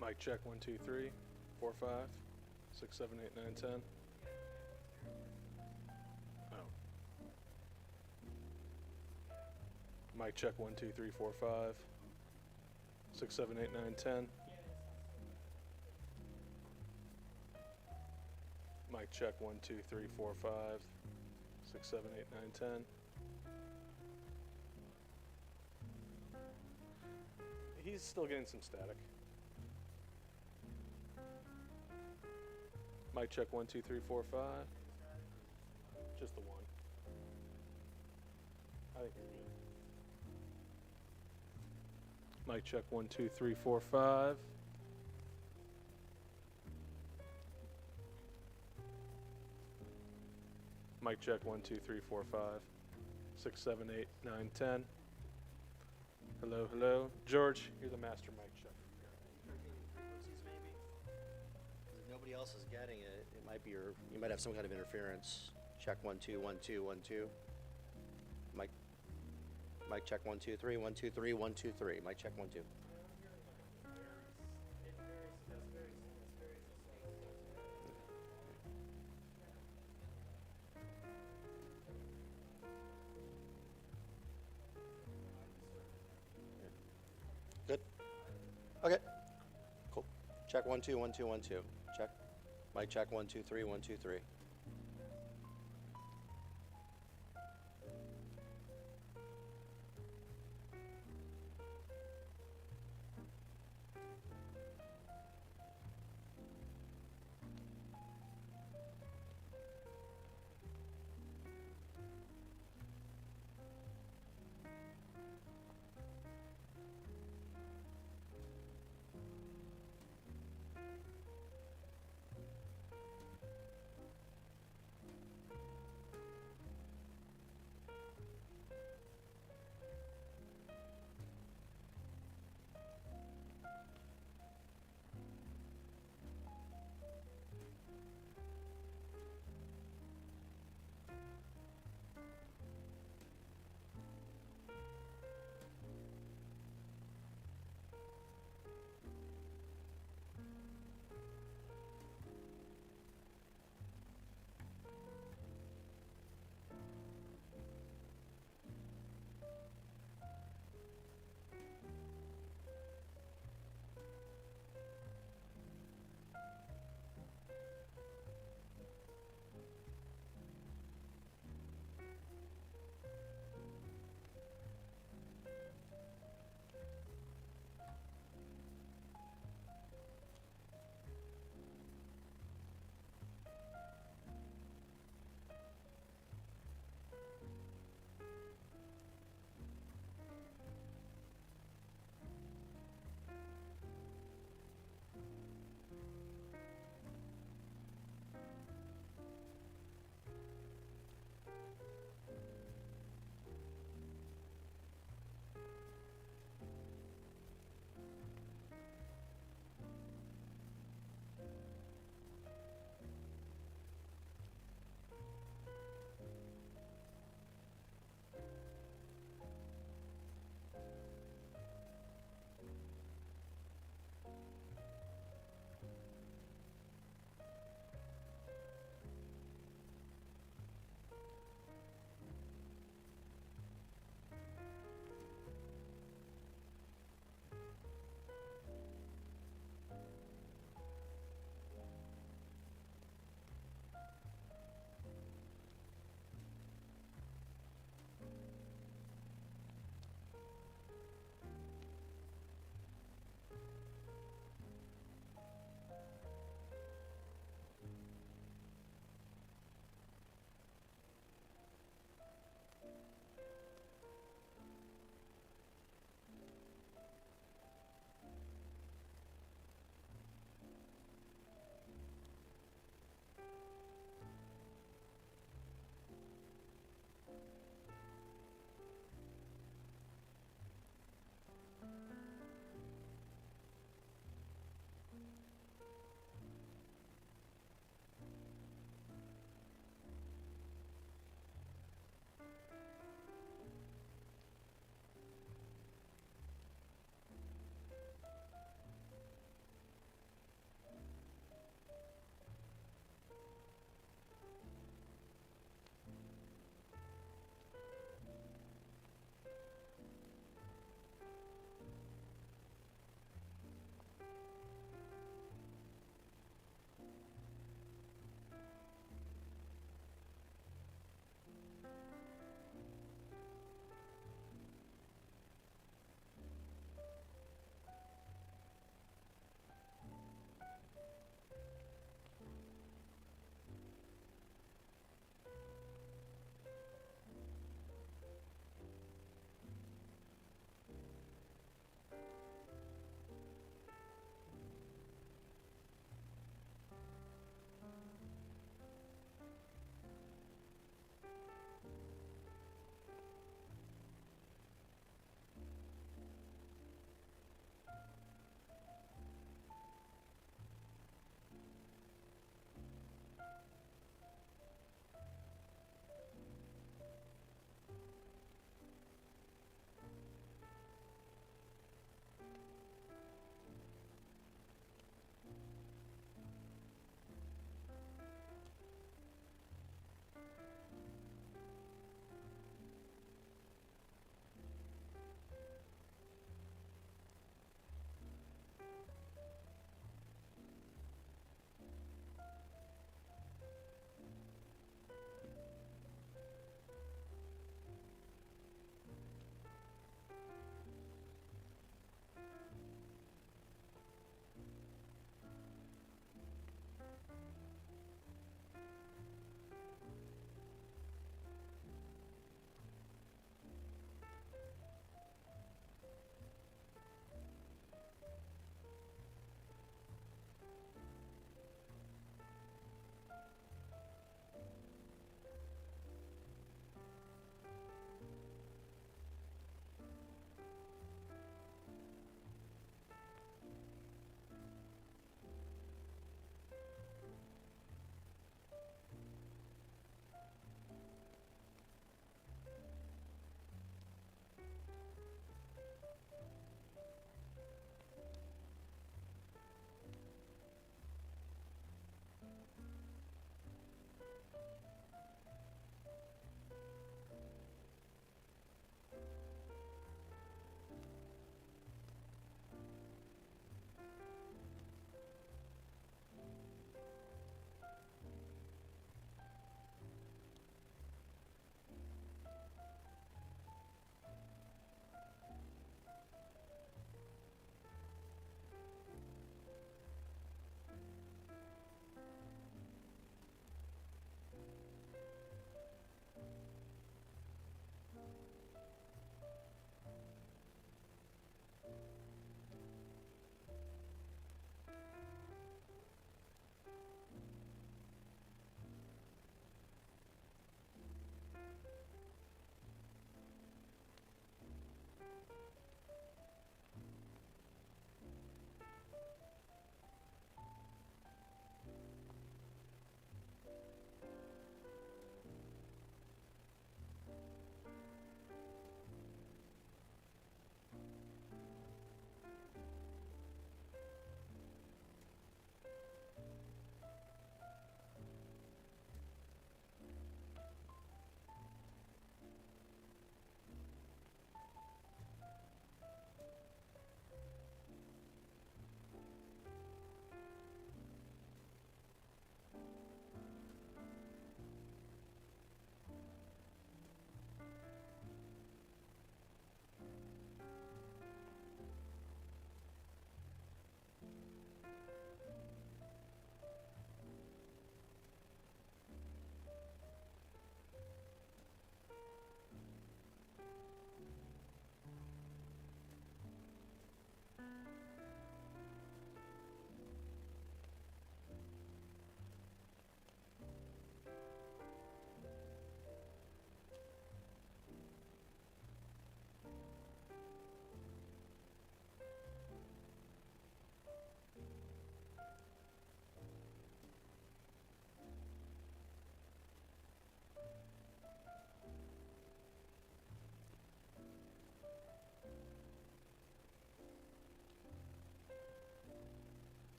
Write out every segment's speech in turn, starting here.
Mic check 1 2 3 4 5 6 7 8 9 10. Oh. Mic check 1 2 3 4 5 6 7 8 9 10. Mic check 1 2 3 4 5 6 7 8 9 10. He's still getting some static. Mic check 1 2 3 4 5. Just the one. I think you're good. Mic check 1 2 3 4 5. Mic check 1 2 3 4 5 6 7 8 9 10. Hello, hello. George, you're the master mic checker. Frequencies maybe? 'Cause if nobody else is getting it, it might be you might have some kind of interference. Check 1 2 1 2 1 2. Mic check 1 2 3 1 2 3 1 2 3. Mic check 1 2. Good. Okay. Cool. Check 1 2 1 2 1 2. Check. Mic check 1 2 3 1 2 3.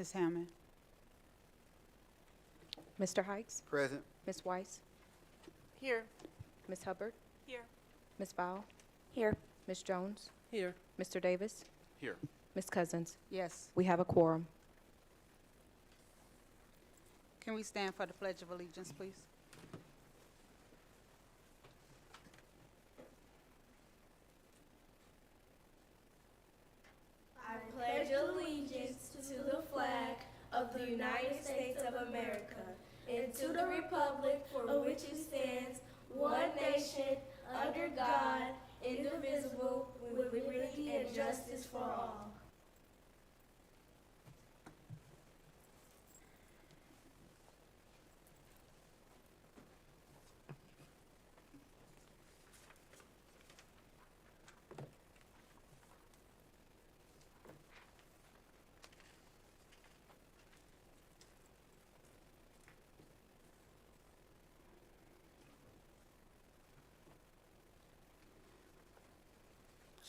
Ms. Hammond. Mr. Hikes, Present. Ms. Weiss, Here. Ms. Hubbard, Here. Ms. Bowle, Here. Ms. Jones, Here. Mr. Davis, Here. Ms. Cousins. Yes. We have a quorum. Can we stand for the Pledge of Allegiance, please? I pledge allegiance to the flag of the United States of America and to the republic for which it stands, one nation, under God, indivisible, with liberty and justice for all.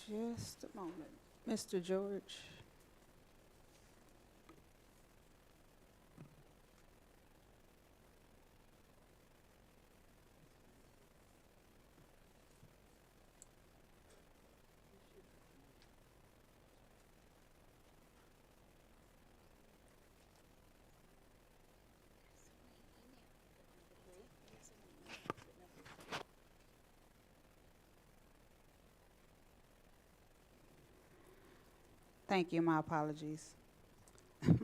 Just a moment. Mr. George. Thank you. My apologies. I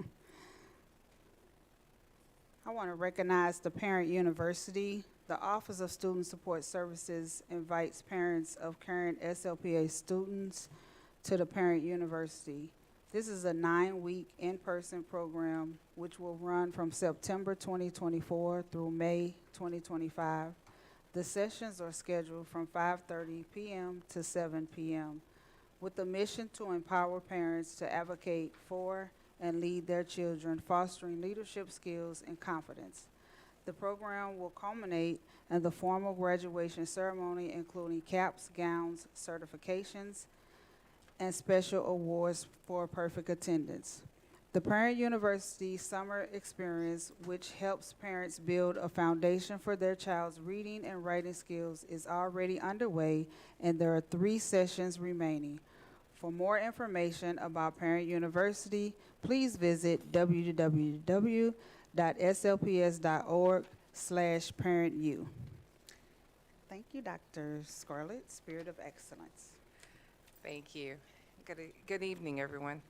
want to recognize the Parent University. The Office of Student Support Services invites parents of current SLPA students to the Parent University. This is a 9-week in-person program which will run from September 2024 through May 2025. The sessions are scheduled from 5:30 p.m. to 7 p.m. with the mission to empower parents to advocate for and lead their children, fostering leadership skills and confidence. The program will culminate in the formal graduation ceremony, including caps, gowns, certifications, and special awards for perfect attendance. The Parent University Summer Experience, which helps parents build a foundation for their child's reading and writing skills, is already underway, and there are 3 sessions remaining. For more information about Parent University, please visit www.slps.org/parentu. Thank you, Dr. Scarlett, Spirit of Excellence. Thank you. Good evening, everyone.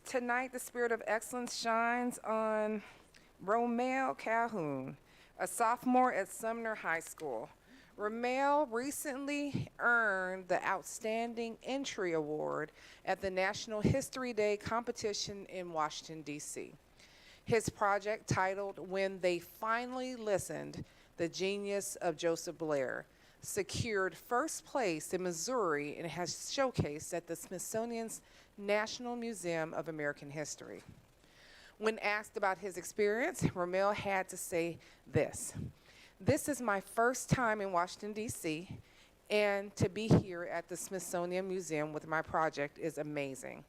Tonight, the Spirit of Excellence shines on Romel Calhoun, a sophomore at Sumner High School. Romel recently earned the Outstanding Entry Award at the National History Day competition in Washington, D.C. His project, titled When They Finally Listened, The Genius of Joseph Blair, secured first place in Missouri and has showcased at the Smithsonian's National Museum of American History. When asked about his experience, Romel had to say this: "This is my first time in Washington, D.C., and to be here at the Smithsonian Museum with my project is amazing.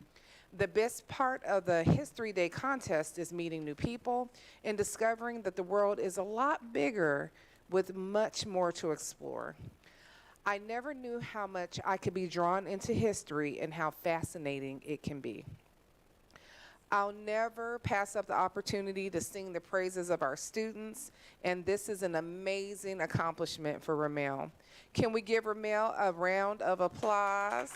The best part of the History Day contest is meeting new people and discovering that the world is a lot bigger with much more to explore. I never knew how much I could be drawn into history and how fascinating it can be. I'll never pass up the opportunity to sing the praises of our students, and this is an amazing accomplishment for Romel." Can we give Romel a round of applause?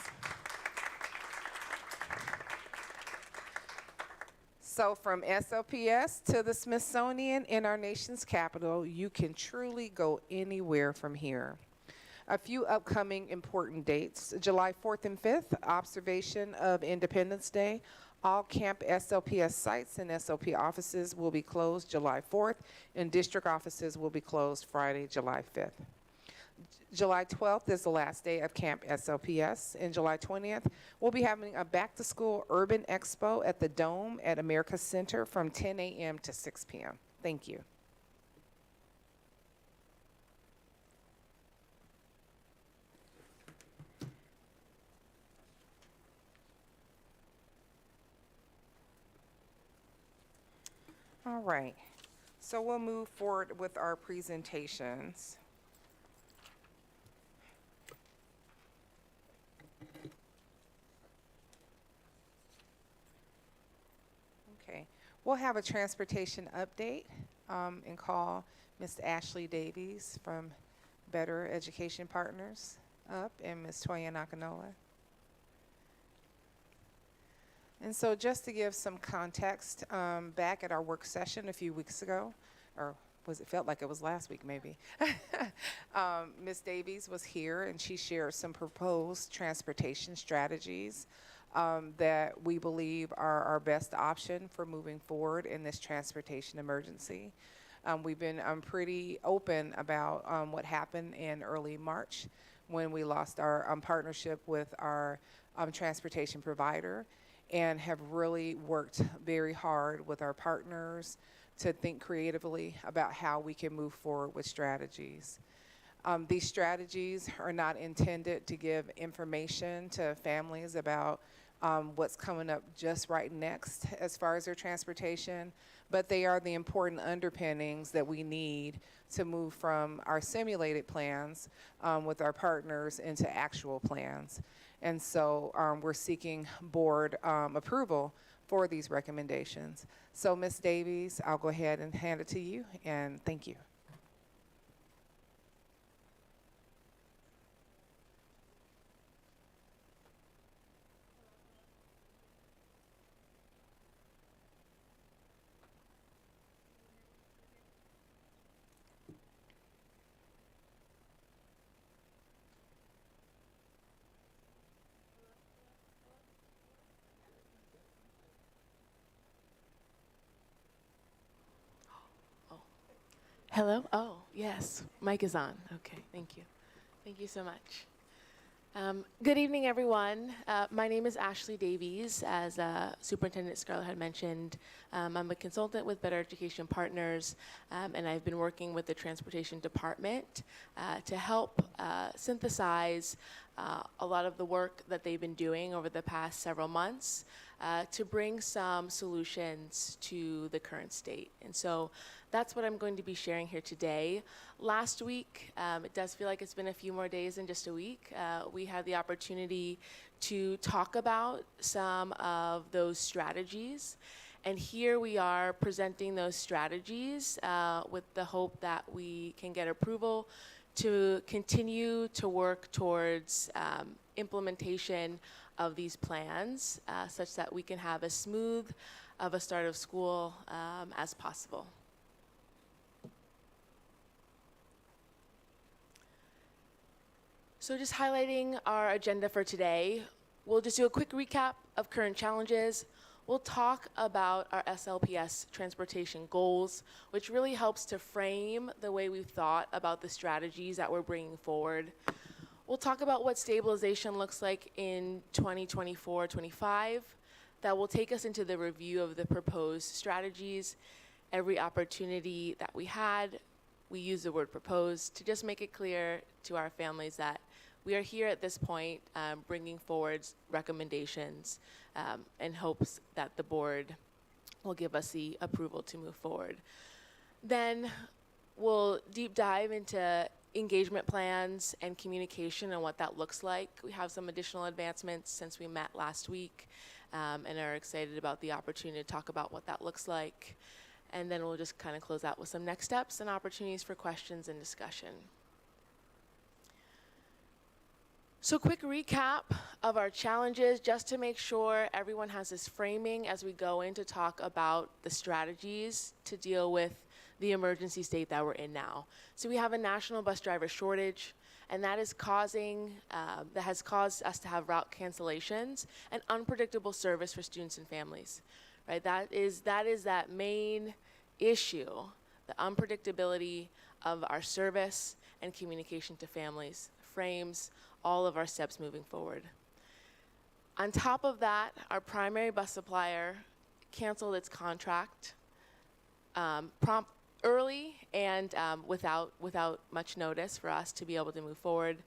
So from SLPS to the Smithsonian in our nation's capital, you can truly go anywhere from here. A few upcoming important dates: July 4th and 5th, observation of Independence Day. All camp SLPS sites and SLP offices will be closed July 4th, and district offices will be closed Friday, July 5th. July 12th is the last day of Camp SLPS, and July 20th, we'll be having a back-to-school urban expo at the Dome at America Center from 10 a.m. to 6 p.m. Thank you. All right, so we'll move forward with our presentations. Okay, we'll have a transportation update and call Ms. Ashley Davies from Better Education Partners up and Ms. Toya Nakanoa. And so just to give some context, back at our work session a few weeks ago, or it felt like it was last week maybe, Ms. Davies was here and she shared some proposed transportation strategies that we believe are our best option for moving forward in this transportation emergency. We've been pretty open about what happened in early March when we lost our partnership with our transportation provider, and have really worked very hard with our partners to think creatively about how we can move forward with strategies. These strategies are not intended to give information to families about what's coming up just right next as far as their transportation, but they are the important underpinnings that we need to move from our simulated plans with our partners into actual plans. And so we're seeking board approval for these recommendations. So Ms. Davies, I'll go ahead and hand it to you, and thank you. Hello? Oh, yes. Mic is on. Okay, thank you. Thank you so much. Good evening, everyone. My name is Ashley Davies. As Superintendent Scarlett had mentioned, I'm a consultant with Better Education Partners, and I've been working with the Transportation Department to help synthesize a lot of the work that they've been doing over the past several months to bring some solutions to the current state. And so that's what I'm going to be sharing here today. Last week, it does feel like it's been a few more days than just a week. We had the opportunity to talk about some of those strategies. And here we are presenting those strategies with the hope that we can get approval to continue to work towards implementation of these plans such that we can have as smooth of a start of school as possible. So just highlighting our agenda for today, we'll just do a quick recap of current challenges. We'll talk about our SLPS transportation goals, which really helps to frame the way we've thought about the strategies that we're bringing forward. We'll talk about what stabilization looks like in 2024-25. That will take us into the review of the proposed strategies. Every opportunity that we had, we use the word proposed to just make it clear to our families that we are here at this point bringing forward recommendations in hopes that the board will give us the approval to move forward. Then we'll deep dive into engagement plans and communication and what that looks like. We have some additional advancements since we met last week and are excited about the opportunity to talk about what that looks like. And then we'll just kind of close out with some next steps and opportunities for questions and discussion. So quick recap of our challenges, just to make sure everyone has this framing as we go in to talk about the strategies to deal with the emergency state that we're in now. So we have a national bus driver shortage, and that is that has caused us to have route cancellations and unpredictable service for students and families. Right? That is that main issue, the unpredictability of our service and communication to families frames all of our steps moving forward. On top of that, our primary bus supplier canceled its contract early and without much notice for us to be able to move forward.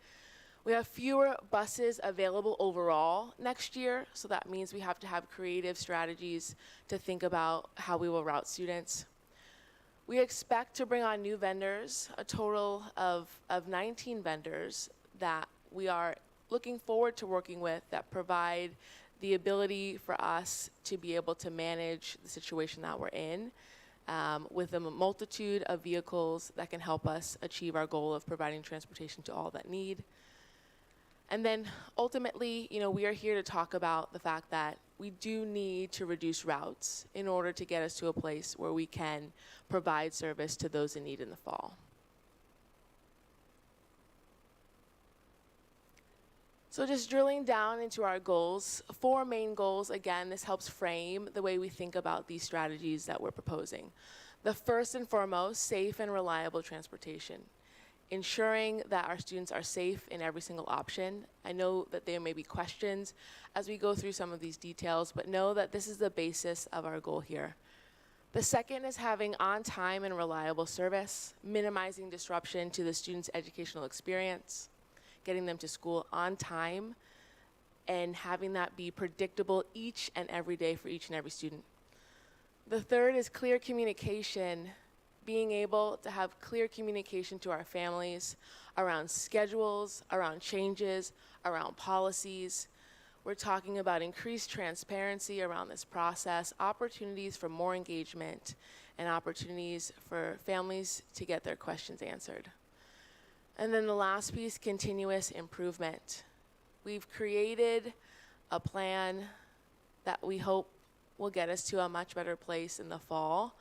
We have fewer buses available overall next year, so that means we have to have creative strategies to think about how we will route students. We expect to bring on new vendors, a total of 19 vendors that we are looking forward to working with that provide the ability for us to be able to manage the situation that we're in with a multitude of vehicles that can help us achieve our goal of providing transportation to all that need. And then ultimately, we are here to talk about the fact that we do need to reduce routes in order to get us to a place where we can provide service to those in need in the fall. So just drilling down into our goals, 4 main goals. Again, this helps frame the way we think about these strategies that we're proposing. The first and foremost, safe and reliable transportation. Ensuring that our students are safe in every single option. I know that there may be questions as we go through some of these details, but know that this is the basis of our goal here. The second is having on-time and reliable service, minimizing disruption to the students' educational experience, getting them to school on time, and having that be predictable each and every day for each and every student. The third is clear communication, being able to have clear communication to our families around schedules, around changes, around policies. We're talking about increased transparency around this process, opportunities for more engagement, and opportunities for families to get their questions answered. And then the last piece, continuous improvement. We've created a plan that we hope will get us to a much better place in the fall,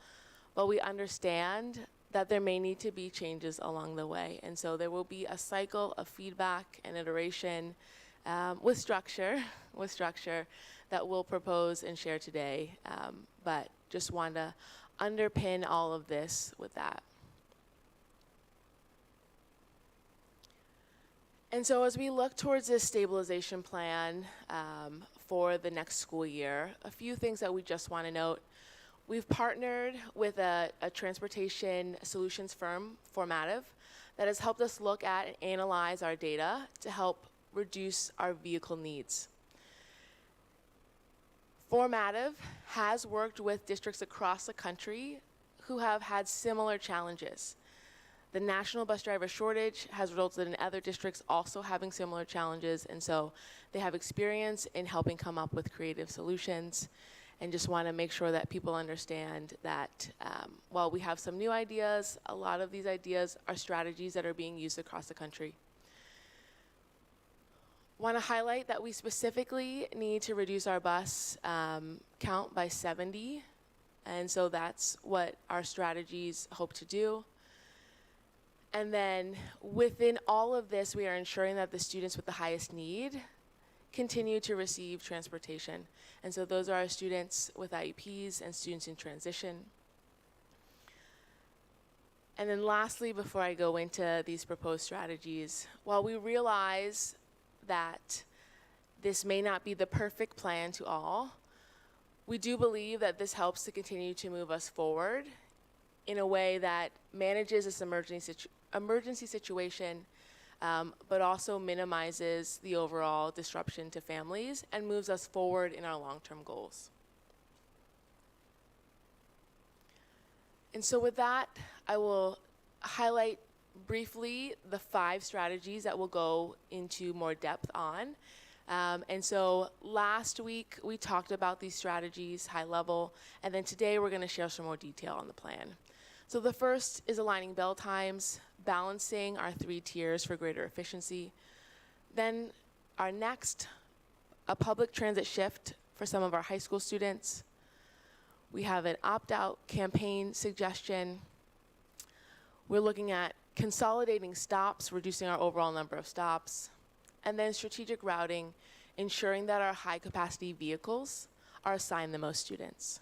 but we understand that there may need to be changes along the way. And so there will be a cycle of feedback and iteration with structure that we'll propose and share today. But just want to underpin all of this with that. And so as we look towards this stabilization plan for the next school year, a few things that we just want to note. We've partnered with a transportation solutions firm, Formative, that has helped us look at and analyze our data to help reduce our vehicle needs. Formative has worked with districts across the country who have had similar challenges. The national bus driver shortage has resulted in other districts also having similar challenges, and so they have experience in helping come up with creative solutions. And just want to make sure that people understand that while we have some new ideas, a lot of these ideas are strategies that are being used across the country. Want to highlight that we specifically need to reduce our bus count by 70, and so that's what our strategies hope to do. And then within all of this, we are ensuring that the students with the highest need continue to receive transportation. And so those are our students with IEPs and students in transition. And then lastly, before I go into these proposed strategies, while we realize that this may not be the perfect plan to all, we do believe that this helps to continue to move us forward in a way that manages this emergency situation, but also minimizes the overall disruption to families and moves us forward in our long-term goals. And so with that, I will highlight briefly the 5 strategies that we'll go into more depth on. And so last week, we talked about these strategies high level, and then today we're going to share some more detail on the plan. So the first is aligning bell times, balancing our 3 tiers for greater efficiency. Then our next, a public transit shift for some of our high school students. We have an opt-out campaign suggestion. We're looking at consolidating stops, reducing our overall number of stops. And then strategic routing, ensuring that our high-capacity vehicles are assigned the most students.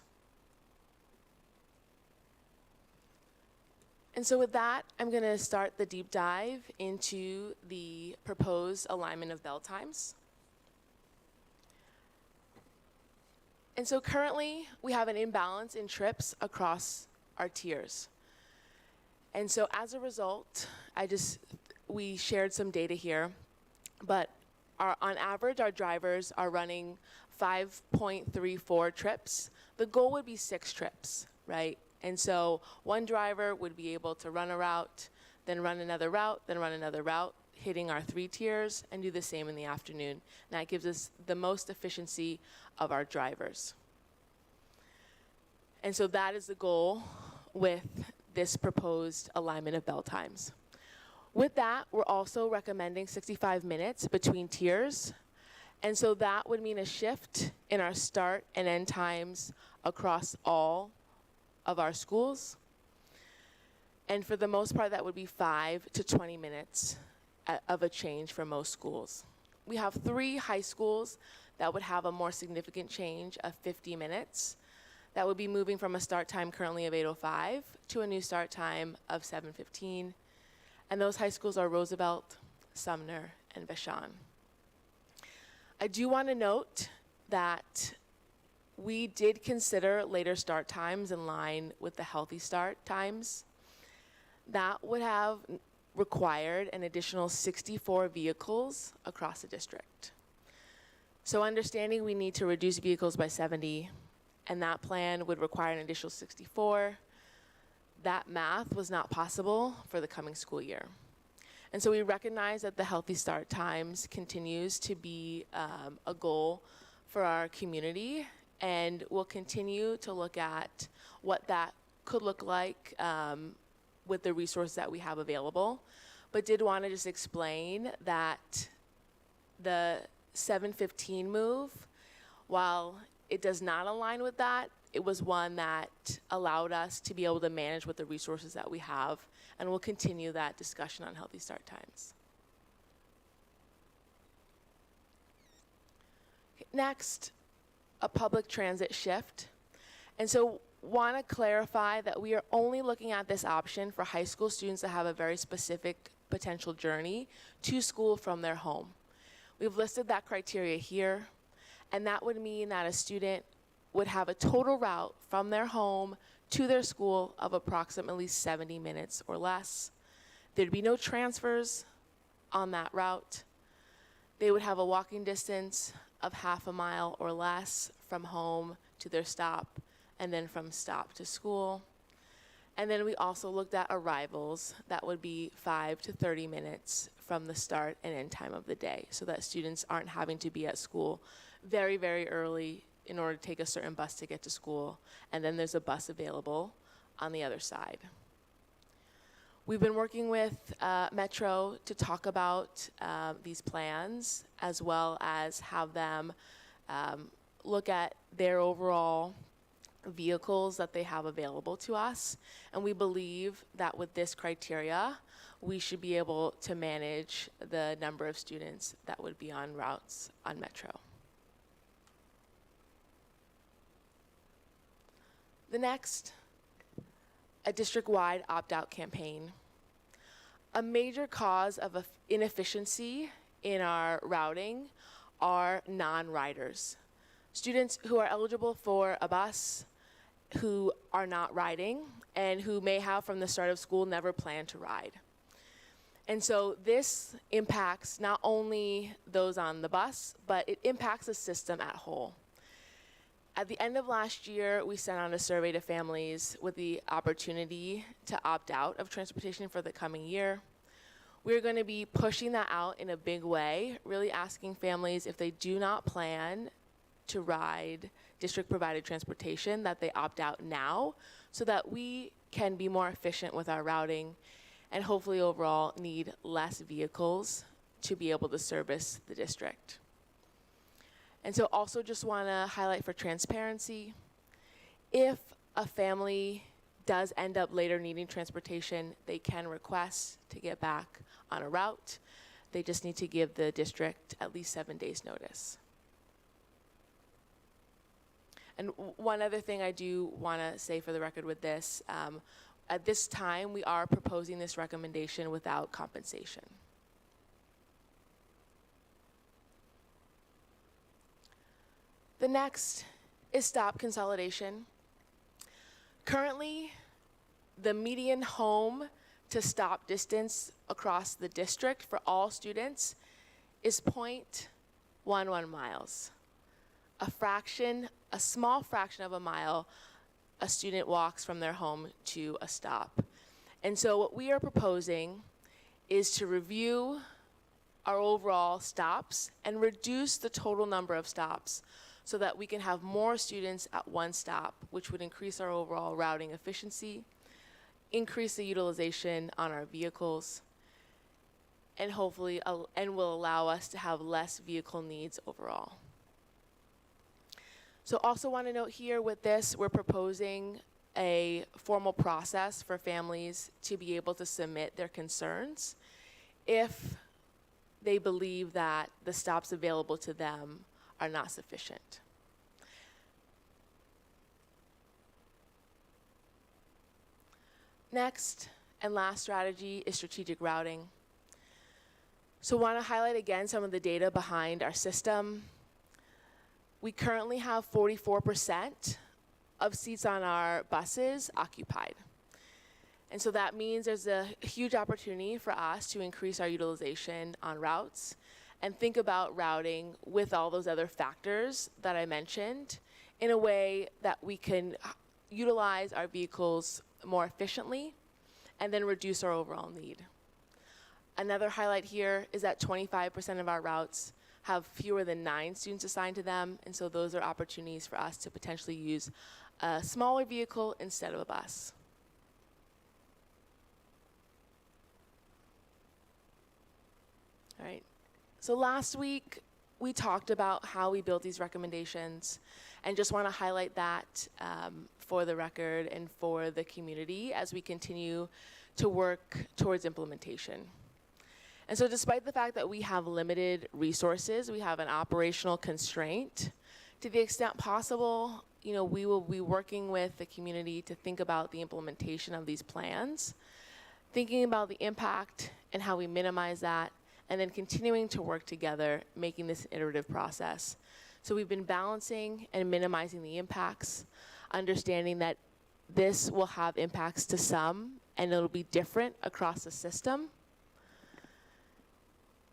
And so with that, I'm going to start the deep dive into the proposed alignment of bell times. And so currently, we have an imbalance in trips across our tiers. And so as a result, we shared some data here, but on average, our drivers are running 5.34 trips. The goal would be 6 trips, right? And so one driver would be able to run a route, then run another route, then run another route, hitting our 3 tiers, and do the same in the afternoon. And that gives us the most efficiency of our drivers. And so that is the goal with this proposed alignment of bell times. With that, we're also recommending 65 minutes between tiers. And so that would mean a shift in our start and end times across all of our schools. And for the most part, that would be 5 to 20 minutes of a change for most schools. We have 3 high schools that would have a more significant change of 50 minutes. That would be moving from a start time currently of 8:05 to a new start time of 7:15. And those high schools are Roosevelt, Sumner, and Vashon. I do want to note that we did consider later start times in line with the healthy start times. That would have required an additional 64 vehicles across the district. So understanding we need to reduce vehicles by 70, and that plan would require an additional 64, that math was not possible for the coming school year. And so we recognize that the healthy start times continues to be a goal for our community, and we'll continue to look at what that could look like with the resources that we have available. But did want to just explain that the 7:15 move, while it does not align with that, it was one that allowed us to be able to manage with the resources that we have, and we'll continue that discussion on healthy start times. Okay, next, a public transit shift. And so want to clarify that we are only looking at this option for high school students that have a very specific potential journey to school from their home. We've listed that criteria here, and that would mean that a student would have a total route from their home to their school of approximately 70 minutes or less. There'd be no transfers on that route. They would have a walking distance of half a mile or less from home to their stop, and then from stop to school. And then we also looked at arrivals that would be 5 to 30 minutes from the start and end time of the day, so that students aren't having to be at school very, very early in order to take a certain bus to get to school, and then there's a bus available on the other side. We've been working with Metro to talk about these plans, as well as have them look at their overall vehicles that they have available to us. And we believe that with this criteria, we should be able to manage the number of students that would be on routes on Metro. The next, a district-wide opt-out campaign. A major cause of inefficiency in our routing are non-riders. Students who are eligible for a bus, who are not riding, and who may have from the start of school never planned to ride. And so this impacts not only those on the bus, but it impacts the system at whole. At the end of last year, we sent out a survey to families with the opportunity to opt out of transportation for the coming year. We're going to be pushing that out in a big way, really asking families if they do not plan to ride district-provided transportation, that they opt out now, so that we can be more efficient with our routing and hopefully overall need less vehicles to be able to service the district. And so also just want to highlight for transparency, if a family does end up later needing transportation, they can request to get back on a route. They just need to give the district at least 7 days notice. And one other thing I do want to say for the record with this, at this time we are proposing this recommendation without compensation. The next is stop consolidation. Currently, the median home to stop distance across the district for all students is 0.11 miles. A small fraction of a mile a student walks from their home to a stop. And so what we are proposing is to review our overall stops and reduce the total number of stops so that we can have more students at one stop, which would increase our overall routing efficiency, increase the utilization on our vehicles, and hopefully and will allow us to have less vehicle needs overall. So also want to note here with this, we're proposing a formal process for families to be able to submit their concerns if they believe that the stops available to them are not sufficient. Next and last strategy is strategic routing. So want to highlight again some of the data behind our system. We currently have 44% of seats on our buses occupied. And so that means there's a huge opportunity for us to increase our utilization on routes and think about routing with all those other factors that I mentioned in a way that we can utilize our vehicles more efficiently and then reduce our overall need. Another highlight here is that 25% of our routes have fewer than 9 students assigned to them, and so those are opportunities for us to potentially use a smaller vehicle instead of a bus. All right, so last week we talked about how we built these recommendations, and just want to highlight that for the record and for the community as we continue to work towards implementation. And so despite the fact that we have limited resources, we have an operational constraint, to the extent possible, we will be working with the community to think about the implementation of these plans, thinking about the impact and how we minimize that, and then continuing to work together, making this an iterative process. So we've been balancing and minimizing the impacts, understanding that this will have impacts to some, and it'll be different across the system.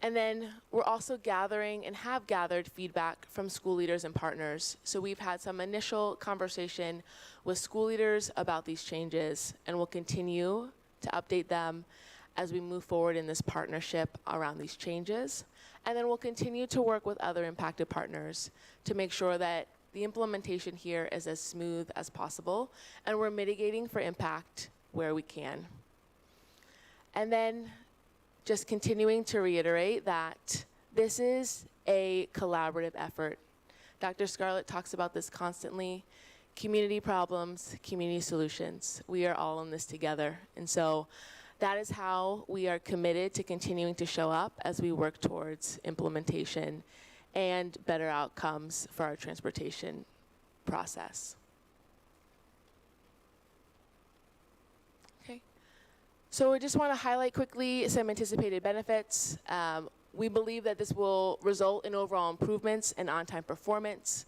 And then we're also gathering and have gathered feedback from school leaders and partners. So we've had some initial conversation with school leaders about these changes, and we'll continue to update them as we move forward in this partnership around these changes. And then we'll continue to work with other impacted partners to make sure that the implementation here is as smooth as possible, and we're mitigating for impact where we can. And then just continuing to reiterate that this is a collaborative effort. Dr. Scarlett talks about this constantly. Community problems, community solutions. We are all in this together. And so that is how we are committed to continuing to show up as we work towards implementation and better outcomes for our transportation process. Okay. So I just want to highlight quickly some anticipated benefits. We believe that this will result in overall improvements in on-time performance.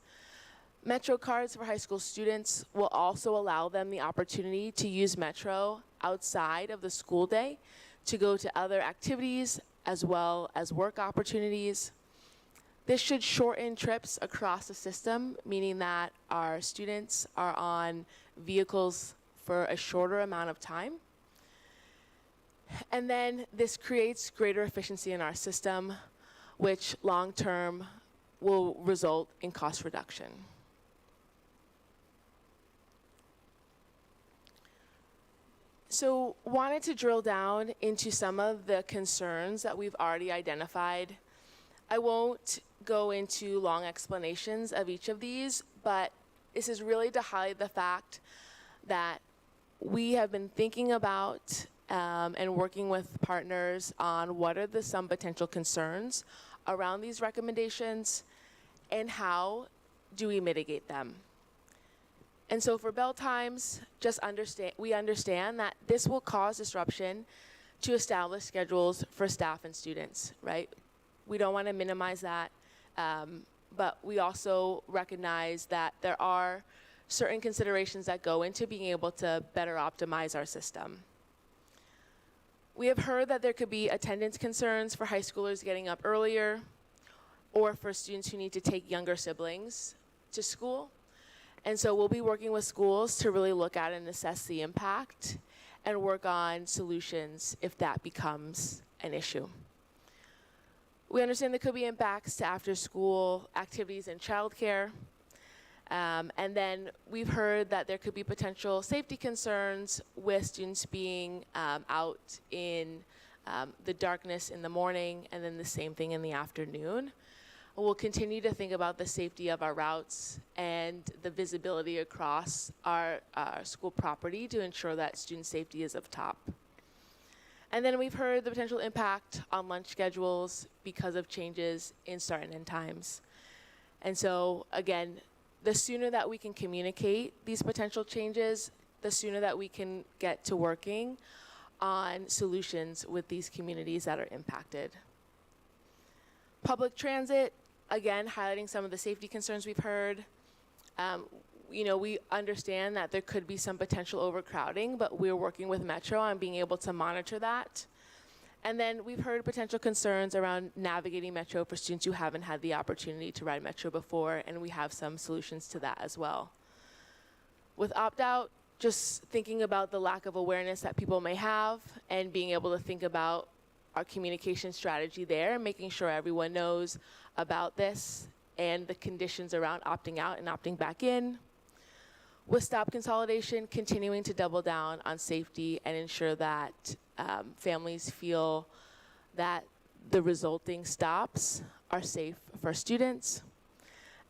Metro cards for high school students will also allow them the opportunity to use Metro outside of the school day to go to other activities as well as work opportunities. This should shorten trips across the system, meaning that our students are on vehicles for a shorter amount of time. And then this creates greater efficiency in our system, which long-term will result in cost reduction. So wanted to drill down into some of the concerns that we've already identified. I won't go into long explanations of each of these, but this is really to highlight the fact that we have been thinking about and working with partners on what are some potential concerns around these recommendations and how do we mitigate them. And so for bell times, we understand that this will cause disruption to establish schedules for staff and students, right? We don't want to minimize that, but we also recognize that there are certain considerations that go into being able to better optimize our system. We have heard that there could be attendance concerns for high schoolers getting up earlier or for students who need to take younger siblings to school. And so we'll be working with schools to really look at and assess the impact and work on solutions if that becomes an issue. We understand there could be impacts to after-school activities and childcare. And then we've heard that there could be potential safety concerns with students being out in the darkness in the morning and then the same thing in the afternoon. We'll continue to think about the safety of our routes and the visibility across our school property to ensure that student safety is up top. And then we've heard the potential impact on lunch schedules because of changes in start and end times. And so, again, the sooner that we can communicate these potential changes, the sooner that we can get to working on solutions with these communities that are impacted. Public transit, again, highlighting some of the safety concerns we've heard. We understand that there could be some potential overcrowding, but we're working with Metro on being able to monitor that. And then we've heard potential concerns around navigating Metro for students who haven't had the opportunity to ride Metro before, and we have some solutions to that as well. With opt-out, just thinking about the lack of awareness that people may have and being able to think about our communication strategy there, making sure everyone knows about this and the conditions around opting out and opting back in. With stop consolidation, continuing to double down on safety and ensure that families feel that the resulting stops are safe for students.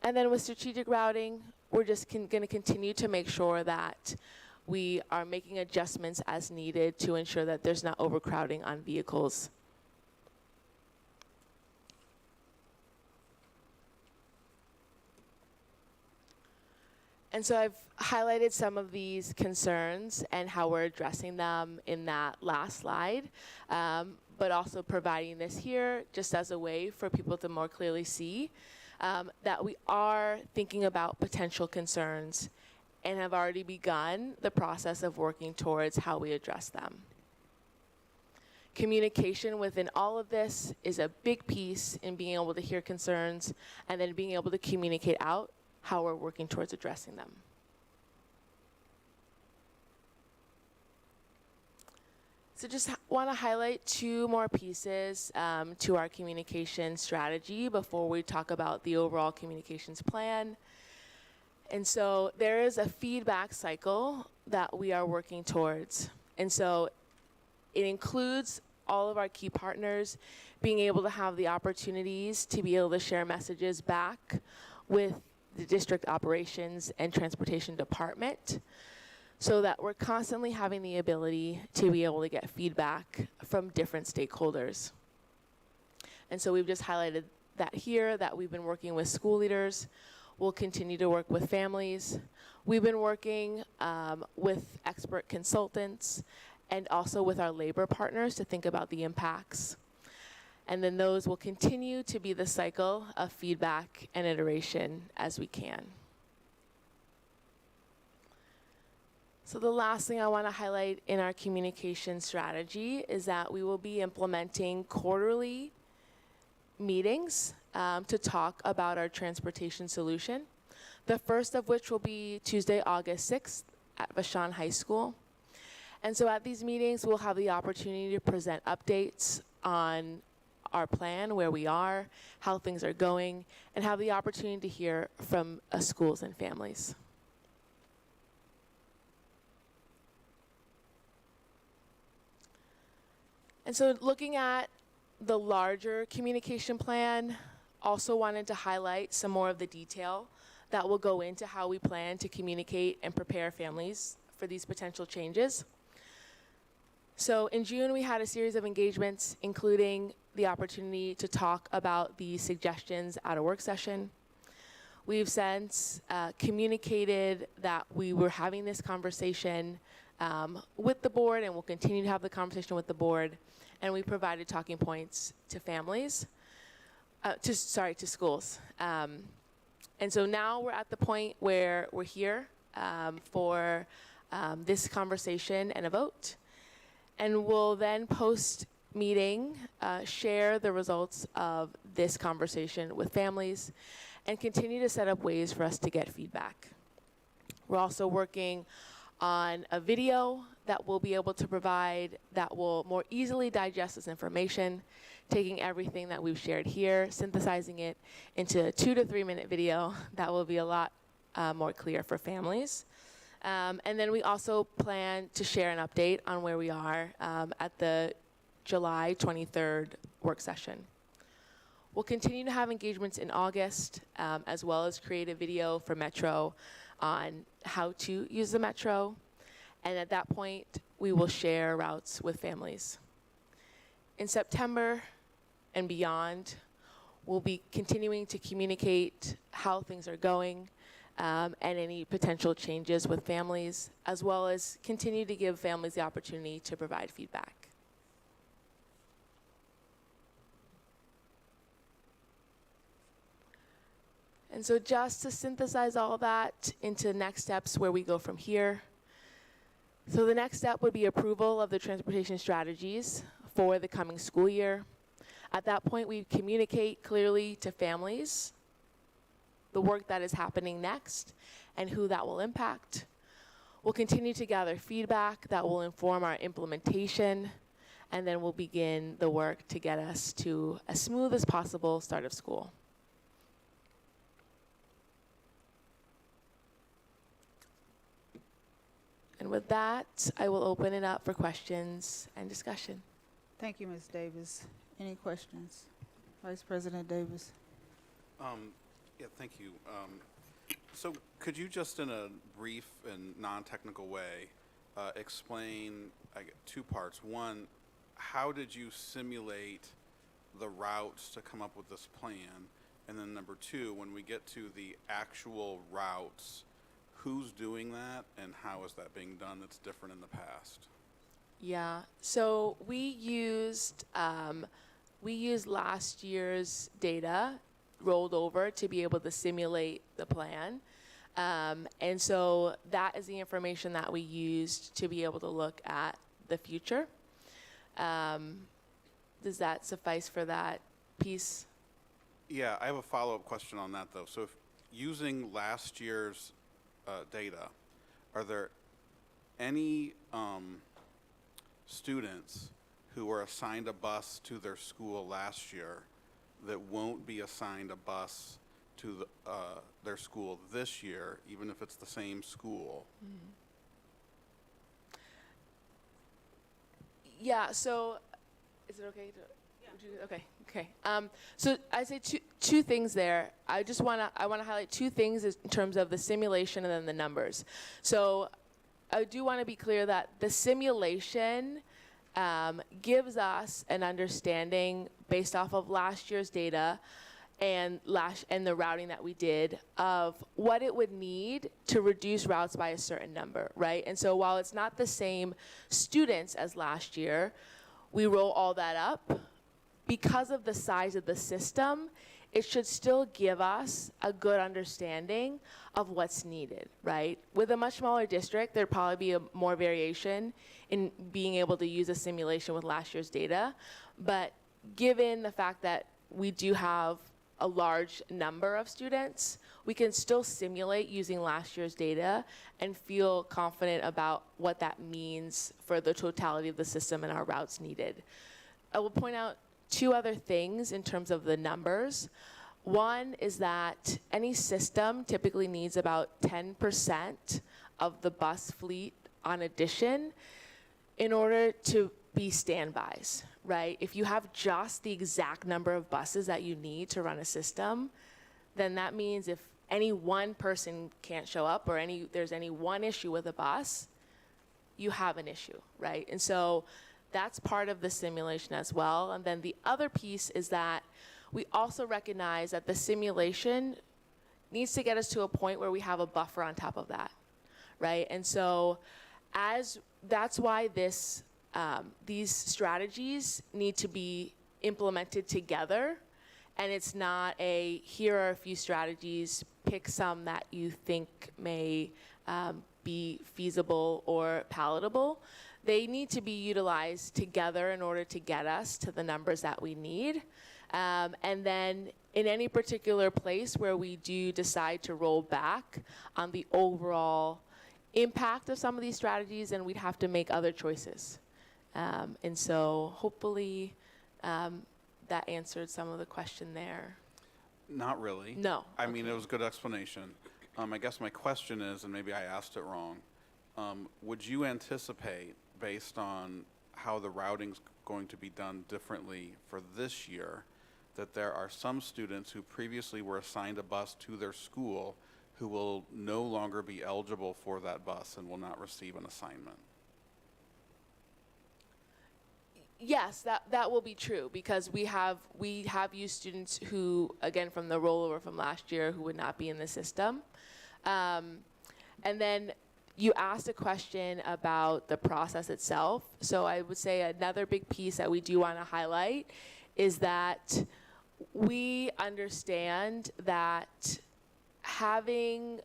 And then with strategic routing, we're just going to continue to make sure that we are making adjustments as needed to ensure that there's not overcrowding on vehicles. And so I've highlighted some of these concerns and how we're addressing them in that last slide, but also providing this here just as a way for people to more clearly see that we are thinking about potential concerns and have already begun the process of working towards how we address them. Communication within all of this is a big piece in being able to hear concerns and then being able to communicate out how we're working towards addressing them. So just want to highlight two more pieces to our communication strategy before we talk about the overall communications plan. And so there is a feedback cycle that we are working towards. And so it includes all of our key partners being able to have the opportunities to be able to share messages back with the district operations and transportation department so that we're constantly having the ability to be able to get feedback from different stakeholders. And so we've just highlighted that here, that we've been working with school leaders. We'll continue to work with families. We've been working with expert consultants and also with our labor partners to think about the impacts. And then those will continue to be the cycle of feedback and iteration as we can. So the last thing I want to highlight in our communication strategy is that we will be implementing quarterly meetings to talk about our transportation solution. The first of which will be Tuesday, August 6th at Vashon High School. And so at these meetings, we'll have the opportunity to present updates on our plan, where we are, how things are going, and have the opportunity to hear from schools and families. And so looking at the larger communication plan, also wanted to highlight some more of the detail that will go into how we plan to communicate and prepare families for these potential changes. So in June, we had a series of engagements, including the opportunity to talk about the suggestions at a work session. We've since communicated that we were having this conversation with the board, and we'll continue to have the conversation with the board, and we provided talking points to families, to schools. And so now we're at the point where we're here for this conversation and a vote. And we'll then post-meeting share the results of this conversation with families and continue to set up ways for us to get feedback. We're also working on a video that we'll be able to provide that will more easily digest this information, taking everything that we've shared here, synthesizing it into a 2 to 3 minute video that will be a lot more clear for families. And then we also plan to share an update on where we are at the July 23rd work session. We'll continue to have engagements in August, as well as create a video for Metro on how to use the Metro. And at that point, we will share routes with families. In September and beyond, we'll be continuing to communicate how things are going and any potential changes with families, as well as continue to give families the opportunity to provide feedback. And so just to synthesize all that into next steps where we go from here. So the next step would be approval of the transportation strategies for the coming school year. At that point, we communicate clearly to families the work that is happening next and who that will impact. We'll continue to gather feedback that will inform our implementation, and then we'll begin the work to get us to as smooth as possible start of school. And with that, I will open it up for questions and discussion. Thank you, Ms. Davis. Any questions? Vice President Davis. Yeah, thank you. So could you just in a brief and non-technical way explain 2 parts? One, how did you simulate the routes to come up with this plan? And then number 2, when we get to the actual routes, who's doing that and how is that being done that's different in the past? Yeah, so we used last year's data rolled over to be able to simulate the plan. And so that is the information that we used to be able to look at the future. Does that suffice for that piece? Yeah, I have a follow-up question on that though. So if using last year's data, are there any students who were assigned a bus to their school last year that won't be assigned a bus to their school this year, even if it's the same school? Mm-hmm. Yeah, so is it okay to? Okay. So I say two things there. I want to highlight 2 things in terms of the simulation and then the numbers. So I do want to be clear that the simulation gives us an understanding based off of last year's data and the routing that we did of what it would need to reduce routes by a certain number, right? And so while it's not the same students as last year, we roll all that up. Because of the size of the system, it should still give us a good understanding of what's needed, right? With a much smaller district, there'd probably be more variation in being able to use a simulation with last year's data. But given the fact that we do have a large number of students, we can still simulate using last year's data and feel confident about what that means for the totality of the system and our routes needed. I will point out 2 other things in terms of the numbers. One is that any system typically needs about 10% of the bus fleet on addition in order to be standbys, right? If you have just the exact number of buses that you need to run a system, then that means if any one person can't show up or there's any one issue with a bus, you have an issue, right? And so that's part of the simulation as well. And then the other piece is that we also recognize that the simulation needs to get us to a point where we have a buffer on top of that, right? And so that's why these strategies need to be implemented together. And it's not here are a few strategies, pick some that you think may be feasible or palatable. They need to be utilized together in order to get us to the numbers that we need. And then in any particular place where we do decide to roll back on the overall impact of some of these strategies, then we'd have to make other choices. And so hopefully that answered some of the question there. Not really. No. I mean, Okay. it was a good explanation. I guess my question is, and maybe I asked it wrong, would you anticipate, based on how the routing's going to be done differently for this year, that there are some students who previously were assigned a bus to their school who will no longer be eligible for that bus and will not receive an assignment? Yes, that will be true, because we have used students who, again, from the rollover from last year, who would not be in the system. And then you asked a question about the process itself. So I would say another big piece that we do want to highlight is that we understand that having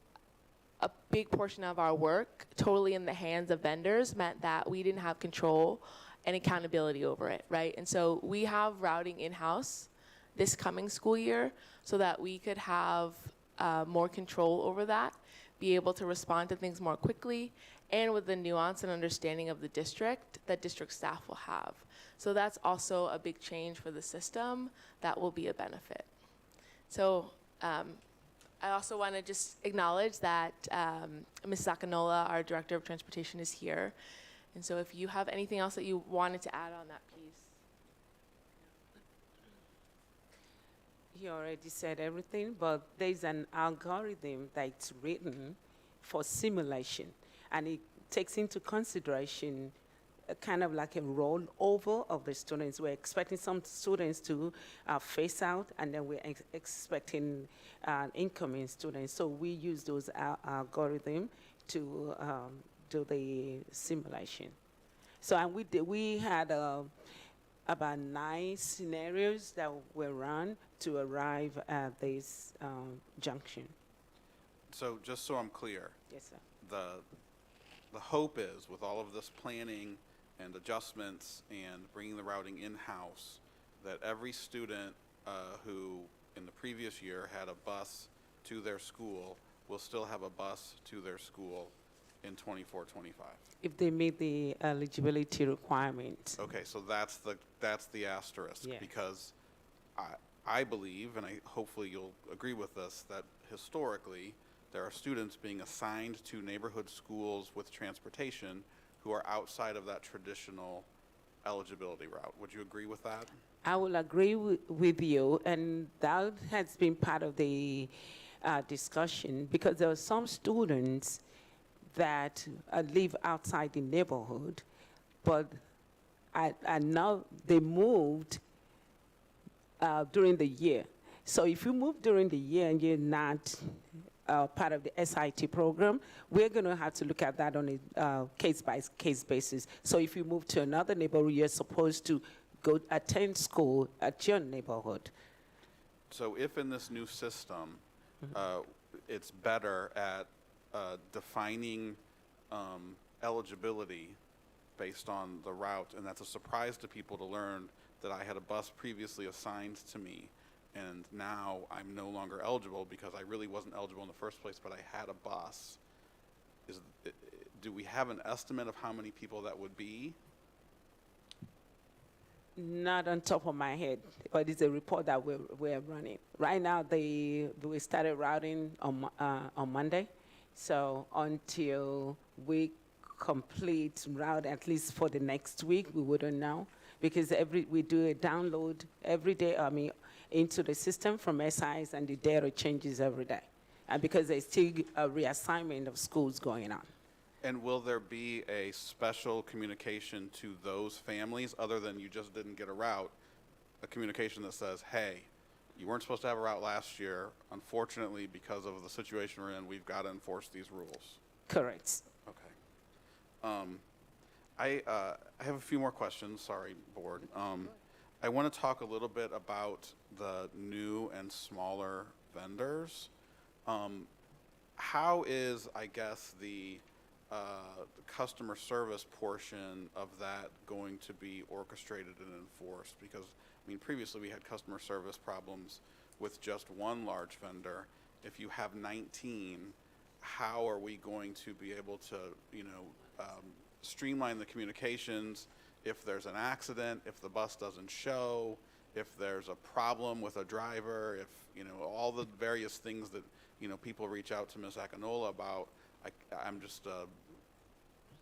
a big portion of our work totally in the hands of vendors meant that we didn't have control and accountability over it, right? And so we have routing in-house this coming school year so that we could have more control over that, be able to respond to things more quickly, and with the nuance and understanding of the district that district staff will have. So that's also a big change for the system that will be a benefit. So I also want to just acknowledge that Mrs. Akinola, our Director of Transportation, is here. And so if you have anything else that you wanted to add on that piece. He already said everything, but there's an algorithm that's written for simulation, and it takes into consideration kind of like a rollover of the students. We're expecting some students to phase out, and then we're expecting incoming students. So we use those algorithms to do the simulation. So and we had about 9 scenarios that were run to arrive at this junction. So just so I'm clear, Yes, sir. the hope is, with all of this planning and adjustments and bringing the routing in-house, that every student who in the previous year had a bus to their school will still have a bus to their school in 24-25. If they meet the eligibility requirements. Okay, so that's the asterisk, Yeah. because I believe, and hopefully you'll agree with this, that historically there are students being assigned to neighborhood schools with transportation who are outside of that traditional eligibility route. Would you agree with that? I will agree with you, and that has been part of the discussion, because there are some students that live outside the neighborhood, but now they moved during the year. So if you move during the year and you're not part of the SIT program, we're going to have to look at that on a case-by-case basis. So if you move to another neighborhood, you're supposed to go attend school at your neighborhood. So if in this new system, it's better at defining eligibility based on the route, and that's a surprise to people to learn that I had a bus previously assigned to me, and now I'm no longer eligible because I really wasn't eligible in the first place, but I had a bus. Do we have an estimate of how many people that would be? Not on top of my head, but it's a report that we're running. Right now, we started routing on Monday. So until we complete route, at least for the next week, we wouldn't know, because we do a download every day, into the system from SIs, and the data changes every day. And because there's still a reassignment of schools going on. And will there be a special communication to those families, other than you just didn't get a route, a communication that says, hey, you weren't supposed to have a route last year. Unfortunately, because of the situation we're in, we've got to enforce these rules. Correct. Okay. I have a few more questions. Sorry, board. I want to talk a little bit about the new and smaller vendors. How is, I guess, the customer service portion of that going to be orchestrated and enforced? Because I mean, previously we had customer service problems with just one large vendor. If you have 19, how are we going to be able to, streamline the communications if there's an accident, if the bus doesn't show, if there's a problem with a driver, if, all the various things that, people reach out to Ms. Akinola about. I'm just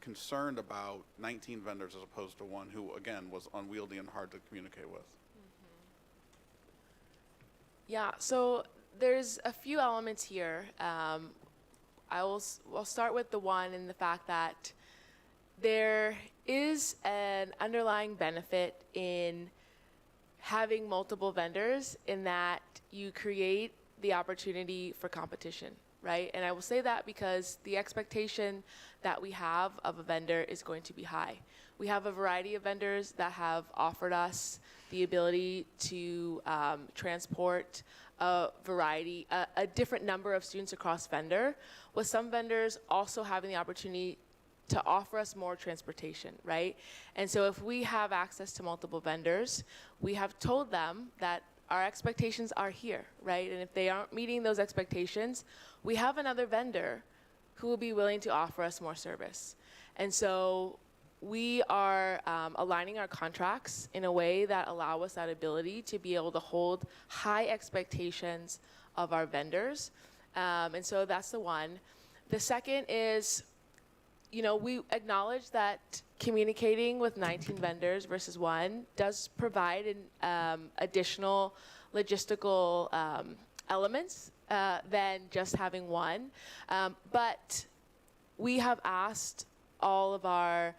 concerned about 19 vendors as opposed to one who, again, was unwieldy and hard to communicate with. Yeah, so there's a few elements here. I'll start with the one in the fact that there is an underlying benefit in having multiple vendors in that you create the opportunity for competition, right? And I will say that because the expectation that we have of a vendor is going to be high. We have a variety of vendors that have offered us the ability to transport a different number of students across vendor, with some vendors also having the opportunity to offer us more transportation, right? And so if we have access to multiple vendors, we have told them that our expectations are here, right? And if they aren't meeting those expectations, we have another vendor who will be willing to offer us more service. And so we are aligning our contracts in a way that allow us that ability to be able to hold high expectations of our vendors. And so that's the one. The second is, we acknowledge that communicating with 19 vendors versus one does provide additional logistical elements than just having one. But we have asked all of our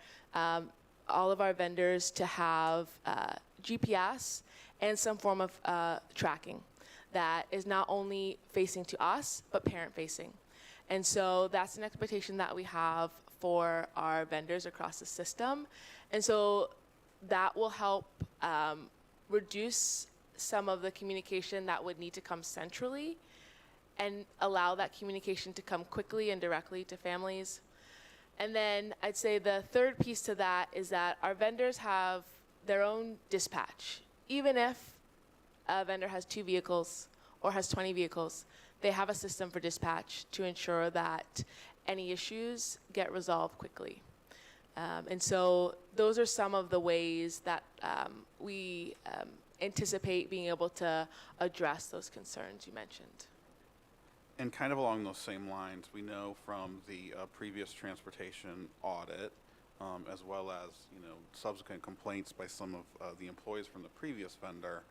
vendors to have GPS and some form of tracking that is not only facing to us, but parent facing. And so that's an expectation that we have for our vendors across the system. And so that will help reduce some of the communication that would need to come centrally and allow that communication to come quickly and directly to families. And then I'd say the third piece to that is that our vendors have their own dispatch. Even if a vendor has 2 vehicles or has 20 vehicles, they have a system for dispatch to ensure that any issues get resolved quickly. And so those are some of the ways that we anticipate being able to address those concerns you mentioned. And kind of along those same lines, we know from the previous transportation audit, as well as subsequent complaints by some of the employees from the previous vendor,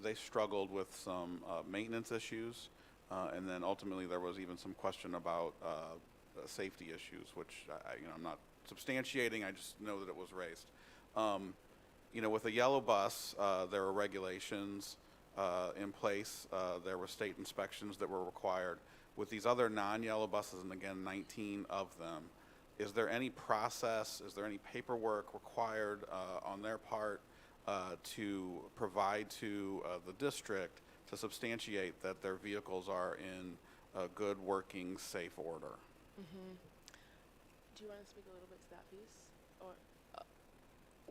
they struggled with some maintenance issues, and then ultimately there was even some question about safety issues, which I'm not substantiating. I just know that it was raised. With a yellow bus, there are regulations in place. There were state inspections that were required. With these other non-yellow buses, and again, 19 of them, is there any process, is there any paperwork required on their part to provide to the district to substantiate that their vehicles are in a good, working, safe order? Mm-hmm. Do you want to speak a little bit to that piece? Or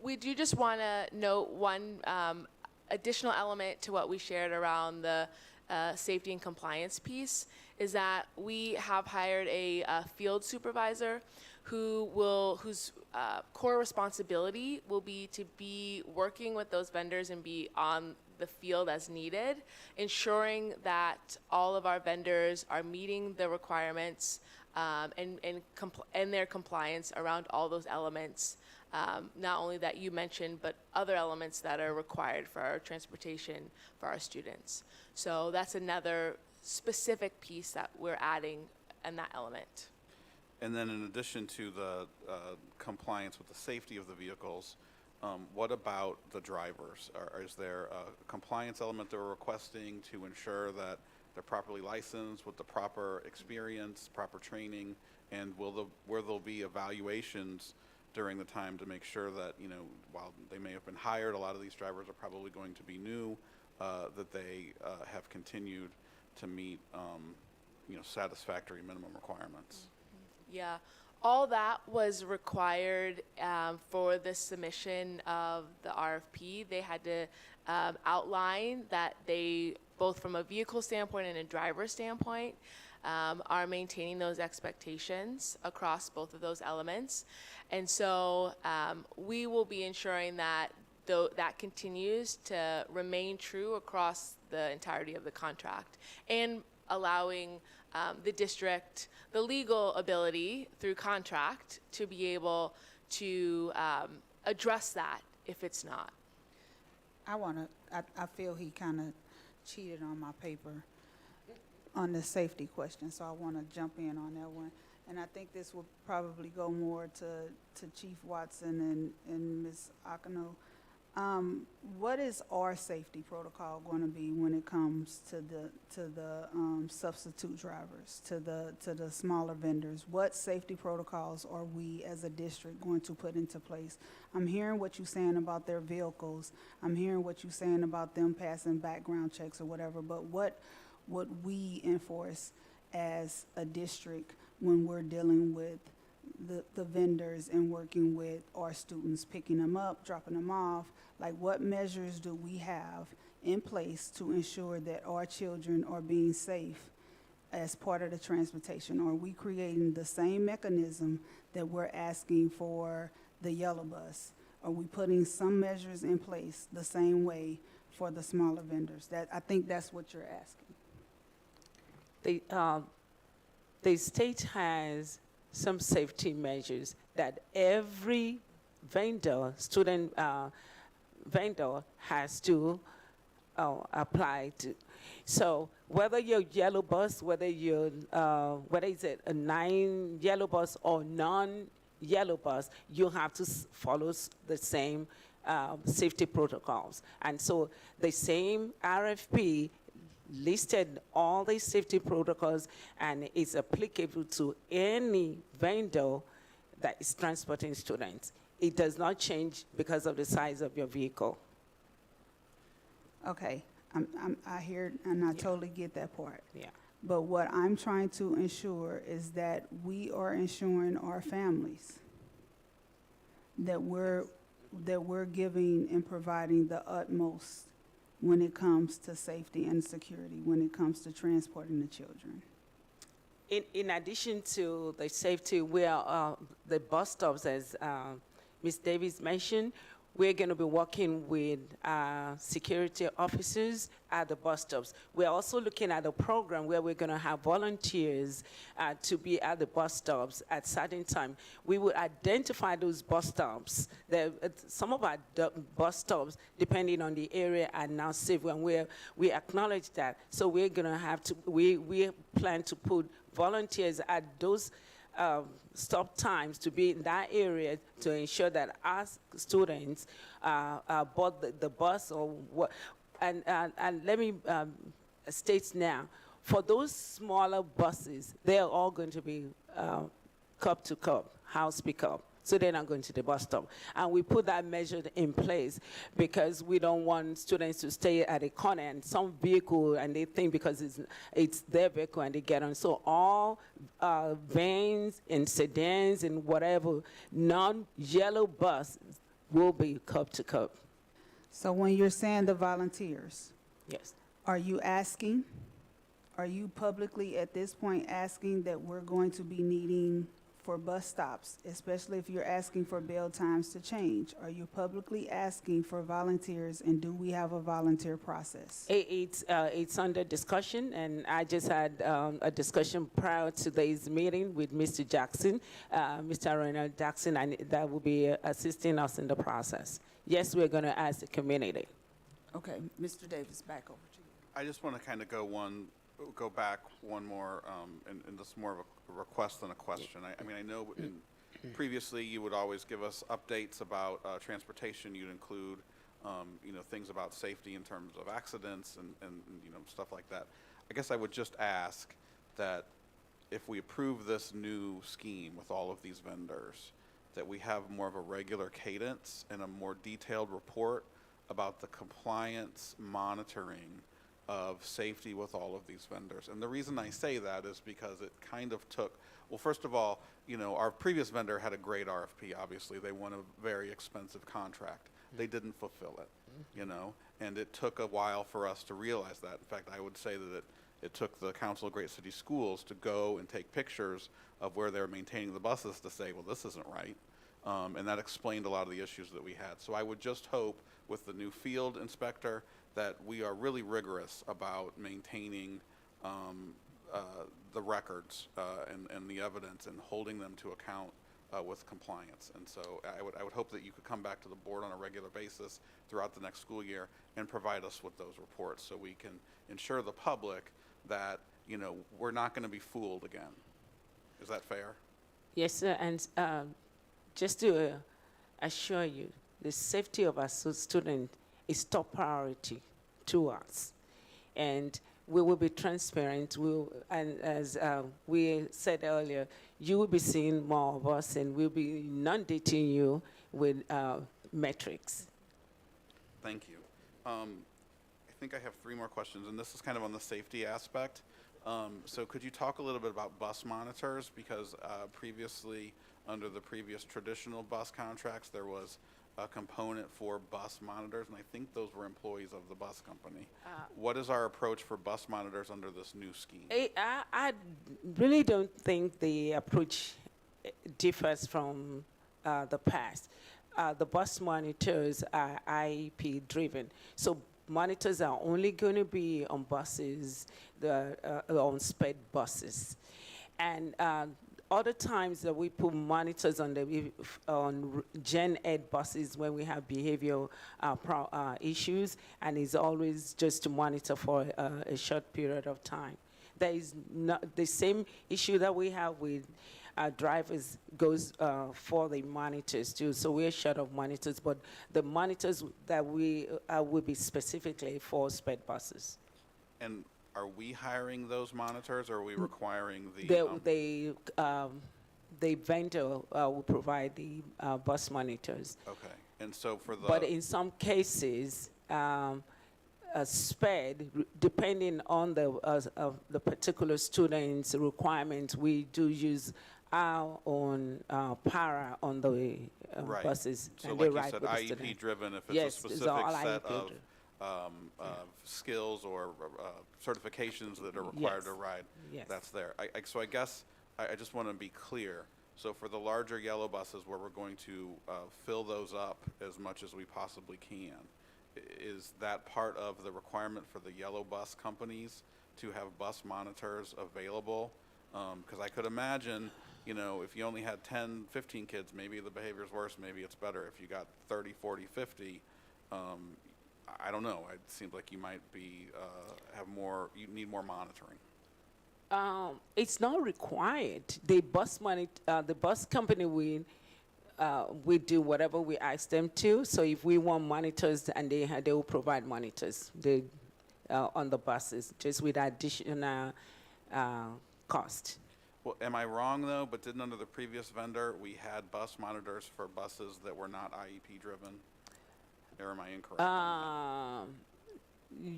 we do just want to note one additional element to what we shared around the safety and compliance piece is that we have hired a field supervisor whose core responsibility will be to be working with those vendors and be on the field as needed, ensuring that all of our vendors are meeting the requirements and their compliance around all those elements, not only that you mentioned, but other elements that are required for our transportation for our students. So that's another specific piece that we're adding in that element. And then in addition to the compliance with the safety of the vehicles, what about the drivers? Is there a compliance element that we're requesting to ensure that they're properly licensed with the proper experience, proper training, and will there be evaluations during the time to make sure that, while they may have been hired, a lot of these drivers are probably going to be new, that they have continued to meet, satisfactory minimum requirements? Yeah, all that was required for the submission of the RFP. They had to outline that they, both from a vehicle standpoint and a driver standpoint, are maintaining those expectations across both of those elements. And so we will be ensuring that that continues to remain true across the entirety of the contract, and allowing the district the legal ability through contract to be able to address that if it's not. I feel he kind of cheated on my paper on the safety question, so I want to jump in on that one. And I think this will probably go more to Chief Watson and Ms. Akano. What is our safety protocol going to be when it comes to the substitute drivers, to the smaller vendors? What safety protocols are we as a district going to put into place? I'm hearing what you're saying about their vehicles. I'm hearing what you're saying about them passing background checks or whatever, but what would we enforce as a district when we're dealing with the vendors and working with our students, picking them up, dropping them off? Like, what measures do we have in place to ensure that our children are being safe as part of the transportation? Are we creating the same mechanism that we're asking for the yellow bus? Are we putting some measures in place the same way for the smaller vendors? I think that's what you're asking. The state has some safety measures that every student vendor has to apply to. So whether you're yellow bus, whether it's a 9 yellow bus or non-yellow bus, you have to follow the same safety protocols. And so the same RFP listed all the safety protocols, and it's applicable to any vendor that is transporting students. It does not change because of the size of your vehicle. Okay, I hear and I totally get that part. Yeah. But what I'm trying to ensure is that we are ensuring our families that we're giving and providing the utmost when it comes to safety and security, when it comes to transporting the children. In addition to the safety, we are the bus stops, as Ms. Davis mentioned, we're going to be working with security officers at the bus stops. We're also looking at a program where we're going to have volunteers to be at the bus stops at certain time. We will identify those bus stops. Some of our bus stops, depending on the area, are now safe, and we acknowledge that. So we're going to have to, we plan to put volunteers at those stop times to be in that area to ensure that our students board the bus or what. And let me state now, for those smaller buses, they're all going to be cup to cup, house pickup. So they're not going to the bus stop. And we put that measure in place because we don't want students to stay at a corner and some vehicle, and they think because it's their vehicle and they get on. So all vans and sedans and whatever non-yellow bus will be cup to cup. So when you're saying the volunteers, Yes. are you publicly at this point asking that we're going to be needing for bus stops, especially if you're asking for bail times to change? Are you publicly asking for volunteers, and do we have a volunteer process? It's under discussion, and I just had a discussion prior to today's meeting with Mr. Jackson, Mr. Ronald Jackson, and that will be assisting us in the process. Yes, we're going to ask the community. Okay, Mr. Davis, back over to you. I just want to kind of go back one more, and this is more of a request than a question. I mean, I know previously you would always give us updates about transportation. You'd include, things about safety in terms of accidents and stuff like that. I guess I would just ask that if we approve this new scheme with all of these vendors, that we have more of a regular cadence and a more detailed report about the compliance monitoring of safety with all of these vendors. And the reason I say that is because it kind of took, well, first of all, our previous vendor had a great RFP, obviously. They won a very expensive contract. They didn't fulfill it. you know, and it took a while for us to realize that. In fact, I would say that it took the Council of Great City Schools to go and take pictures of where they were maintaining the buses to say, well, this isn't right. And that explained a lot of the issues that we had. So I would just hope with the new field inspector that we are really rigorous about maintaining the records and the evidence and holding them to account with compliance. And so I would hope that you could come back to the board on a regular basis throughout the next school year and provide us with those reports so we can ensure the public that, you know, we're not going to be fooled again. Is that fair? Yes, sir. And just to assure you, the safety of our student is top priority to us. And we will be transparent. And as we said earlier, you will be seeing more of us, and we'll be inundating you with metrics. Thank you. I think I have 3 more questions, and this is kind of on the safety aspect. So could you talk a little bit about bus monitors? Because previously, under the previous traditional bus contracts, there was a component for bus monitors, and I think those were employees of the bus company. What is our approach for bus monitors under this new scheme? I really don't think the approach differs from the past. The bus monitors are IEP driven. So monitors are only going to be on buses, on sped buses. And other times that we put monitors on Gen Ed buses when we have behavioral issues, and it's always just to monitor for a short period of time. There is not the same issue that we have with drivers goes for the monitors too. So we're short of monitors, but the monitors that we will be specifically for sped buses. And are we hiring those monitors, or are we requiring the? The vendor will provide the bus monitors. Okay, and so for the. But in some cases, SPED, depending on the particular student's requirements, we do use our own para on the right. buses. So and like they you ride said, with the IEP student. driven, if it's Yes, a specific it's all set IEP of skills or certifications that are required to Yes. ride, Yes. that's there. So I guess I just want to be clear. So for the larger yellow buses where we're going to fill those up as much as we possibly can, is that part of the requirement for the yellow bus companies to have bus monitors available? Because I could imagine, you know, if you only had 10, 15 kids, maybe the behavior's worse, maybe it's better. If you got 30, 40, 50, I don't know. It seems like you might be, you need more monitoring. It's not required. The bus company we do whatever we ask them to. So if we want monitors, and they will provide monitors on the buses, just with additional cost. Well, am I wrong though? But didn't under the previous vendor we had bus monitors for buses that were not IEP driven? Or am I incorrect?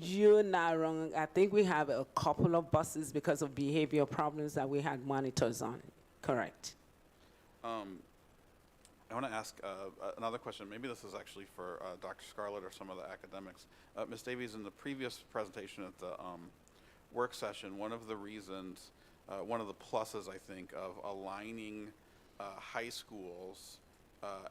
You're not wrong. I think we have a couple of buses because of behavioral problems that we had monitors on. Correct. I want to ask another question. Maybe this is actually for Dr. Scarlett or some of the academics. Ms. Davies, in the previous presentation at the work session, one of the reasons, one of the pluses, I think, of aligning high schools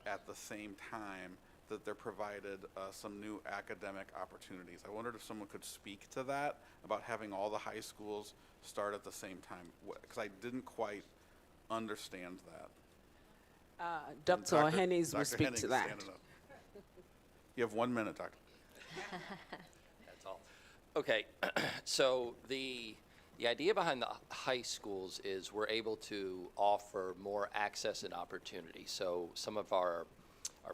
at the same time that they're provided some new academic opportunities. I wondered if someone could speak to that, about having all the high schools start at the same time, because I didn't quite understand that. Dr. Hennies will speak Hennig to is that. standing up. You have 1 minute, Doctor. That's all. Okay, so the idea behind the high schools is we're able to offer more access and opportunity. So some of our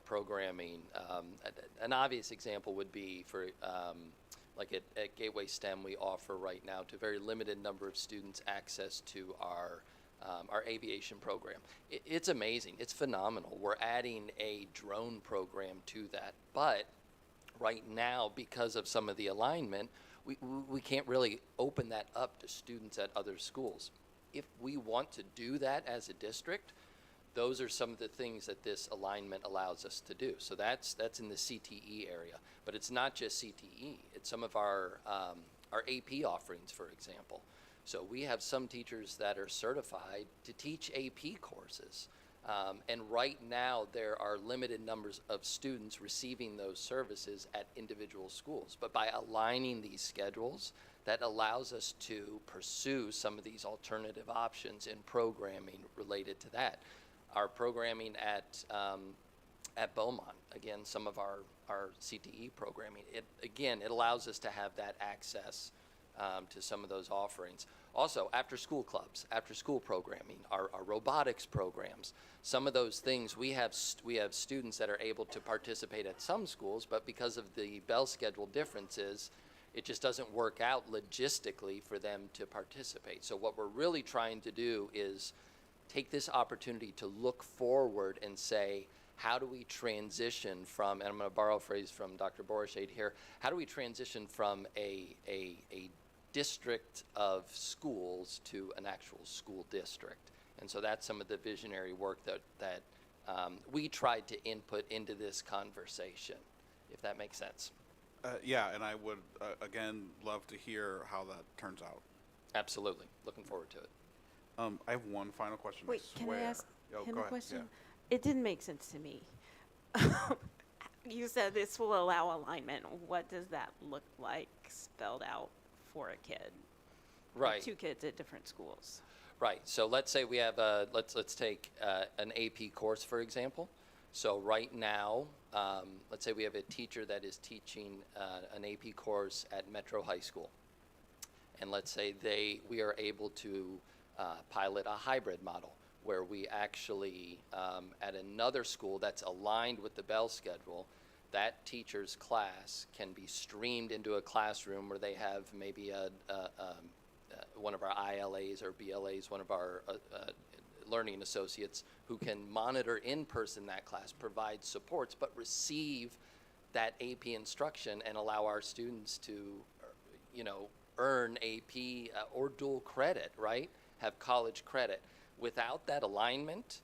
programming, an obvious example would be for like at Gateway STEM, we offer right now to a very limited number of students access to our aviation program. It's amazing. It's phenomenal. We're adding a drone program to that. But right now, because of some of the alignment, we can't really open that up to students at other schools. If we want to do that as a district, those are some of the things that this alignment allows us to do. So that's in the CTE area, but it's not just CTE. It's some of our AP offerings, for example. So we have some teachers that are certified to teach AP courses. And right now, there are limited numbers of students receiving those services at individual schools. But by aligning these schedules, that allows us to pursue some of these alternative options in programming related to that. Our programming at Beaumont, again, some of our CTE programming, it allows us to have that access to some of those offerings. Also, after-school clubs, after-school programming, our robotics programs, some of those things, we have students that are able to participate at some schools, but because of the bell schedule differences, it just doesn't work out logistically for them to participate. So what we're really trying to do is take this opportunity to look forward and say, how do we transition from, and I'm going to borrow a phrase from Dr. Borshade here, how do we transition from a district of schools to an actual school district? And so that's some of the visionary work that we tried to input into this conversation, if that makes sense. Yeah, and I would, again, love to hear how that turns out. Absolutely. Looking forward to it. I have one final question. Wait, I can swear. I ask Oh, him go a ahead. question? Yeah. It didn't make sense to me. You said this will allow alignment. What does that look like spelled out for a kid? Right. Two kids at different schools. Right. So let's say we have let's take an AP course, for example. So right now, let's say we have a teacher that is teaching an AP course at Metro High School. And let's say we are able to pilot a hybrid model where we actually, at another school that's aligned with the bell schedule, that teacher's class can be streamed into a classroom where they have maybe one of our ILAs or BLAs, one of our learning associates who can monitor in person that class, provide supports, but receive that AP instruction and allow our students to, earn AP or dual credit, right? Have college credit. Without that alignment,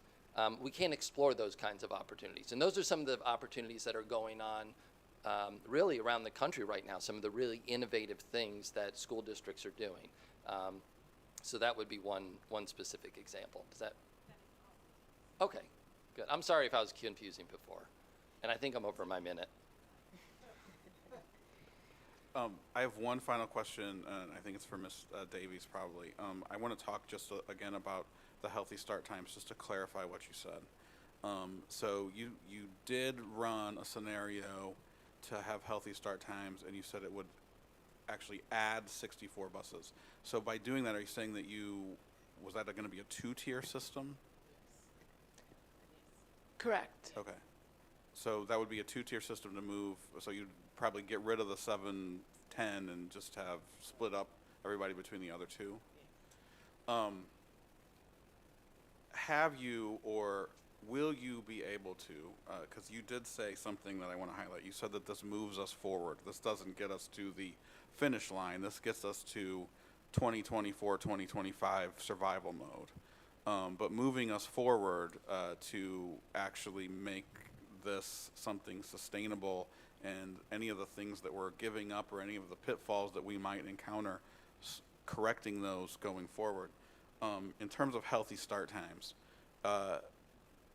we can't explore those kinds of opportunities. And those are some of the opportunities that are going on really around the country right now, some of the really innovative things that school districts are doing. So that would be one specific example. Does that? Okay, good. I'm sorry if I was confusing before. And I think I'm over my minute. I have one final question, and I think it's for Ms. Davies probably. I want to talk just again about the healthy start times, just to clarify what you said. So you did run a scenario to have healthy start times, and you said it would actually add 64 buses. So by doing that, are you saying that was that going to be a two-tier system? Correct. Okay. So that would be a two-tier system to move, so you'd probably get rid of the 710 and just have split up everybody between the other two. Have you or will you be able to, because you did say something that I want to highlight. You said that this moves us forward. This doesn't get us to the finish line. This gets us to 2024, 2025 survival mode. But moving us forward to actually make this something sustainable, and any of the things that we're giving up or any of the pitfalls that we might encounter, correcting those going forward. In terms of healthy start times,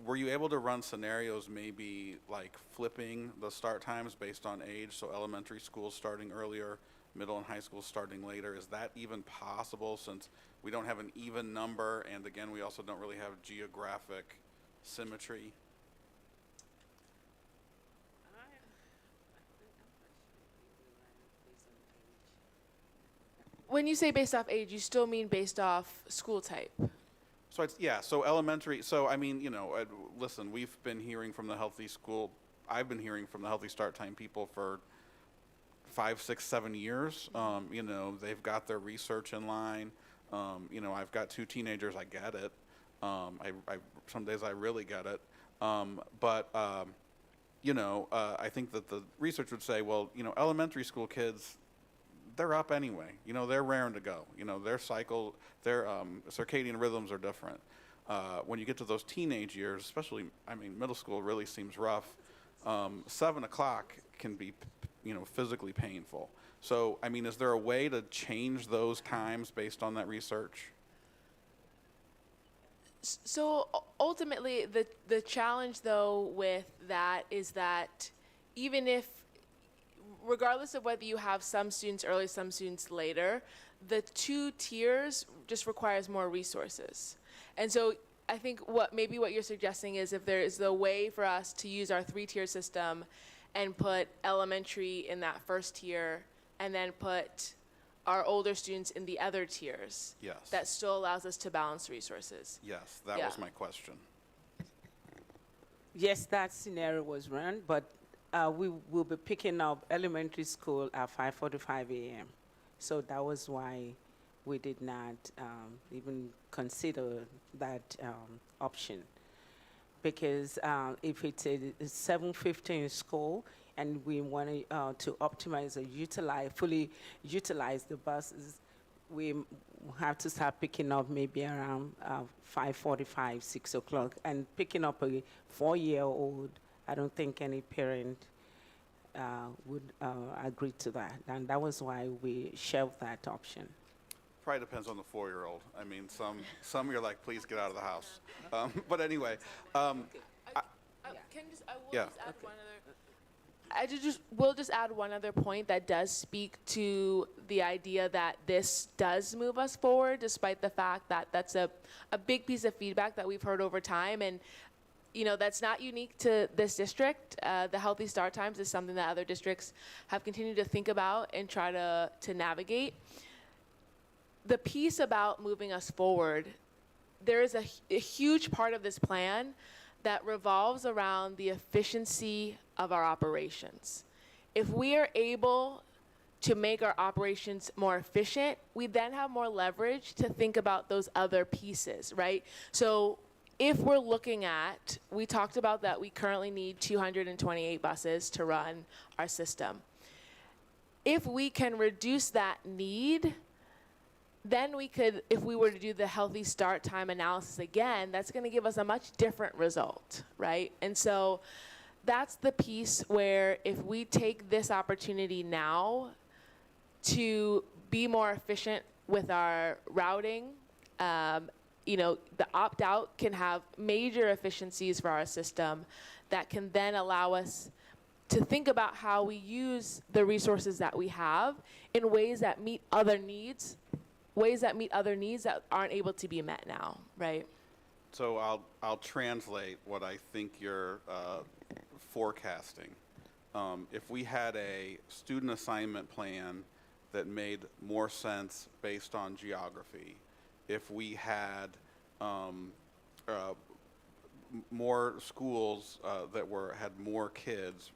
were you able to run scenarios maybe like flipping the start times based on age, so elementary schools starting earlier, middle and high school starting later? Is that even possible, since we don't have an even number, and again, we also don't really have geographic symmetry? When you say based off age, you still mean based off school type? So so elementary, so I mean, listen, we've been hearing from the healthy school, I've been hearing from the healthy start time people for 5, 6, 7 years. They've got their research in line. I've got 2 teenagers, I get it. Some days I really get it. But I think that the research would say, well, elementary school kids, they're up anyway. They're raring to go. Their cycle, their circadian rhythms are different. when you get to those teenage years, especially, I mean, middle school really seems rough. 7 o'clock can be, physically painful. So, I mean, is there a way to change those times based on that research? So ultimately, the challenge though with that is that even if, regardless of whether you have some students early, some students later, the 2 tiers just requires more resources. And so I think what you're suggesting is if there is a way for us to use our 3-tier system and put elementary in that first tier and then put our older students in the other tiers. Yes. That still allows us to balance resources. Yes, that Yeah. was my question. Yes, that scenario was run, but we will be picking up elementary school at 5:45 a.m. So that was why we did not even consider that option. Because if it's a 7:15 school and we want to optimize or fully utilize the buses, we have to start picking up maybe around 5:45, 6 o'clock. And picking up a 4-year-old, I don't think any parent would agree to that. And that was why we shelved that option. Probably depends on the 4-year-old. I mean, some you're like, please get out of the house. But anyway, I will Yeah. just add one other. We'll just add one other point that does speak to the idea that this does move us forward, despite the fact that that's a big piece of feedback that we've heard over time. And, that's not unique to this district. The Healthy Start Times is something that other districts have continued to think about and try to navigate. The piece about moving us forward, there is a huge part of this plan that revolves around the efficiency of our operations. If we are able to make our operations more efficient, we then have more leverage to think about those other pieces, right? So if we're looking at, we talked about that we currently need 228 buses to run our system. If we can reduce that need, then we could, if we were to do the Healthy Start Time analysis again, that's going to give us a much different result, right? And so that's the piece where if we take this opportunity now to be more efficient with our routing, the opt-out can have major efficiencies for our system that can then allow us to think about how we use the resources that we have in ways that meet other needs that aren't able to be met now, right? So I'll translate what I think you're forecasting. If we had a student assignment plan that made more sense based on geography, if we had more schools that had more kids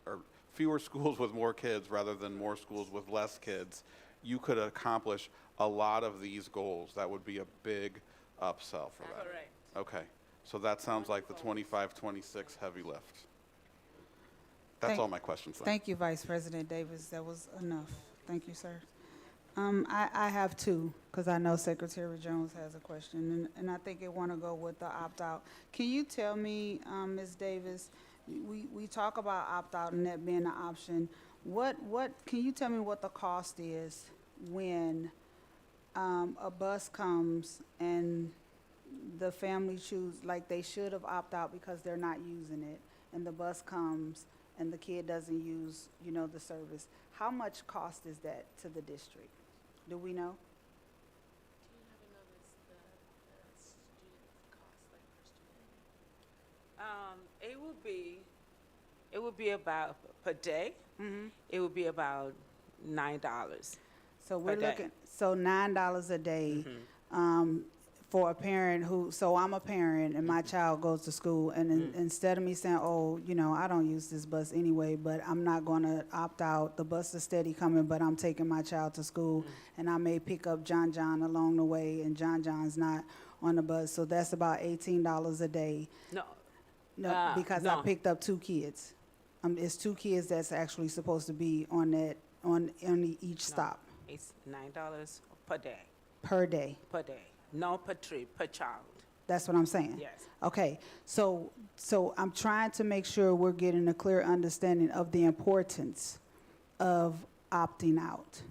or fewer schools with more kids rather than more schools with less kids, you could accomplish a lot of these goals. That would be a big upsell for that. Correct. Okay, so that sounds like the 25-26 heavy lift. That's all my questions. Then. Thank you, Vice President Davis. That was enough. Thank you, sir. I have 2, because I know Secretary Jones has a question, and I think I want to go with the opt-out. Can you tell me, Ms. Davis, we talk about opt-out and that being an option. Can you tell me what the cost is when a bus comes and the family like they should have opted out because they're not using it, and the bus comes and the kid doesn't use, the service? How much cost is that to the district? Do we know? Do you happen to know the student cost, like per student? It would be about per day. Mm-hmm. It would be about $9. So we're A day. looking, so $9 a day, Mm-hmm. For a parent so I'm a parent and my child goes to school, and instead of me saying, I don't use this bus anyway, but I'm not gonna opt out, the bus is steady coming, but I'm taking my child to school, and I may pick up John along the way, and John's not on the bus, so that's about $18 a day. No, Because no. I picked up 2 kids. It's 2 kids that's actually supposed to be on each stop It's $9 per day. per day. Per day. No per trip, per child. That's what I'm saying? Yes. Okay, so I'm trying to make sure we're getting a clear understanding of the importance of opting out.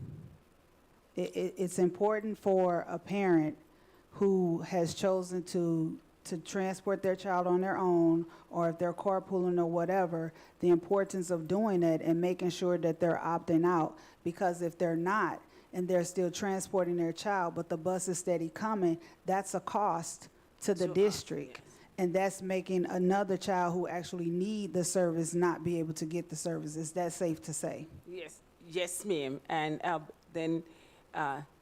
It's important for a parent who has chosen to transport their child on their own, or if they're carpooling or whatever, the importance of doing it and making sure that they're opting out. Because if they're not, and they're still transporting their child, but the bus is steady coming, that's a cost to the district. Yes. And that's making another child who actually need the service not be able to get the service. Is that safe to say? Yes, yes, ma'am. And then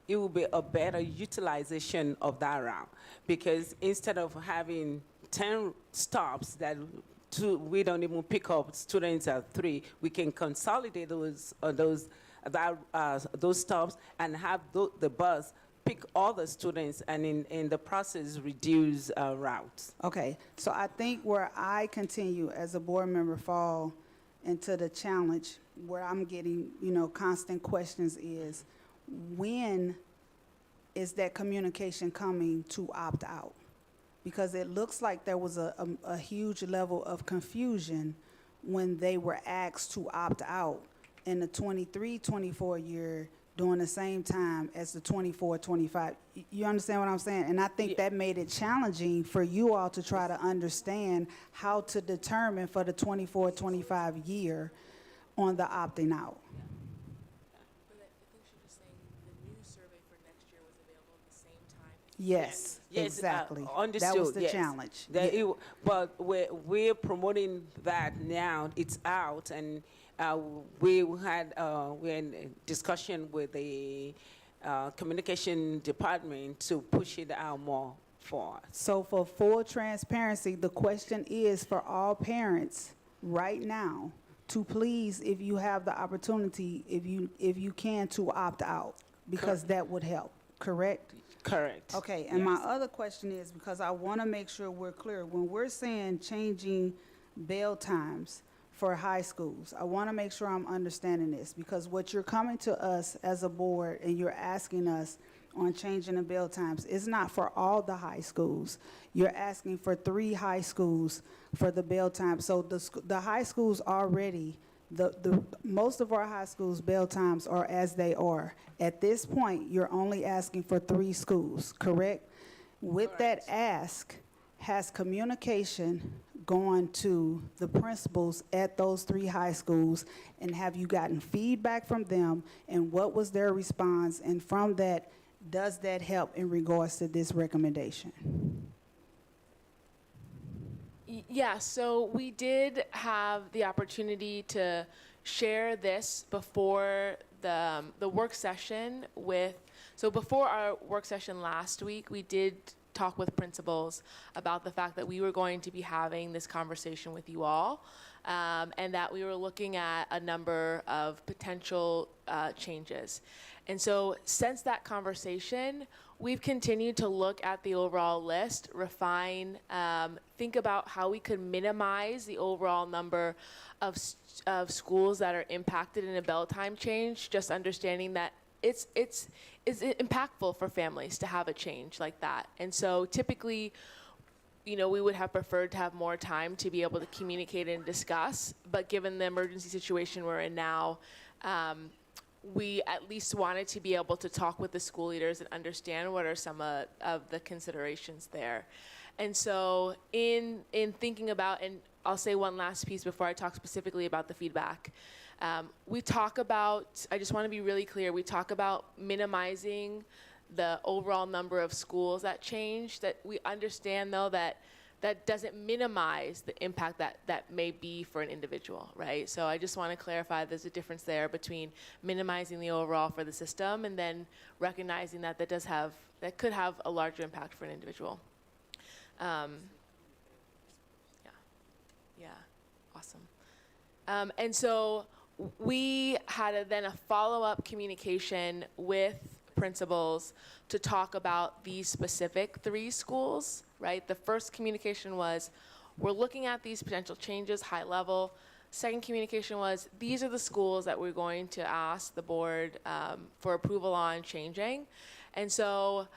it will be a better utilization of that route, because instead of having 10 stops that we don't even pick up students at 3, we can consolidate those stops and have the bus pick all the students, and in the process reduce routes. Okay, so I think where I continue as a board member fall into the challenge, where I'm getting, constant questions is, when is that communication coming to opt out? Because it looks like there was a huge level of confusion when they were asked to opt out in the 23-24 year during the same time as the 24-25. You understand what I'm saying? And I think that made it challenging for you all to try to understand how to determine for the 24-25 year on the opting out. But I think she was saying the new survey for next year was available at the same time. Yes, Yes, exactly. understood, That was the yes. challenge. But we're promoting that now. It's out, and we had we're in discussion with the communication department to push it out more for us. So for full transparency, the question is for all parents right now to please, if you have the opportunity, if you can, to opt out, because that would help, correct? Correct. Okay, and my other question is, because I want to make sure we're clear, when we're saying changing bell times for high schools, I want to make sure I'm understanding this, because what you're coming to us as a board and you're asking us on changing the bell times is not for all the high schools. You're asking for 3 high schools for the bell time. So the high schools already, the most of our high schools' bell times are as they are. At this point, you're only asking for 3 schools, correct? With that ask, has communication gone to the principals at those 3 high schools, and have you gotten feedback from them, and what was their response? And from that, does that help in regards to this recommendation? Yeah, so we did have the opportunity to share this before the work session before our work session last week, we did talk with principals about the fact that we were going to be having this conversation with you all, and that we were looking at a number of potential changes. And so since that conversation, we've continued to look at the overall list, refine, think about how we could minimize the overall number of schools that are impacted in a bell time change, just understanding that it's impactful for families to have a change like that. And so typically, we would have preferred to have more time to be able to communicate and discuss, but given the emergency situation we're in now, we at least wanted to be able to talk with the school leaders and understand what are some of the considerations there. And so in thinking about, and I'll say one last piece before I talk specifically about the feedback. We talk about, I just want to be really clear, we talk about minimizing the overall number of schools that change, that we understand though that doesn't minimize the impact that may be for an individual, right? So I just want to clarify there's a difference there between minimizing the overall for the system and then recognizing that that could have a larger impact for an individual. Yeah, awesome. And so we had then a follow-up communication with principals to talk about these specific 3 schools, right? The first communication was, we're looking at these potential changes, high level. Second communication was, these are the schools that we're going to ask the board for approval on changing. And so,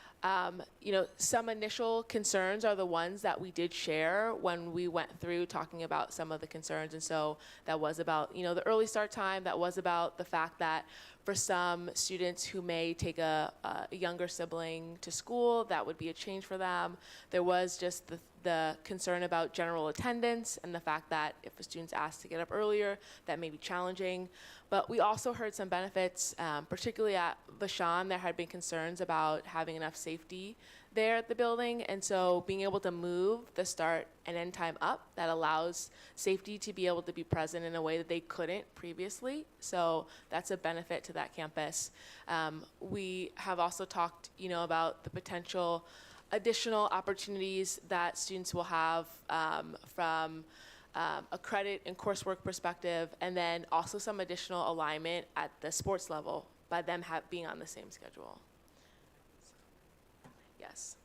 some initial concerns are the ones that we did share when we went through talking about some of the concerns. And so that was about, the early start time. That was about the fact that for some students who may take a younger sibling to school, that would be a change for them. There was just the concern about general attendance and the fact that if a student's asked to get up earlier, that may be challenging. But we also heard some benefits, particularly at Vashon. There had been concerns about having enough safety there at the building, and so being able to move the start and end time up, that allows safety to be able to be present in a way that they couldn't previously. So that's a benefit to that campus. We have also talked, about the potential additional opportunities that students will have from a credit and coursework perspective, and then also some additional alignment at the sports level by them being on the same schedule. Yes.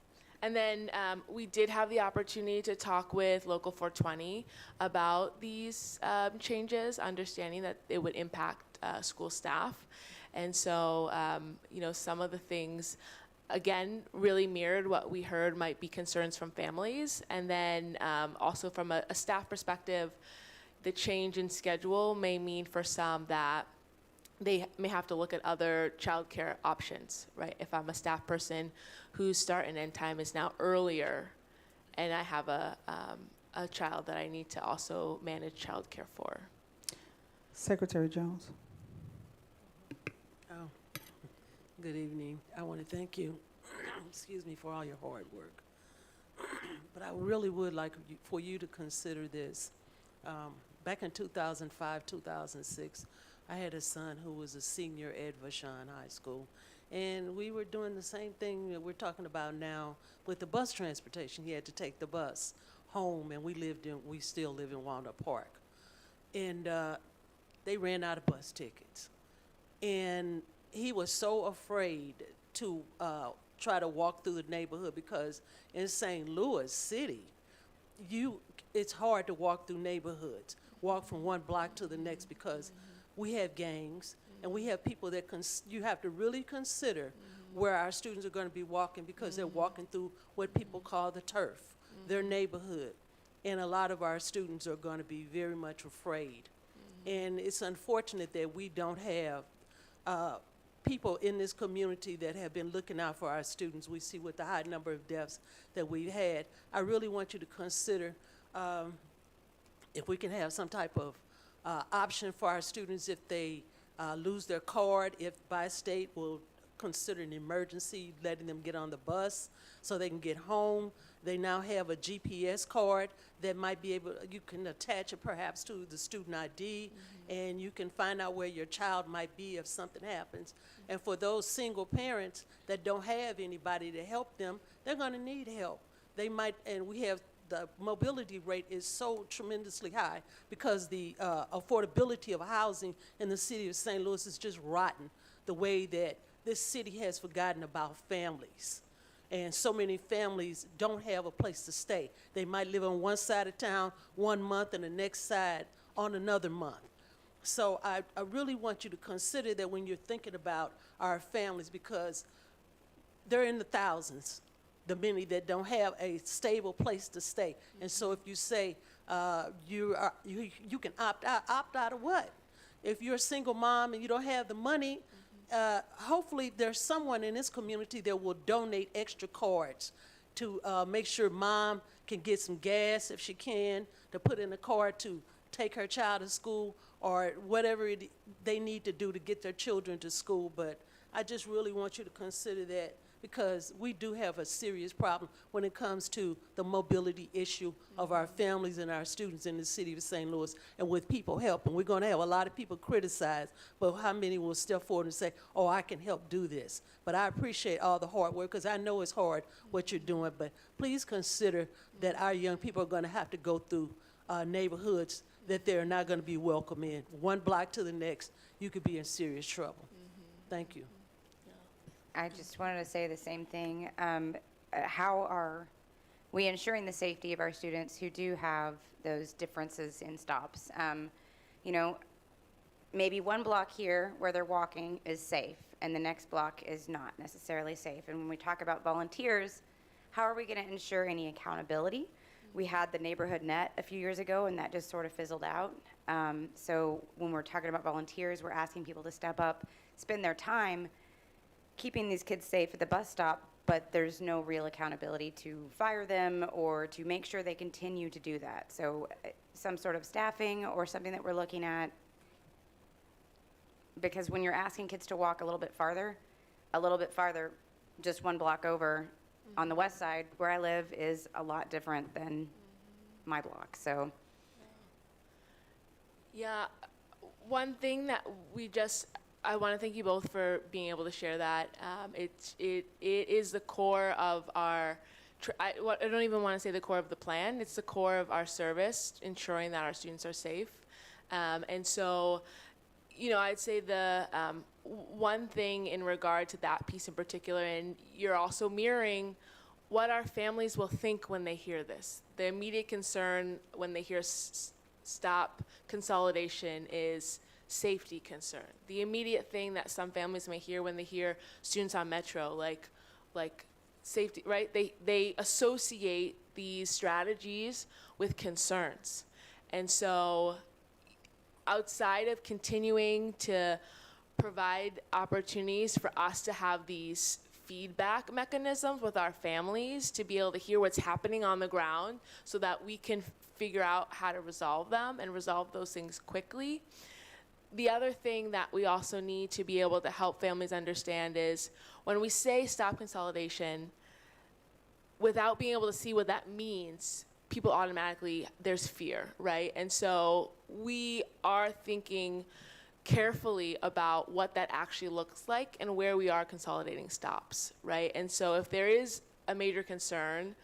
And then we did have the opportunity to talk with Local 420 about these changes, understanding that it would impact school staff. And so, some of the things, again, really mirrored what we heard might be concerns from families. And then also from a staff perspective, the change in schedule may mean for some that they may have to look at other childcare options, right? If I'm a staff person whose start and end time is now earlier, and I have a child that I need to also manage childcare for. Secretary Jones. Oh, good evening. I want to thank you, excuse me, for all your hard work. But I really would like for you to consider this. Back in 2005, 2006, I had a son who was a senior at Vashon High School, and we were doing the same thing that we're talking about now with the bus transportation. He had to take the bus home, and we still live in Walnut Park. And they ran out of bus tickets. And he was so afraid to try to walk through the neighborhood because in St. Louis City, it's hard to walk through neighborhoods, walk from one block to the next because we have gangs, and we have people that you have to really consider where our students are going to be walking because they're walking through what people call the turf, their neighborhood. And a lot of our students are going to be very much afraid. And it's unfortunate that we don't have people in this community that have been looking out for our students. We see with the high number of deaths that we've had. I really want you to consider if we can have some type of option for our students if they lose their card, if by state will consider an emergency, letting them get on the bus so they can get home. They now have a GPS card that might be able, you can attach it perhaps to the student ID, and you can find out where your child might be if something happens. And for those single parents that don't have anybody to help them, they're going to need help. They might, and we have, the mobility rate is so tremendously high because the affordability of housing in the city of St. Louis is just rotten, the way that this city has forgotten about families. And so many families don't have a place to stay. They might live on one side of town 1 month and the next side on another month. So I really want you to consider that when you're thinking about our families, because they're in the thousands, the many that don't have a stable place to stay. And so if you say you can opt out of what? If you're a single mom and you don't have the money, hopefully there's someone in this community that will donate extra cards to make sure mom can get some gas if she can, to put in a card to take her child to school or whatever they need to do to get their children to school. But I just really want you to consider that, because we do have a serious problem when it comes to the mobility issue of our families and our students in the city of St. Louis, and with people helping. We're going to have a lot of people criticize, but how many will step forward and say, oh, I can help do this? But I appreciate all the hard work, because I know it's hard what you're doing, but please consider that our young people are going to have to go through neighborhoods that they're not going to be welcome in. One block to the next, you could be in serious trouble. Thank you. I just wanted to say the same thing. How are we ensuring the safety of our students who do have those differences in stops? You know, maybe one block here where they're walking is safe, and the next block is not necessarily safe. And when we talk about volunteers, how are we going to ensure any accountability? We had the neighborhood net a few years ago, and that just sort of fizzled out. So when we're talking about volunteers, we're asking people to step up, spend their time keeping these kids safe at the bus stop, but there's no real accountability to fire them or to make sure they continue to do that. So some sort of staffing or something that we're looking at, because when you're asking kids to walk a little bit farther, just one block over on the west side where I live is a lot different than my block. So Yeah, one thing that I want to thank you both for being able to share that. It is the core of our, I don't even want to say the core of the plan, it's the core of our service, ensuring that our students are safe. And so, I'd say the one thing in regard to that piece in particular, and you're also mirroring what our families will think when they hear this. The immediate concern when they hear stop consolidation is safety concern. The immediate thing that some families may hear when they hear students on Metro, like safety, right? They associate these strategies with concerns. And so outside of continuing to provide opportunities for us to have these feedback mechanisms with our families to be able to hear what's happening on the ground so that we can figure out how to resolve them and resolve those things quickly. The other thing that we also need to be able to help families understand is when we say stop consolidation, without being able to see what that means, people automatically, there's fear, right? And so we are thinking carefully about what that actually looks like and where we are consolidating stops, right? And so if there is a major concern,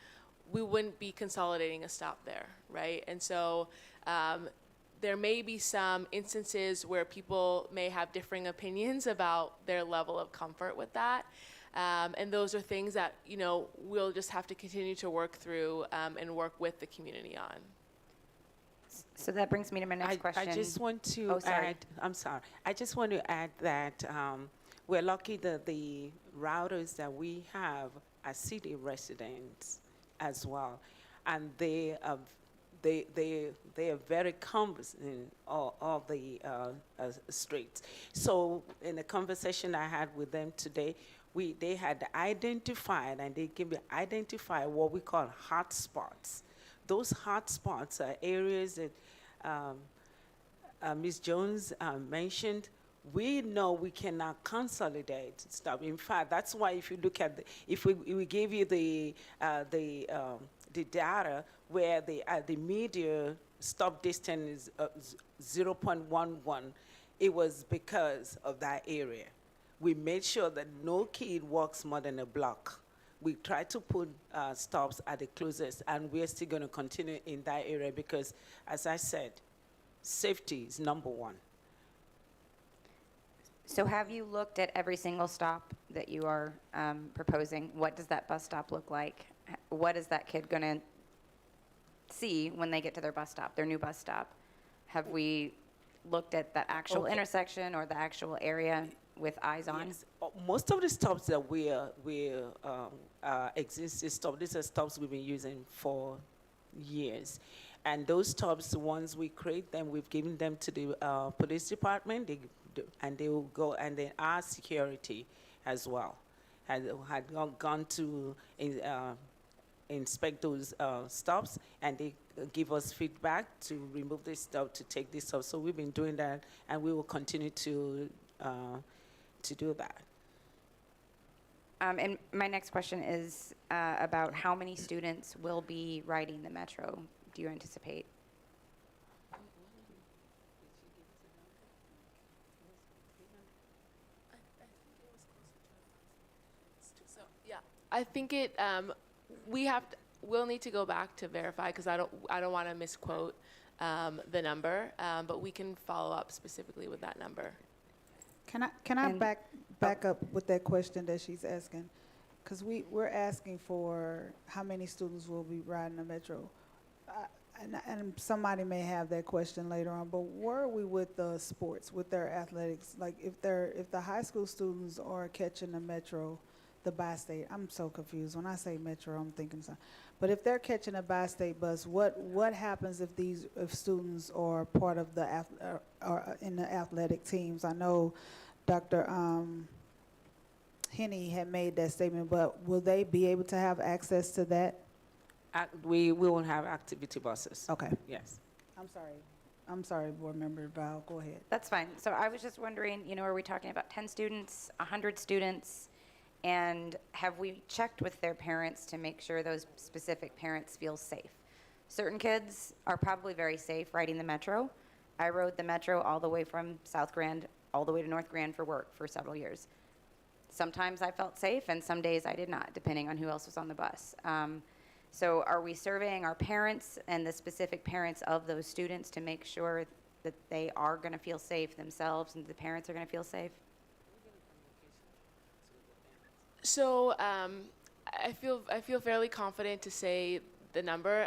we wouldn't be consolidating a stop there, right? And so there may be some instances where people may have differing opinions about their level of comfort with that. And those are things that, we'll just have to continue to work through and work with the community on. So that brings me to my next question. I just want to Oh, sorry. add, I'm sorry. I just want to add that we're lucky that the routers that we have are city residents as well. And they are very cumbersome in all the streets. So in the conversation I had with them today, they had identified, and they can identify what we call hot spots. Those hot spots are areas that Ms. Jones mentioned. We know we cannot consolidate stuff. In fact, that's why if you look at if we gave you the data where the media stop distance is 0.11, it was because of that area. We made sure that no kid walks more than a block. We try to put stops at the closest, and we're still going to continue in that area because, as I said, safety is number one. So have you looked at every single stop that you are proposing? What does that bus stop look like? What is that kid going to see when they get to their bus stop, their new bus stop? Have we looked at that actual intersection or the actual area with eyes on? Yes. Most of the stops that we existing stops, these are stops we've been using for years. And those stops, once we create them, we've given them to the police department, and they will go, and then our security as well had gone to inspect those stops, and they give us feedback to remove this stop, to take this stop. So we've been doing that, and we will continue to do that. And my next question is about how many students will be riding the Metro, do you anticipate? So yeah, I think we'll need to go back to verify because I don't want to misquote the number, but we can follow up specifically with that number. Can I back up with that question that she's asking? Because we're asking for how many students will be riding the Metro. and somebody may have that question later on, but where are we with the sports, with their athletics? Like if the high school students are catching the metro, the bi-state, I'm so confused. When I say metro, I'm thinking something. But if they're catching a bi-state bus, what happens if students are part of the or in the athletic teams? I know Dr. Henney had made that statement, but will they be able to have access to that? We will have activity buses. Okay. Yes. I'm sorry, Board Member Val, go ahead. That's fine. So I was just wondering, are we talking about 10 students, 100 students? And have we checked with their parents to make sure those specific parents feel safe? Certain kids are probably very safe riding the metro. I rode the metro all the way from South Grand all the way to North Grand for work for several years. Sometimes I felt safe and some days I did not, depending on who else was on the bus. So are we surveying our parents and the specific parents of those students to make sure that they are going to feel safe themselves and the parents are going to feel safe? So I feel fairly confident to say the number.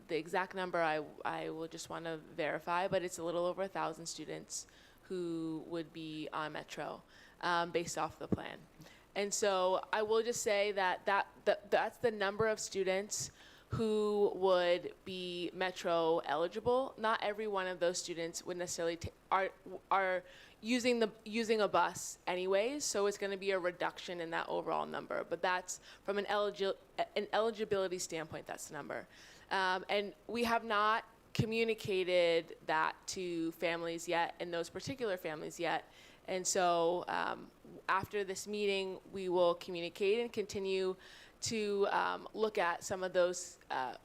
The exact number I will just want to verify, but it's a little over 1,000 students who would be on Metro based off the plan. And so I will just say that's the number of students who would be Metro eligible. Not every one of those students would necessarily are using a bus anyways, so it's going to be a reduction in that overall number. But that's from an eligibility standpoint, that's the number. And we have not communicated that to families yet, and those particular families yet. And so after this meeting, we will communicate and continue to look at some of those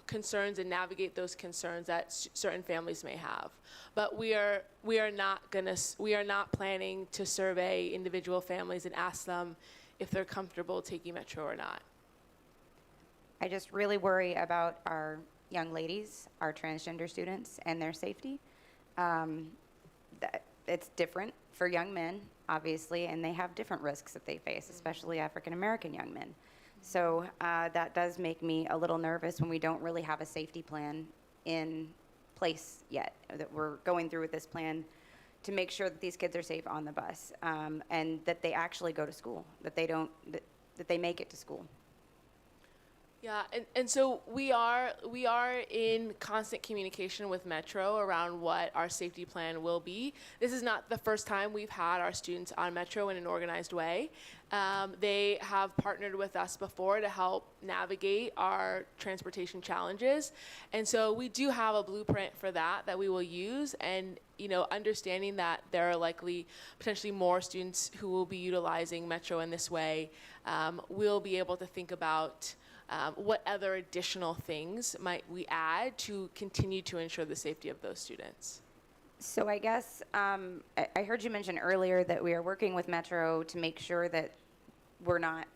concerns and navigate those concerns that certain families may have. But we are not planning to survey individual families and ask them if they're comfortable taking Metro or not. I just really worry about our young ladies, our transgender students, and their safety. It's different for young men, obviously, and they have different risks that they face, especially African American young men. So that does make me a little nervous when we don't really have a safety plan in place yet, that we're going through with this plan to make sure that these kids are safe on the bus, and that they actually go to school, that they make it to school. Yeah, and so we are in constant communication with Metro around what our safety plan will be. This is not the first time we've had our students on Metro in an organized way. They have partnered with us before to help navigate our transportation challenges. And so we do have a blueprint for that we will use, and understanding that there are likely potentially more students who will be utilizing Metro in this way, we'll be able to think about what other additional things might we add to continue to ensure the safety of those students? So I guess I heard you mention earlier that we are working with Metro to make sure that we're not,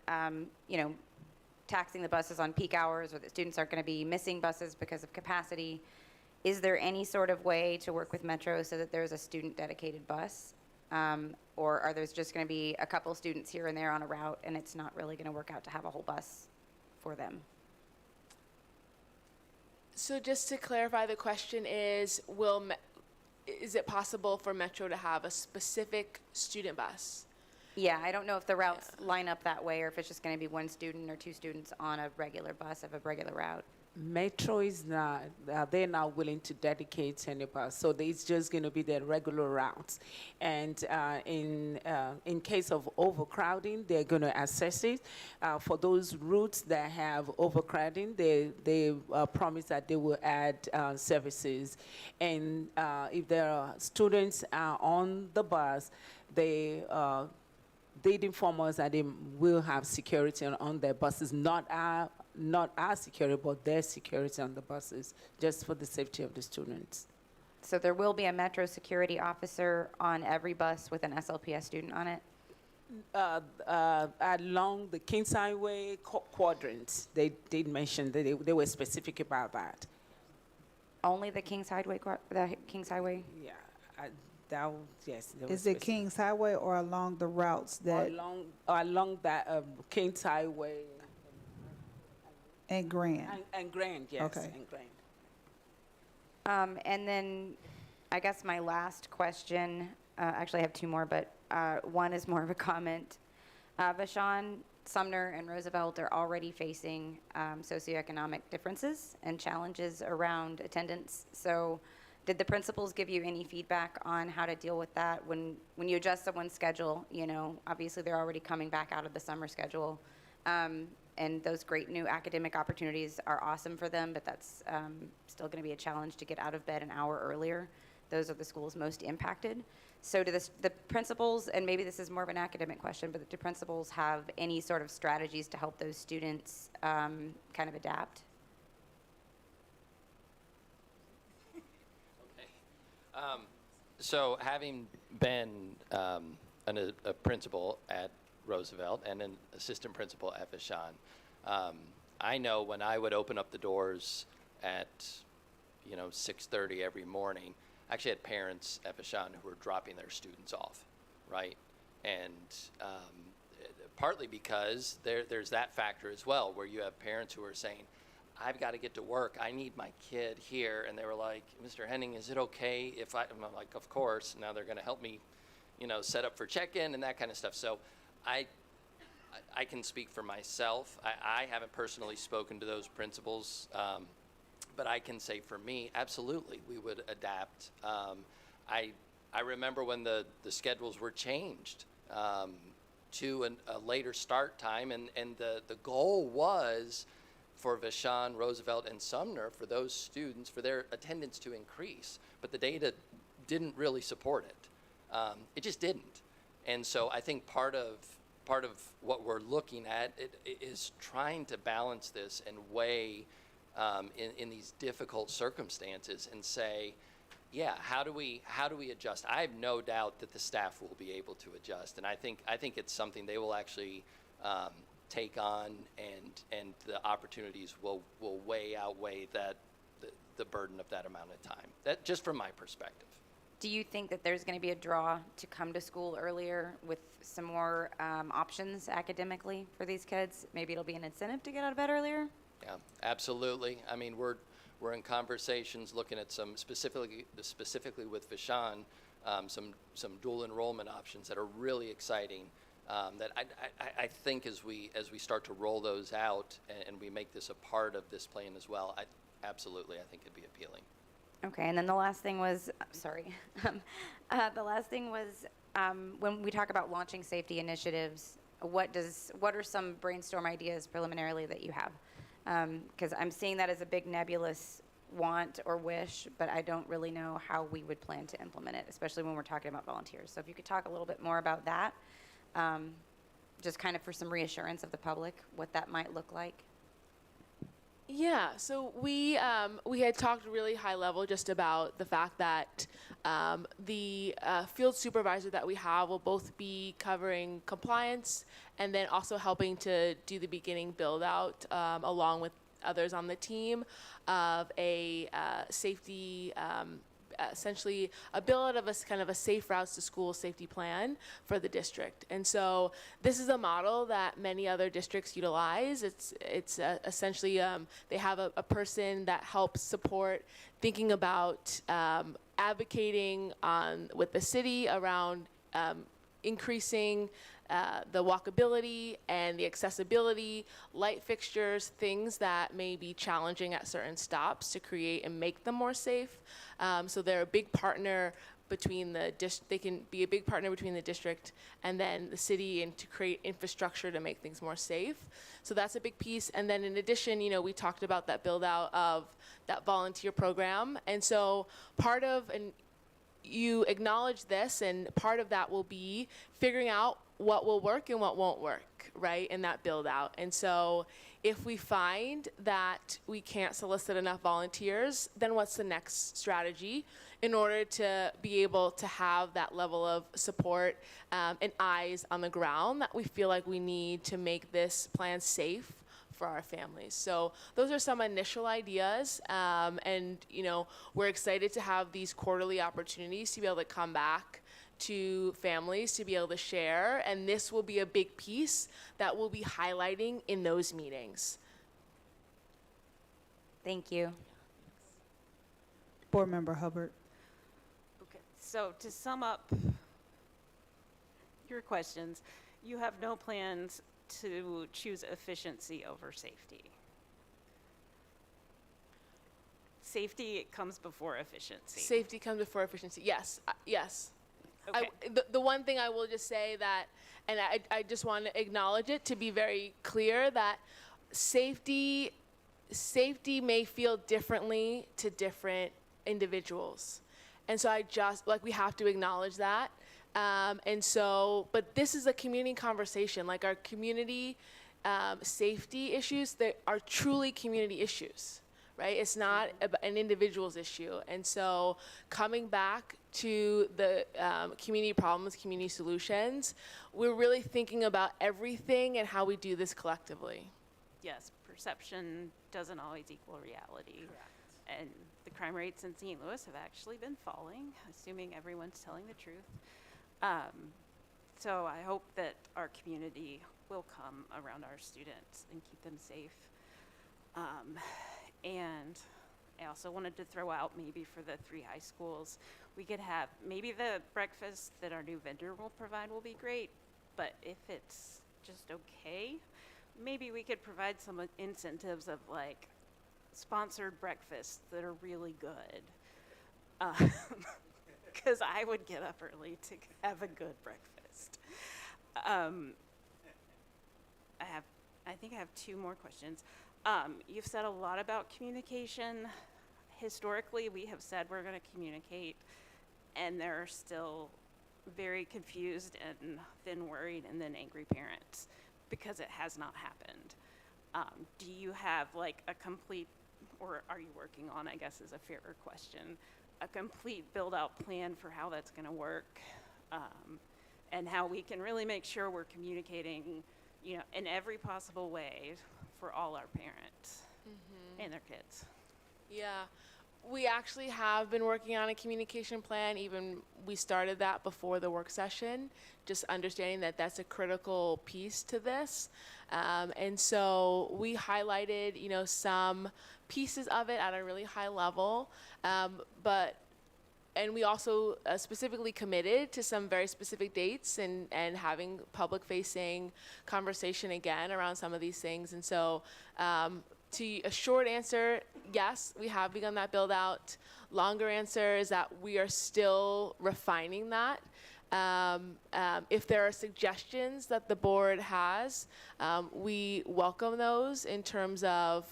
taxing the buses on peak hours, or that students aren't going to be missing buses because of capacity. Is there any sort of way to work with Metro so that there's a student-dedicated bus? Or are there just going to be a couple students here and there on a route, and it's not really going to work out to have a whole bus for them? So just to clarify, the question is it possible for Metro to have a specific student bus? Yeah, I don't know if the routes line up that way, or if it's just going to be one student or two students on a regular bus of a regular route. Metro is not, they're not willing to dedicate any bus, so it's just going to be their regular routes. And in case of overcrowding, they're going to assess it. For those routes that have overcrowding, they promise that they will add services. And if there are students on the bus, they inform us that they will have security on their buses, not our security, but their security on the buses, just for the safety of the students. So there will be a Metro security officer on every bus with an SLPS student on it? Along the Kings Highway quadrants, they did mention that they were specific about that. Only the Kings Highway? Yeah, yes. Is it Kings Highway or along the routes that? Along that Kings Highway. And Grand. And Grand, yes, Okay. and Grand. And then I guess my last question, actually I have two more, but one is more of a comment. Vashon, Sumner, and Roosevelt are already facing socioeconomic differences and challenges around attendance. So did the principals give you any feedback on how to deal with that? When you adjust someone's schedule, you know, obviously they're already coming back out of the summer schedule. And those great new academic opportunities are awesome for them, but that's still going to be a challenge to get out of bed an hour earlier. Those are the schools most impacted. So do the principals, and maybe this is more of an academic question, but do principals have any sort of strategies to help those students kind of adapt? Okay. So having been a principal at Roosevelt and an assistant principal at Vashon, I know when I would open up the doors at 6:30 every morning, I actually had parents at Vashon who were dropping their students off, right? And partly because there's that factor as well, where you have parents who are saying, I've got to get to work. I need my kid here. And they were like, Mr. Henning, is it okay if I'm like, of course. Now they're going to help me, set up for check-in and that kind of stuff. So I can speak for myself. I haven't personally spoken to those principals, but I can say for me, absolutely, we would adapt. I remember when the schedules were changed to a later start time, and the goal was for Vashon, Roosevelt, and Sumner, for those students, for their attendance to increase. But the data didn't really support it. It just didn't. And so I think part of what we're looking at is trying to balance this and weigh in these difficult circumstances and say, yeah, how do we adjust? I have no doubt that the staff will be able to adjust, and I think it's something they will actually take on, and the opportunities will outweigh that the burden of that amount of time. That just from my perspective. Do you think that there's going to be a draw to come to school earlier with some more options academically for these kids? Maybe it'll be an incentive to get out of bed earlier? Yeah, absolutely. I mean, we're in conversations looking at some specifically with Vashon, some dual enrollment options that are really exciting. That I think as we start to roll those out and we make this a part of this plan as well, absolutely, I think it'd be appealing. Okay, and then the last thing was, when we talk about launching safety initiatives, what are some brainstorm ideas preliminarily that you have? Because I'm seeing that as a big nebulous want or wish, but I don't really know how we would plan to implement it, especially when we're talking about volunteers. So if you could talk a little bit more about that, just kind of for some reassurance of the public, what that might look like. Yeah, so we had talked really high level just about the fact that the field supervisor that we have will both be covering compliance and then also helping to do the beginning build out along with others on the team of a safety, essentially a build of a kind of a safe routes to school safety plan for the district. And so this is a model that many other districts utilize. It's essentially they have a person that helps support thinking about advocating with the city around increasing the walkability and the accessibility, light fixtures, things that may be challenging at certain stops to create and make them more safe. So they're a big partner between they can be a big partner between the district and then the city, and to create infrastructure to make things more safe. So that's a big piece. And then in addition, we talked about that build out of that volunteer program. And so you acknowledge this, and part of that will be figuring out what will work and what won't work, right, in that build out. And so if we find that we can't solicit enough volunteers, then what's the next strategy in order to be able to have that level of support and eyes on the ground that we feel like we need to make this plan safe for our families. So those are some initial ideas, and we're excited to have these quarterly opportunities to be able to come back to families to be able to share, and this will be a big piece that we'll be highlighting in those meetings. Thank you. Board Member Hubbard. Okay, so to sum up your questions, you have no plans to choose efficiency over safety. Safety comes before efficiency. Safety comes before efficiency. Yes, yes. Okay. The one thing I will just say that, and I just want to acknowledge it to be very clear that safety may feel differently to different individuals. And so we have to acknowledge that. But this is a community conversation. Like our community safety issues, they are truly community issues, right? It's not an individual's issue. And so coming back to the community problems, community solutions, we're really thinking about everything and how we do this collectively. Yes, perception doesn't always equal reality. And the crime rates in St. Louis have actually been falling, assuming everyone's telling the truth. So I hope that our community will come around our students and keep them safe. And I also wanted to throw out maybe for the 3 high schools, we could have, maybe the breakfast that our new vendor will provide will be great, but if it's just okay, maybe we could provide some incentives of like sponsored breakfasts that are really good. Because I would get up early to have a good breakfast. I think I have 2 more questions. You've said a lot about communication. Historically, we have said we're going to communicate, and there are still very confused and then worried and then angry parents because it has not happened. Do you have like a complete, or are you working on, I guess is a fairer question, a complete build-out plan for how that's going to work, and how we can really make sure we're communicating, you know, in every possible way for all our parents and their kids? Yeah, we actually have been working on a communication plan. Even we started that before the work session, just understanding that that's a critical piece to this. And so we highlighted, you know, some pieces of it at a really high level, and we also specifically committed to some very specific dates and having public-facing conversation again around some of these things. And so to a short answer, yes, we have begun that build-out. Longer answer is that we are still refining that. If there are suggestions that the board has, we welcome those in terms of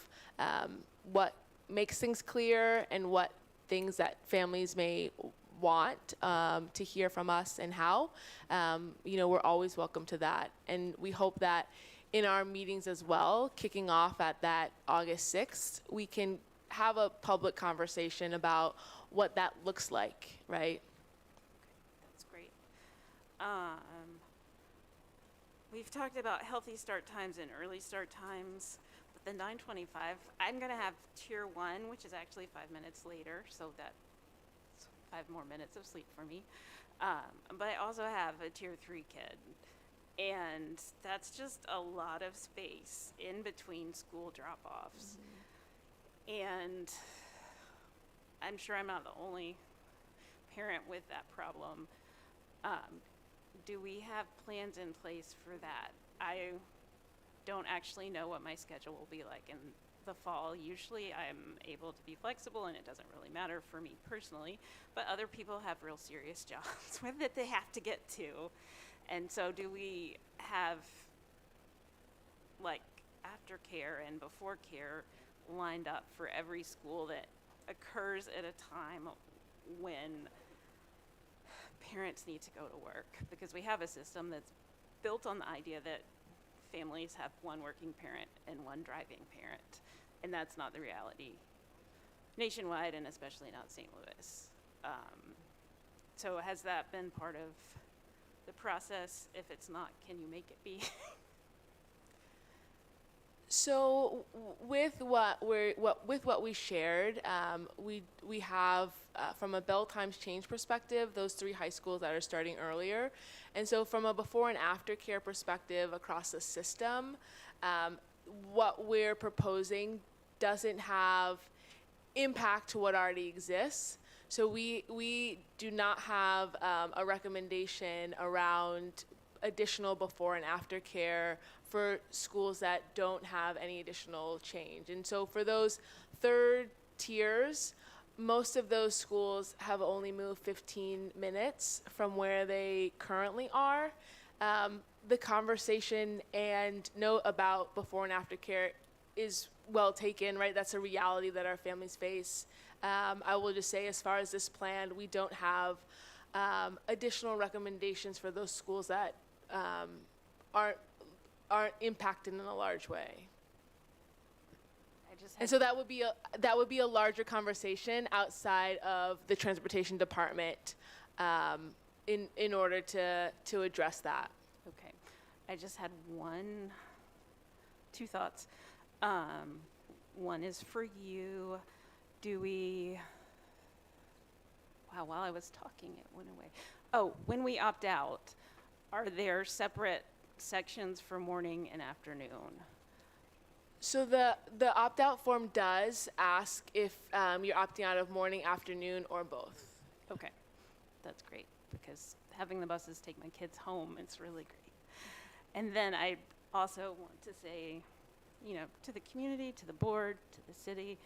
what makes things clear and what things that families may want to hear from us and how. You know, we're always welcome to that. And we hope that in our meetings as well, kicking off at that August 6th, we can have a public conversation about what that looks like, right? That's great. We've talked about healthy start times and early start times. The 9:25, I'm going to have tier 1, which is actually 5 minutes later, so that's 5 more minutes of sleep for me. But I also have a tier 3 kid, and that's just a lot of space in between school drop-offs. And I'm sure I'm not the only parent with that problem. Do we have plans in place for that? I don't actually know what my schedule will be like in the fall. Usually I'm able to be flexible and it doesn't really matter for me personally, but other people have real serious jobs that they have to get to. And so do we have like aftercare and before care lined up for every school that occurs at a time when parents need to go to work? Because we have a system that's built on the idea that families have one working parent and one driving parent, and that's not the reality nationwide, and especially not St. Louis. So has that been part of the process? If it's not, can you make it be? So with what we shared, we have from a bell times change perspective, those 3 high schools that are starting earlier, and so from a before and after care perspective across the system, what we're proposing doesn't have impact to what already exists. So we do not have a recommendation around additional before and after care for schools that don't have any additional change. And so for those third tiers, most of those schools have only moved 15 minutes from where they currently are. The conversation and note about before and after care is well taken, right? That's a reality that our families face. I will just say, as far as this plan, we don't have additional recommendations for those schools that aren't impacted in a large way. And so that would be a larger conversation outside of the transportation department in order to address that. Okay, I just had two thoughts. One is for you. Wow, while I was talking, it went away. Oh, when we opt out, are there separate sections for morning and afternoon? So the opt-out form does ask if you're opting out of morning, afternoon, or both. Okay, that's great, because having the buses take my kids home, it's really great. And then I also want to say, to the community, to the board, to the city,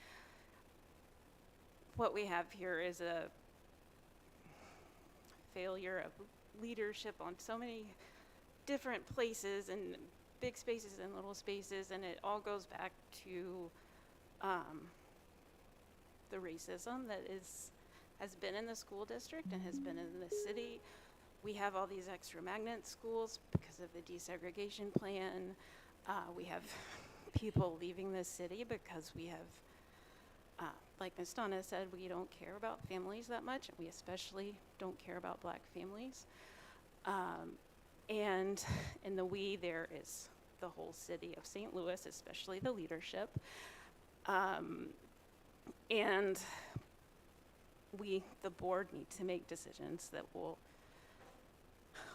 what we have here is a failure of leadership on so many different places and big spaces and little spaces, and it all goes back to the racism that has been in the school district and has been in the city. We have all these extra magnet schools because of the desegregation plan. We have people leaving the city because we have, like Ms. Donna said, we don't care about families that much, and we especially don't care about Black families. And in the we, there is the whole city of St. Louis, especially the leadership. And we, the board, need to make decisions that will,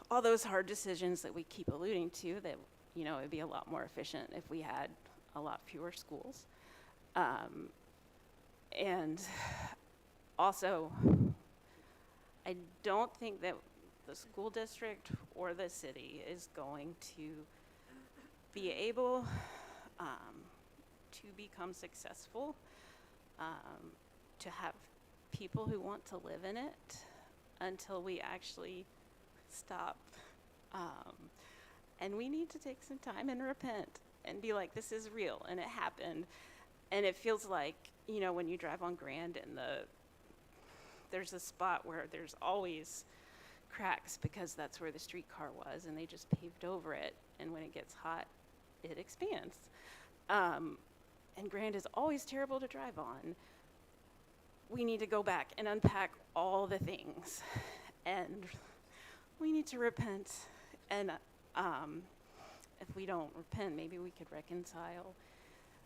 all those hard decisions that we keep alluding to, that, it would be a lot more efficient if we had a lot fewer schools. And also, I don't think that the school district or the city is going to be able to become successful, to have people who want to live in it until we actually stop. And we need to take some time and repent and be like, this is real and it happened. And it feels like, when you drive on Grand and there's a spot where there's always cracks because that's where the streetcar was and they just paved over it. And when it gets hot, it expands. And Grand is always terrible to drive on. We need to go back and unpack all the things. And we need to repent. And if we don't repent, maybe we could reconcile.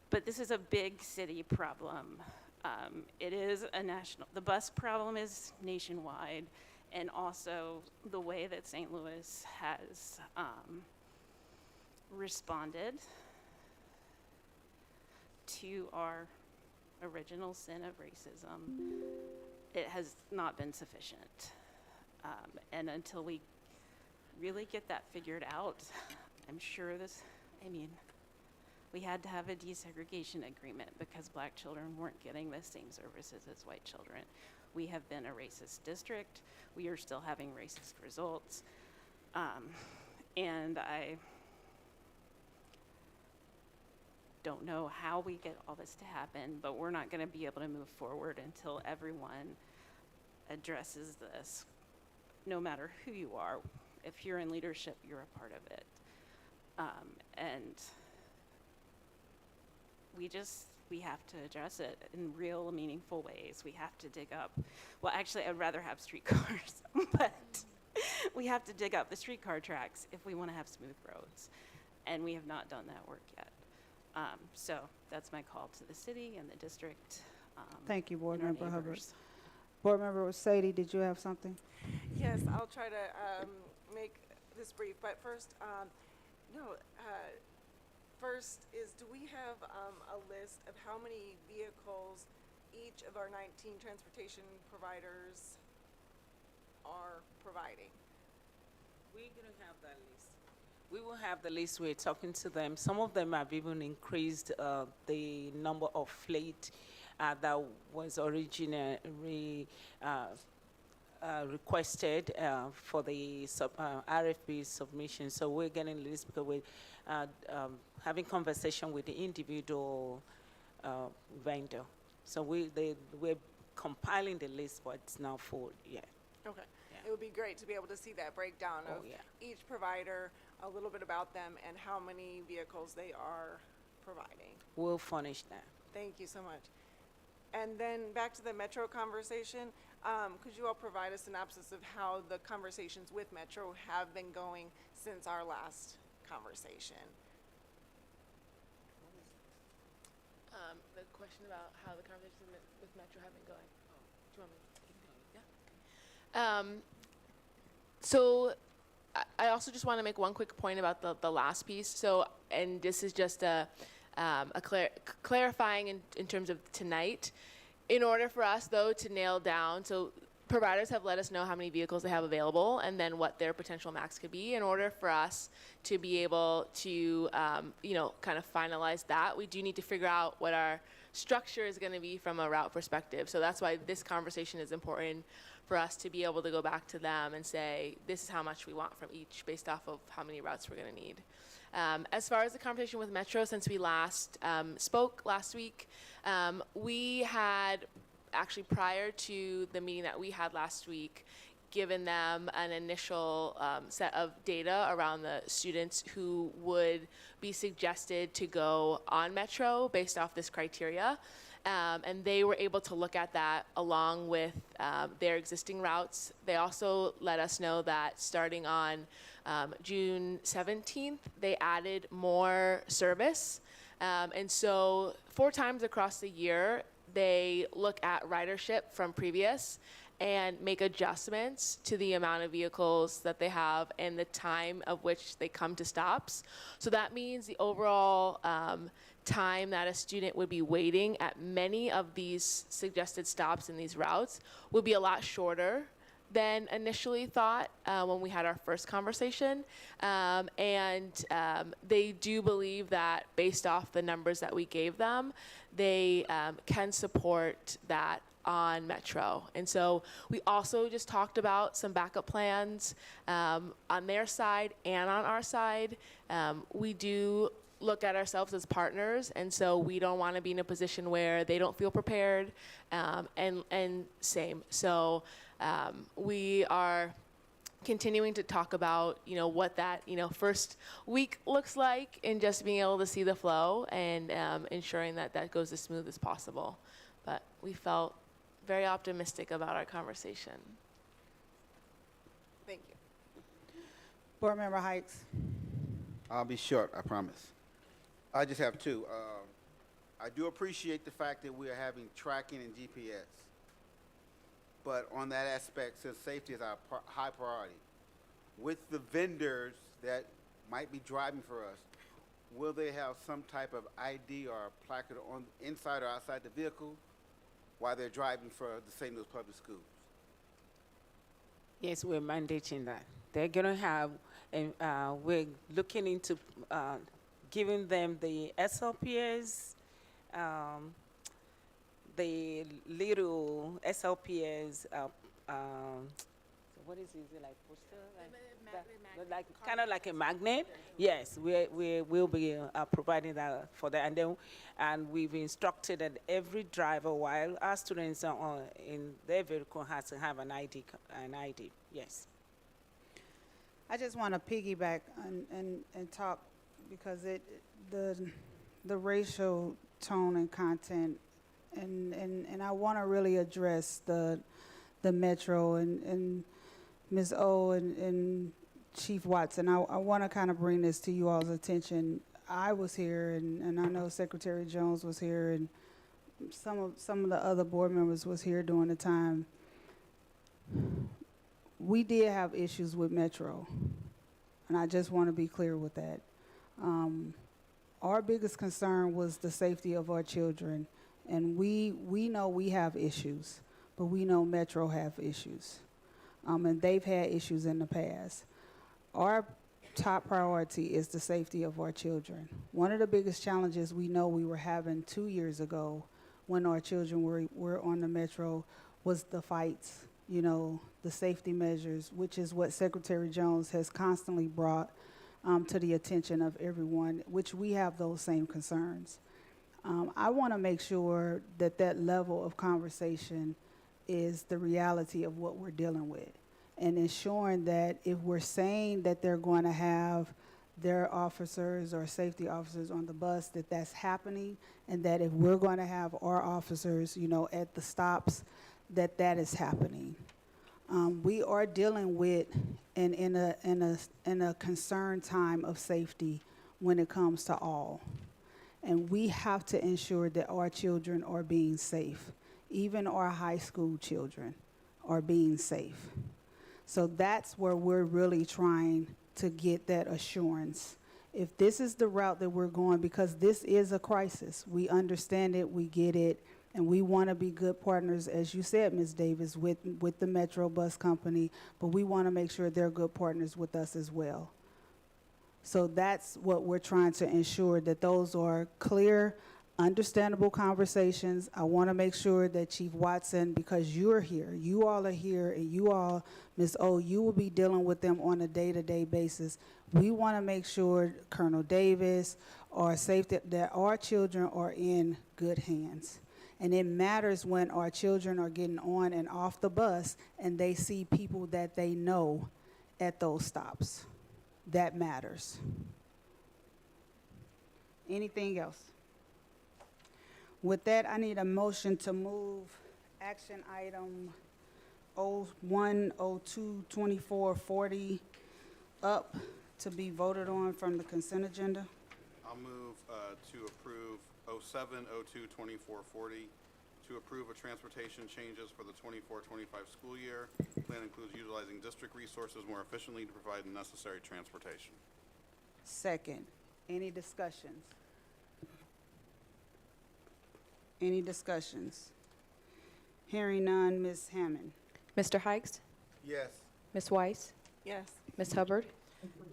But this is a big city problem. It is the bus problem is nationwide, and also the way that St. Louis has responded to our original sin of racism, it has not been sufficient. And until we really get that figured out, I'm sure we had to have a desegregation agreement because Black children weren't getting the same services as white children. We have been a racist district. We are still having racist results. And I don't know how we get all this to happen, but we're not gonna be able to move forward until everyone addresses this, no matter who you are. If you're in leadership, you're a part of it. And we have to address it in real, meaningful ways. We have to dig up, well, actually, I'd rather have streetcars, but we have to dig up the streetcar tracks if we want to have smooth roads. And we have not done that work yet. So that's my call to the city and the district. Thank you, Board and our Member Hubbard. neighbors. Board Member Sadie, did you have something? Yes, I'll try to make this brief, but first, First is, do we have a list of how many vehicles each of our 19 transportation providers are providing? We're going to have that list. We will have the list. We're talking to them. Some of them have even increased the number of fleet that was originally requested for the RFP submission. So we're getting the list because we're having conversation with the individual vendor. So we're compiling the list, but it's not full yet. Okay. Yeah. It would be great to be able to see that breakdown of yeah. each provider, a little bit about them, and how many vehicles they are providing. We'll furnish that. Thank you so much. And then back to the Metro conversation, could you all provide a synopsis of how the conversations with Metro have been going since our last conversation? The question about how the conversations with Metro have been going. Do you want me to keep going? Yeah. So I also just want to make one quick point about the last piece. So, and this is just a clarifying in terms of tonight. In order for us, though, to nail down, so providers have let us know how many vehicles they have available and then what their potential max could be. In order for us to be able to, kind of finalize that, we do need to figure out what our structure is going to be from a route perspective. So that's why this conversation is important for us to be able to go back to them and say, this is how much we want from each based off of how many routes we're going to need. As far as the conversation with Metro, since we last spoke last week, we had actually prior to the meeting that we had last week, given them an initial set of data around the students who would be suggested to go on Metro based off this criteria. And they were able to look at that along with their existing routes. They also let us know that starting on June 17th, they added more service. And so 4 times across the year, they look at ridership from previous and make adjustments to the amount of vehicles that they have and the time of which they come to stops. So that means the overall time that a student would be waiting at many of these suggested stops in these routes would be a lot shorter than initially thought when we had our first conversation. They do believe that based off the numbers that we gave them, they can support that on Metro. And so we also just talked about some backup plans on their side and on our side. We do look at ourselves as partners, and so we don't want to be in a position where they don't feel prepared, and same. So we are continuing to talk about, what that, first week looks like and just being able to see the flow and ensuring that that goes as smooth as possible. But we felt very optimistic about our conversation. Thank you. Board Member Heights. I'll be short, I promise. I just have 2. I do appreciate the fact that we are having tracking and GPS. But on that aspect, since safety is our high priority, with the vendors that might be driving for us, will they have some type of ID or placard on inside or outside the vehicle while they're driving for the St. Louis Public Schools? Yes, we're mandating that. They're going to have, we're looking into giving them the SLPS, the little SLPS, what is it? Is it like poster? Like kind of like a magnet? Yes, we will be providing that for that. And we've instructed that every driver, while our students are in their vehicle, has to have an ID. Yes. I just want to piggyback and talk because the racial tone and content, and I want to really address the Metro and Ms. O and Chief Watson. I want to kind of bring this to you all's attention. I was here, and I know Secretary Jones was here, and some of the other board members was here during the time. We did have issues with Metro, and I just want to be clear with that. our biggest concern was the safety of our children. And we know we have issues, but we know Metro have issues. And they've had issues in the past. Our top priority is the safety of our children. One of the biggest challenges we know we were having 2 years ago when our children were on the Metro was the fights, you know, the safety measures, which is what Secretary Jones has constantly brought to the attention of everyone, which we have those same concerns. I want to make sure that that level of conversation is the reality of what we're dealing with, and ensuring that if we're saying that they're going to have their officers or safety officers on the bus, that that's happening, and that if we're going to have our officers, you know, at the stops, that that is happening. We are dealing with in a concerned time of safety when it comes to all. And we have to ensure that our children are being safe. Even our high school children are being safe. So that's where we're really trying to get that assurance. If this is the route that we're going, because this is a crisis, we understand it, we get it, and we want to be good partners, as you said, Ms. Davis, with the Metro Bus Company, but we want to make sure they're good partners with us as well. So that's what we're trying to ensure, that those are clear, understandable conversations. I want to make sure that Chief Watson, because you're here, you all are here, and you all, Ms. O, you will be dealing with them on a day-to-day basis. We want to make sure, Colonel Davis, our safety, that our children are in good hands. And it matters when our children are getting on and off the bus and they see people that they know at those stops. That matters. Anything else? With that, I need a motion to move action item 01, 02, 24, 40 up to be voted on from the consent agenda. I'll move to approve 07, 02, 24, 40, to approve a transportation changes for the 24-25 school year. Plan includes utilizing district resources more efficiently to provide the necessary transportation. Second. Any discussions? Any discussions? Hearing none, Ms. Hammond. Mr. Hikes? Yes. Ms. Weiss? Yes. Ms. Hubbard?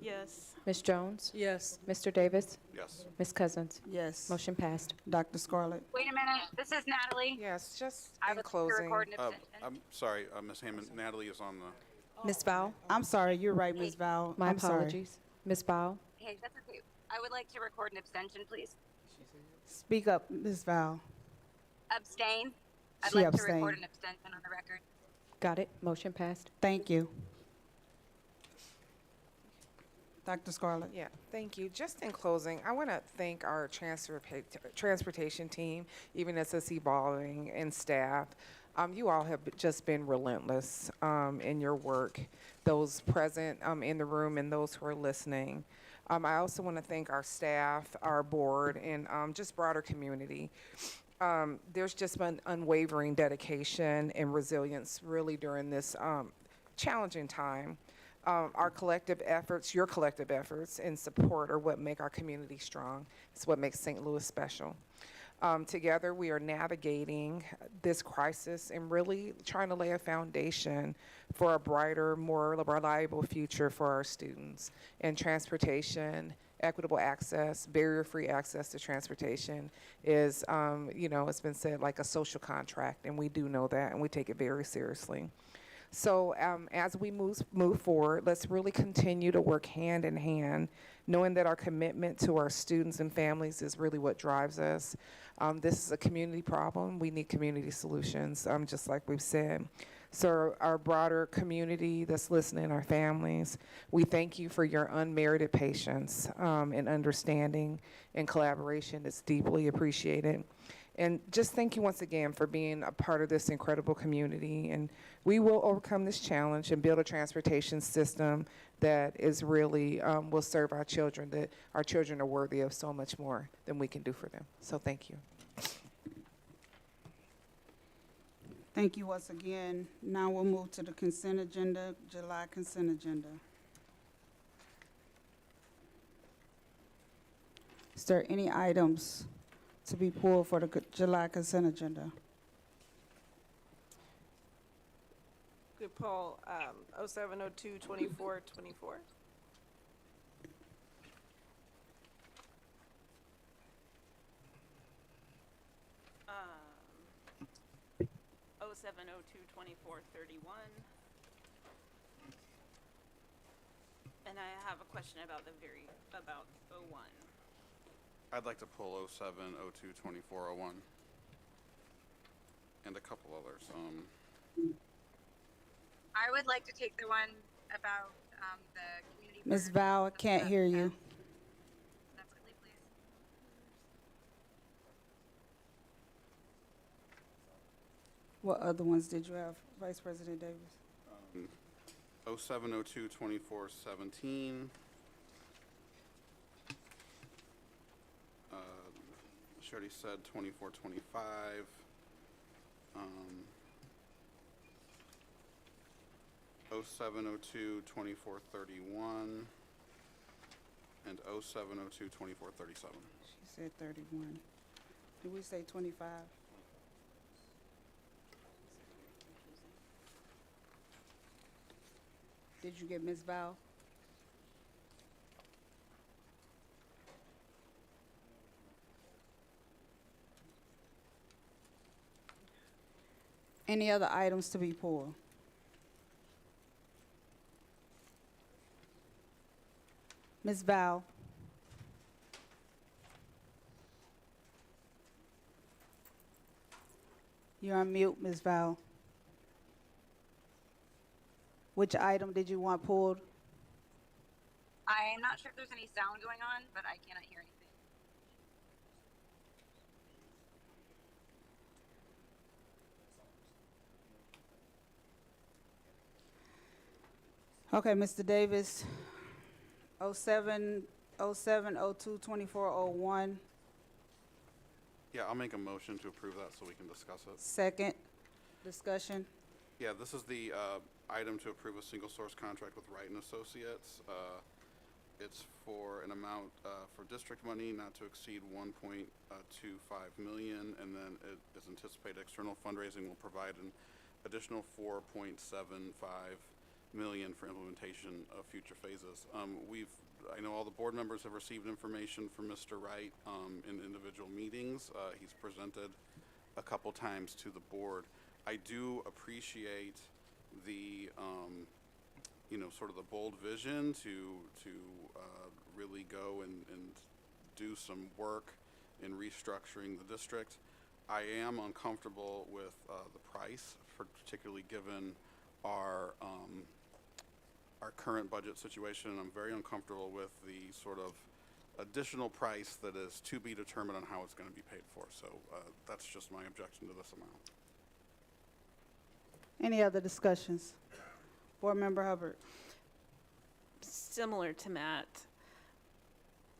Yes. Ms. Jones? Yes. Mr. Davis? Yes. Ms. Cousins? Yes. Motion passed. Dr. Scarlett. Wait a minute, this is Natalie. Yes, just I in would like to closing. record an abstention. I'm sorry, Ms. Hammond, Natalie is on the, Ms. Val? I'm sorry, you're right, Ms. Val. My I'm sorry. apologies. Ms. Val? Hey, that's okay. I would like to record an abstention, please. Speak up, Ms. Val. Abstain. I'd She like to abstained. record an abstention on the record. Got it. Motion passed. Thank you. Dr. Scarlett. Yeah, thank you. Just in closing, I want to thank our transportation team, even as it's evolving, and staff. You all have just been relentless in your work, those present in the room and those who are listening. I also want to thank our staff, our board, and just broader community. There's just been unwavering dedication and resilience really during this challenging time. Our collective efforts, your collective efforts and support are what make our community strong. It's what makes St. Louis special. Together, we are navigating this crisis and really trying to lay a foundation for a brighter, more reliable future for our students. And transportation, equitable access, barrier-free access to transportation is, it's been said, like a social contract, and we do know that, and we take it very seriously. So as we move forward, let's really continue to work hand in hand, knowing that our commitment to our students and families is really what drives us. This is a community problem. We need community solutions, just like we've said. So our broader community that's listening, our families, we thank you for your unmerited patience and understanding and collaboration. It's deeply appreciated. And just thank you once again for being a part of this incredible community. And we will overcome this challenge and build a transportation system that is really will serve our children, that our children are worthy of so much more than we can do for them. So thank you. Thank you once again. Now we'll move to the consent agenda, July consent agenda. there any items to be pulled for the July consent agenda? Could pull 0702-2424. Um, 0702-2431. And I have a question about about 01. I'd like to pull 07, 02, 24, 01. And a couple others. I would like to take the one about the community. Ms. Val, I can't hear you. Separately, please. What other ones did you have, Vice President Davis? 07, 02, 24, 17. She already said 24, 25. 07, 02, 24, 31. And 07, 02, 24, 37. She said 31. Did we say 25? Did you get Ms. Val? Any other items to be pulled? Ms. Val? You're on mute, Ms. Val. Which item did you want pulled? I am not sure if there's any sound going on, but I cannot hear anything. Okay, Mr. Davis, 07, 02, 2401, Yeah, I'll make a motion to approve that so we can discuss it. second discussion. Yeah, this is the item to approve a single source contract with Wright and Associates. It's for an amount for district money not to exceed 1.25 million, and then it is anticipated external fundraising will provide an additional 4.75 million for implementation of future phases. I know all the board members have received information from Mr. Wright in individual meetings. He's presented a couple times to the board. I do appreciate the, sort of the bold vision to really go and do some work in restructuring the district. I am uncomfortable with the price, particularly given our current budget situation, and I'm very uncomfortable with the sort of additional price that is to be determined on how it's going to be paid for. So that's just my objection to this amount. Any other discussions? Board Member Hubbard. Similar to Matt,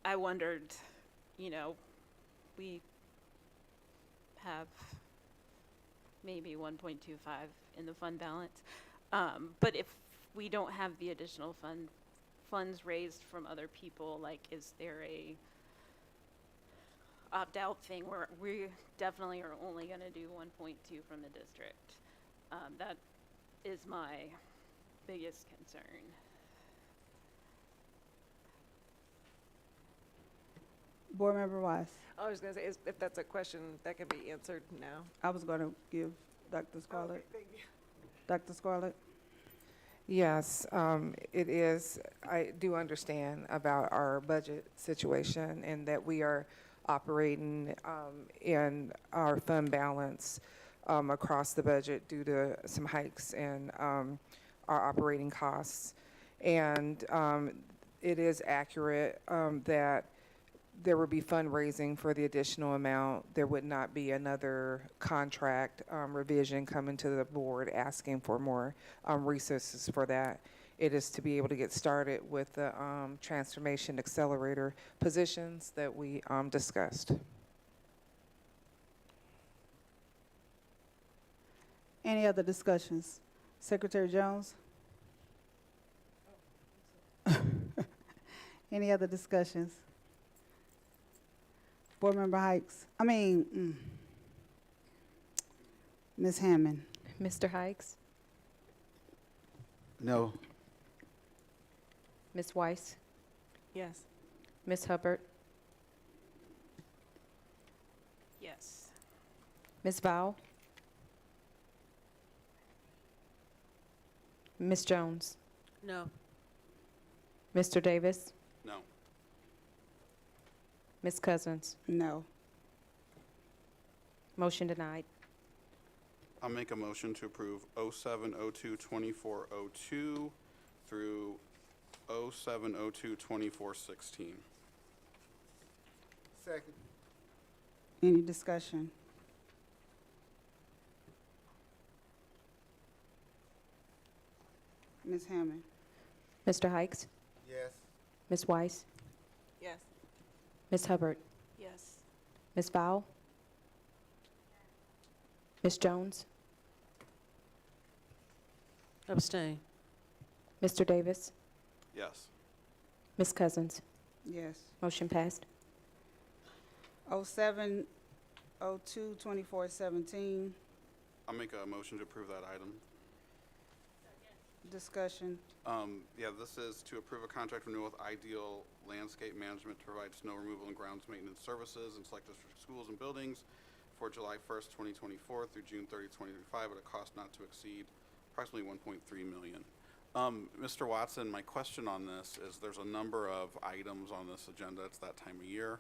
I wondered, we have maybe 1.25 in the fund balance, but if we don't have the additional funds raised from other people, like, is there a opt-out thing where we definitely are only going to do 1.2 from the district? That is my biggest concern. Board Member Wise. I was going to say, if that's a question that can be answered now. I was going to give Dr. Scarlett. Okay, thank you. Dr. Scarlett. Yes, it is. I do understand about our budget situation and that we are operating in our fund balance across the budget due to some hikes in our operating costs. And it is accurate that there would be fundraising for the additional amount. There would not be another contract revision coming to the board asking for more resources for that. It is to be able to get started with the transformation accelerator positions that we discussed. Any other discussions? Secretary Jones? Any other discussions? Board Member Hikes, Ms. Hammond. Mr. Hikes? No. Ms. Weiss? Yes. Ms. Hubbard? Yes. Ms. Val? Ms. Jones? No. Mr. Davis? No. Ms. Cousins? No. Motion denied. I'll make a motion to approve 0702-2402 through 0702-2416. Second. Any discussion? Ms. Hammond. Mr. Hikes? Yes. Ms. Weiss? Yes. Ms. Hubbard? Yes. Ms. Val? Ms. Jones? Abstain. Mr. Davis? Yes. Ms. Cousins? Yes. Motion passed. 0702-2417, I'll make a motion to approve that item. discussion. Yeah, this is to approve a contract renewal with Ideal Landscape Management to provide snow removal and grounds maintenance services in select district schools and buildings for July 1st, 2024 through June 30th, 2025 at a cost not to exceed approximately $1.3 million. Mr. Watson, my question on this is there's a number of items on this agenda. It's that time of year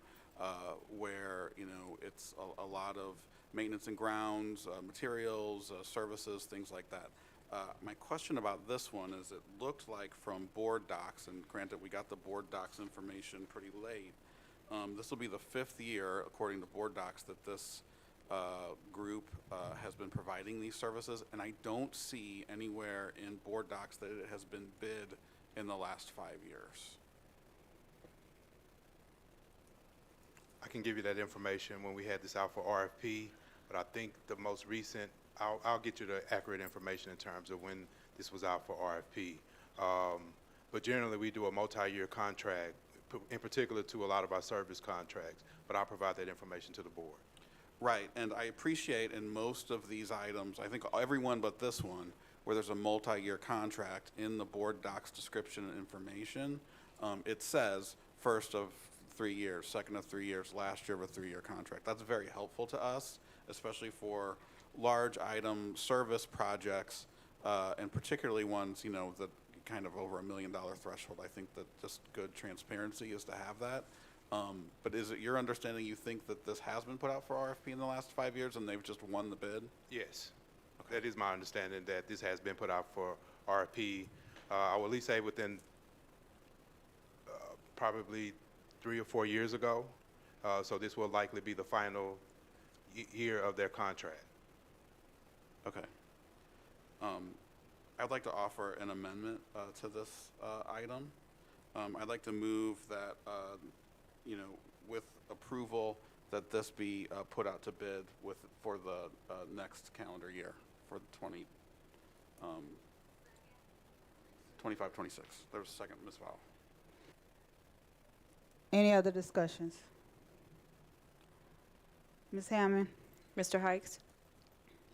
where, you know, it's a lot of maintenance and grounds, materials, services, things like that. My question about this one is it looked like from board docs, and granted we got the board docs information pretty late, this will be the 5th year, according to board docs, that this group has been providing these services, and I don't see anywhere in board docs that it has been bid in the last 5 years. I can give you that information when we had this out for RFP, but I think the most recent, I'll get you the accurate information in terms of when this was out for RFP. But generally, we do a multi-year contract, in particular to a lot of our service contracts, but I'll provide that information to the board. Right, and I appreciate in most of these items, I think everyone but this one, where there's a multi-year contract in the board docs description and information, it says first of 3 years, second of 3 years, last year of a 3-year contract. That's very helpful to us, especially for large item service projects, and particularly ones, you know, that kind of over $1 million threshold. I think that just good transparency is to have that. But is it your understanding you think that this has been put out for RFP in the last 5 years and they've just won the bid? Yes, okay. That is my understanding that this has been put out for RFP. I will at least say within probably 3 or 4 years ago. So this will likely be the final year of their contract. Okay. I'd like to offer an amendment to this item. I'd like to move that, you know, with approval, that this be put out to bid for the next calendar year for the 25-26. There's a second, Ms. Val. Any other discussions? Ms. Hammond. Mr. Hikes?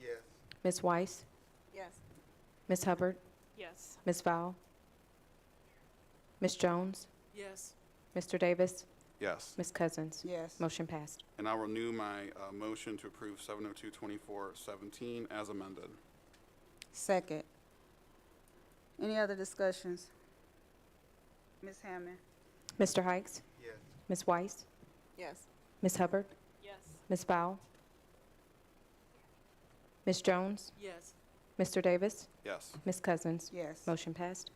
Yes. Ms. Weiss? Yes. Ms. Hubbard? Yes. Ms. Val? Ms. Jones? Yes. Mr. Davis? Yes. Ms. Cousins? Yes. Motion passed. And I'll renew my motion to approve 702-2417 as amended. Second. Any other discussions? Ms. Hammond. Mr. Hikes? Yes. Ms. Weiss? Yes. Ms. Hubbard? Yes. Ms. Val? Ms. Jones? Yes. Mr. Davis? Yes. Ms. Cousins? Yes. Motion passed.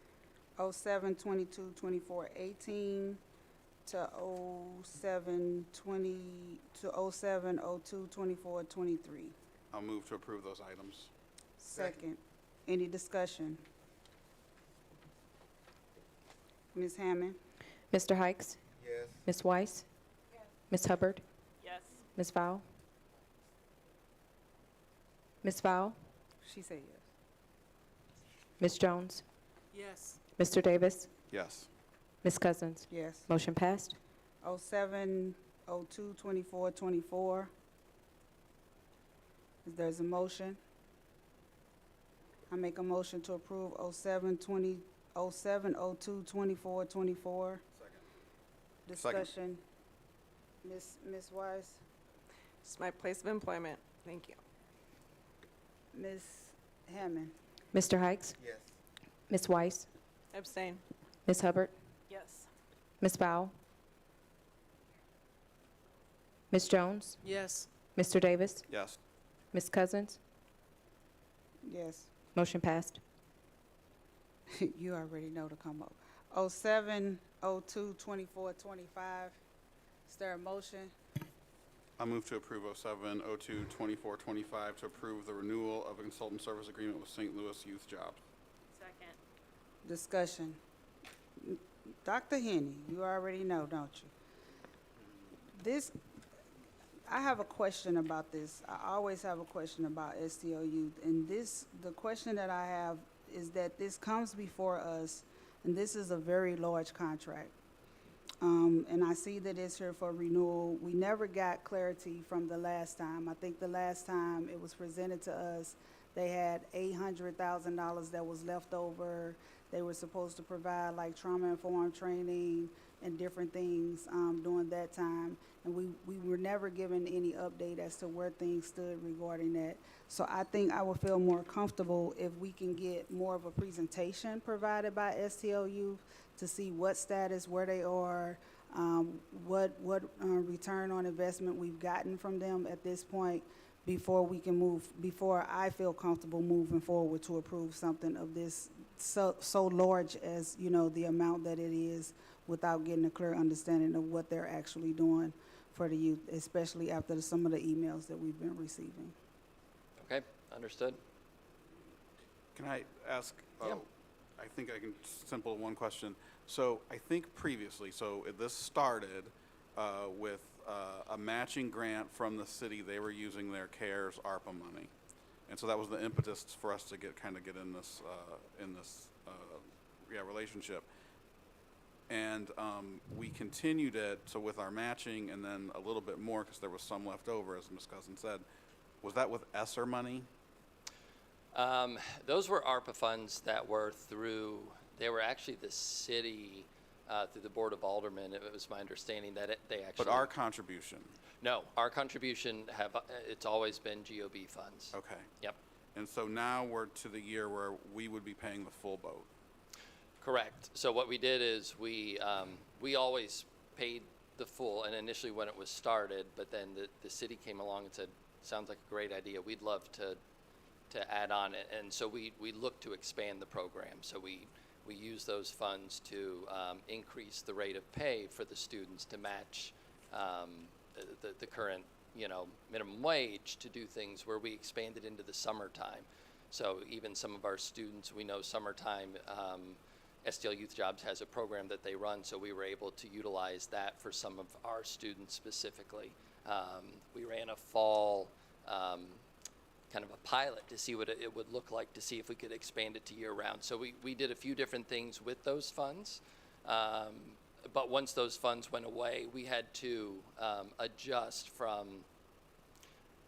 07-22-2418 to 07-20 to 07-02-24-23. I'll move to approve those items. Second. Any discussion? Ms. Hammond. Mr. Hikes? Yes. Ms. Weiss? Ms. Hubbard? Yes. Ms. Val? Ms. Val? She said yes. Ms. Jones? Yes. Mr. Davis? Yes. Ms. Cousins? Yes. Motion passed. 07-22-2419 07-02-2424. Is there's a motion? I make a motion to approve 07-02-2424. Discussion. Ms. Wise? It's my place of employment. Thank you. Ms. Hammond? Mr. Hikes? Yes. Ms. Weiss? Abstain. Ms. Hubbard? Yes. Ms. Powell? Ms. Jones? Yes. Mr. Davis? Yes. Ms. Cousins? Yes. Motion passed. You already know to come up. 07-02-2425. Is there a motion? I move to approve 07-02-2425 to approve the renewal of a consultant service agreement with St. Louis Youth Jobs. Second. Discussion. Dr. Henney, you already know, don't you? I have a question about this. I always have a question about STL youth. And the question that I have is that this comes before us, and this is a very large contract. And I see that it's here for renewal. We never got clarity from the last time. I think the last time it was presented to us, they had $800,000 that was left over. They were supposed to provide like trauma-informed training and different things during that time. And we were never given any update as to where things stood regarding that. So I think I would feel more comfortable if we can get more of a presentation provided by STL Youth to see what status, where they are, what return on investment we've gotten from them at this point before we can move, before I feel comfortable moving forward to approve something of this so large as, you know, the amount that it is, without getting a clear understanding of what they're actually doing for the youth, especially after some of the emails that we've been receiving. Okay, understood. Can I ask, Yeah. I think I can simple one question. So I think previously, this started with a matching grant from the city. They were using their CARES ARPA money. And so that was the impetus for us to get in this relationship. And we continued it, so with our matching and then a little bit more because there was some left over, as Ms. Cousin said. Was that with ESSER money? Those were ARPA funds that were they were actually the city, through the Board of Aldermen. It was my understanding that they actually. But our contribution? No, our contribution it's always been GOB funds. Okay. Yep. And so now we're to the year where we would be paying the full boat. Correct. So what we did is we always paid the full, and initially when it was started, but then the city came along and said, sounds like a great idea. We'd love to add on it. And so we looked to expand the program. So we use those funds to increase the rate of pay for the students to match the current, minimum wage, to do things where we expanded into the summertime. So even some of our students, we know summertime, STL Youth Jobs has a program that they run, so we were able to utilize that for some of our students specifically. We ran a fall kind of a pilot to see what it would look like, to see if we could expand it to year-round. So we did a few different things with those funds, but once those funds went away, we had to adjust from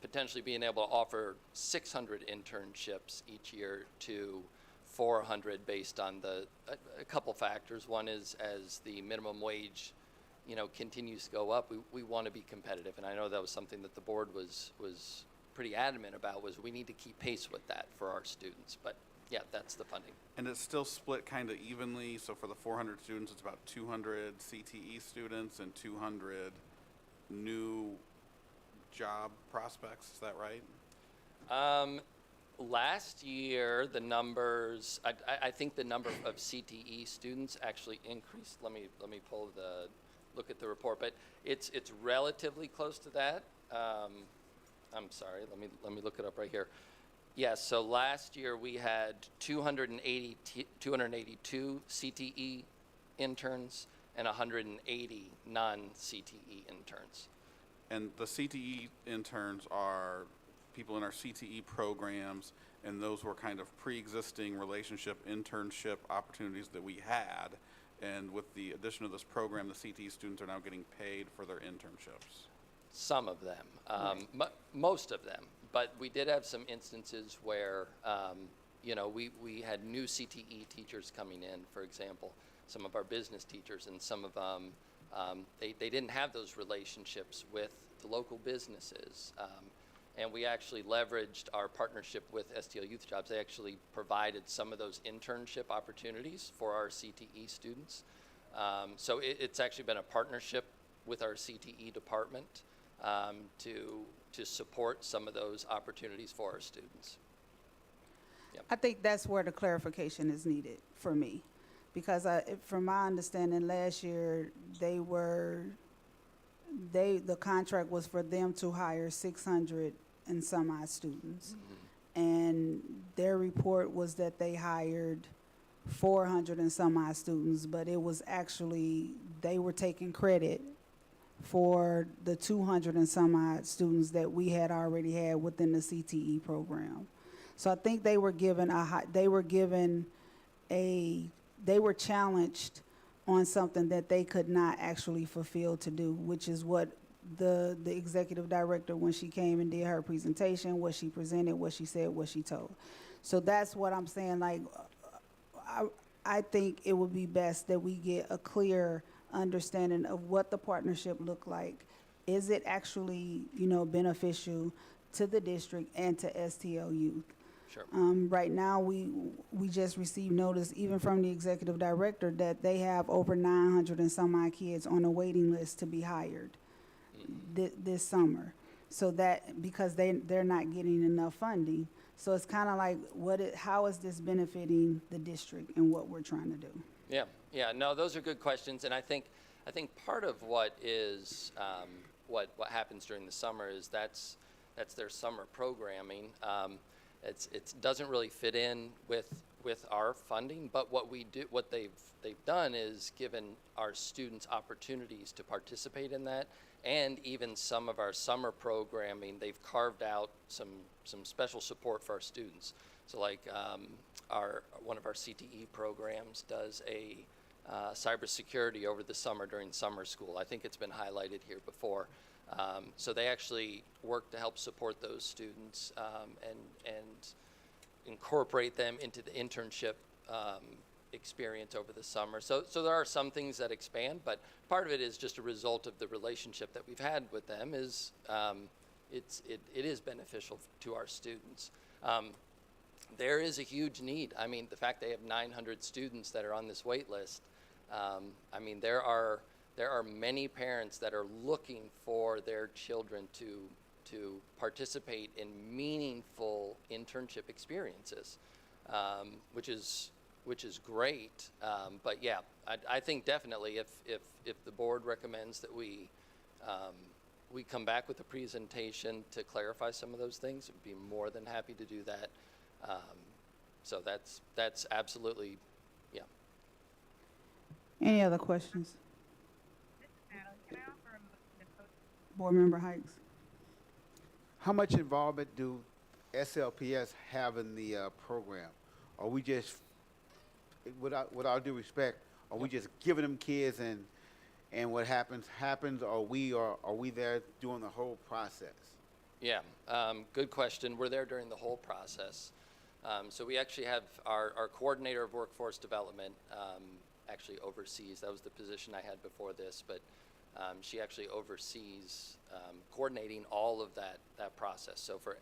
potentially being able to offer 600 internships each year to 400 based on a couple factors. One is, as the minimum wage continues to go up, we want to be competitive, and I know that was something that the board was pretty adamant about, was we need to keep pace with that for our students. But yeah, that's the funding. And it's still split kind of evenly, so for the 400 students, it's about 200 CTE students and 200 new job prospects, is that right? Last year, the numbers, I think the number of CTE students actually increased. Let me look at the report, but it's relatively close to that. I'm sorry, let me look it up right here. Yes, so last year we had 282 CTE interns and 180 non-CTE interns. And the CTE interns are people in our CTE programs, and those were kind of pre-existing relationship internship opportunities that we had. And with the addition of this program, the CTE students are now getting paid for their internships. Some of them, most of them. But we did have some instances where, you know, we had new CTE teachers coming in, for example, some of our business teachers, and some of them, they didn't have those relationships with the local businesses. And we actually leveraged our partnership with STL Youth Jobs. They actually provided some of those internship opportunities for our CTE students. So it's actually been a partnership with our CTE department to support some of those opportunities for our students. Yep. I think that's where the clarification is needed for me. Because from my understanding, last year, the contract was for them to hire 600 and some odd students. And their report was that they hired 400 and some odd students, but it was actually, they were taking credit for the 200 and some odd students that we had already had within the CTE program. So I think they were they were challenged on something that they could not actually fulfill to do, which is what the executive director, when she came and did her presentation, what she presented, what she said, what she told. So that's what I'm saying, like, I think it would be best that we get a clear understanding of what the partnership looked like. Is it actually, you know, beneficial to the district and to STL Youth? Sure. Right now, we just received notice, even from the executive director, that they have over 900 and some odd kids on a waiting list to be hired this summer. So that, because they're not getting enough funding. So it's kind of like, how is this benefiting the district and what we're trying to do? Yeah, no, those are good questions, and I think part of what is what happens during the summer is that's their summer programming. It doesn't really fit in with our funding, but what they've done is given our students opportunities to participate in that, and even some of our summer programming, they've carved out some special support for our students. So like one of our CTE programs does a cybersecurity over the summer during summer school. I think it's been highlighted here before. So they actually work to help support those students and incorporate them into the internship experience over the summer. So there are some things that expand, but part of it is just a result of the relationship that we've had with them. Is it is beneficial to our students. There is a huge need. I mean, the fact they have 900 students that are on this wait list. I mean, there are many parents that are looking for their children to participate in meaningful internship experiences, which is great. But yeah, I think definitely if the board recommends that we come back with a presentation to clarify some of those things, I'd be more than happy to do that. So that's absolutely, yeah. Any other questions? Board Member Hikes. How much involvement do SLPS have in the program? Are we just, with all due respect, are we just giving them kids and what happens, or are we there during the whole process? Yeah, good question. We're there during the whole process. So we actually have our coordinator of workforce development actually oversees, that was the position I had before this, but she actually oversees coordinating all of that process. So for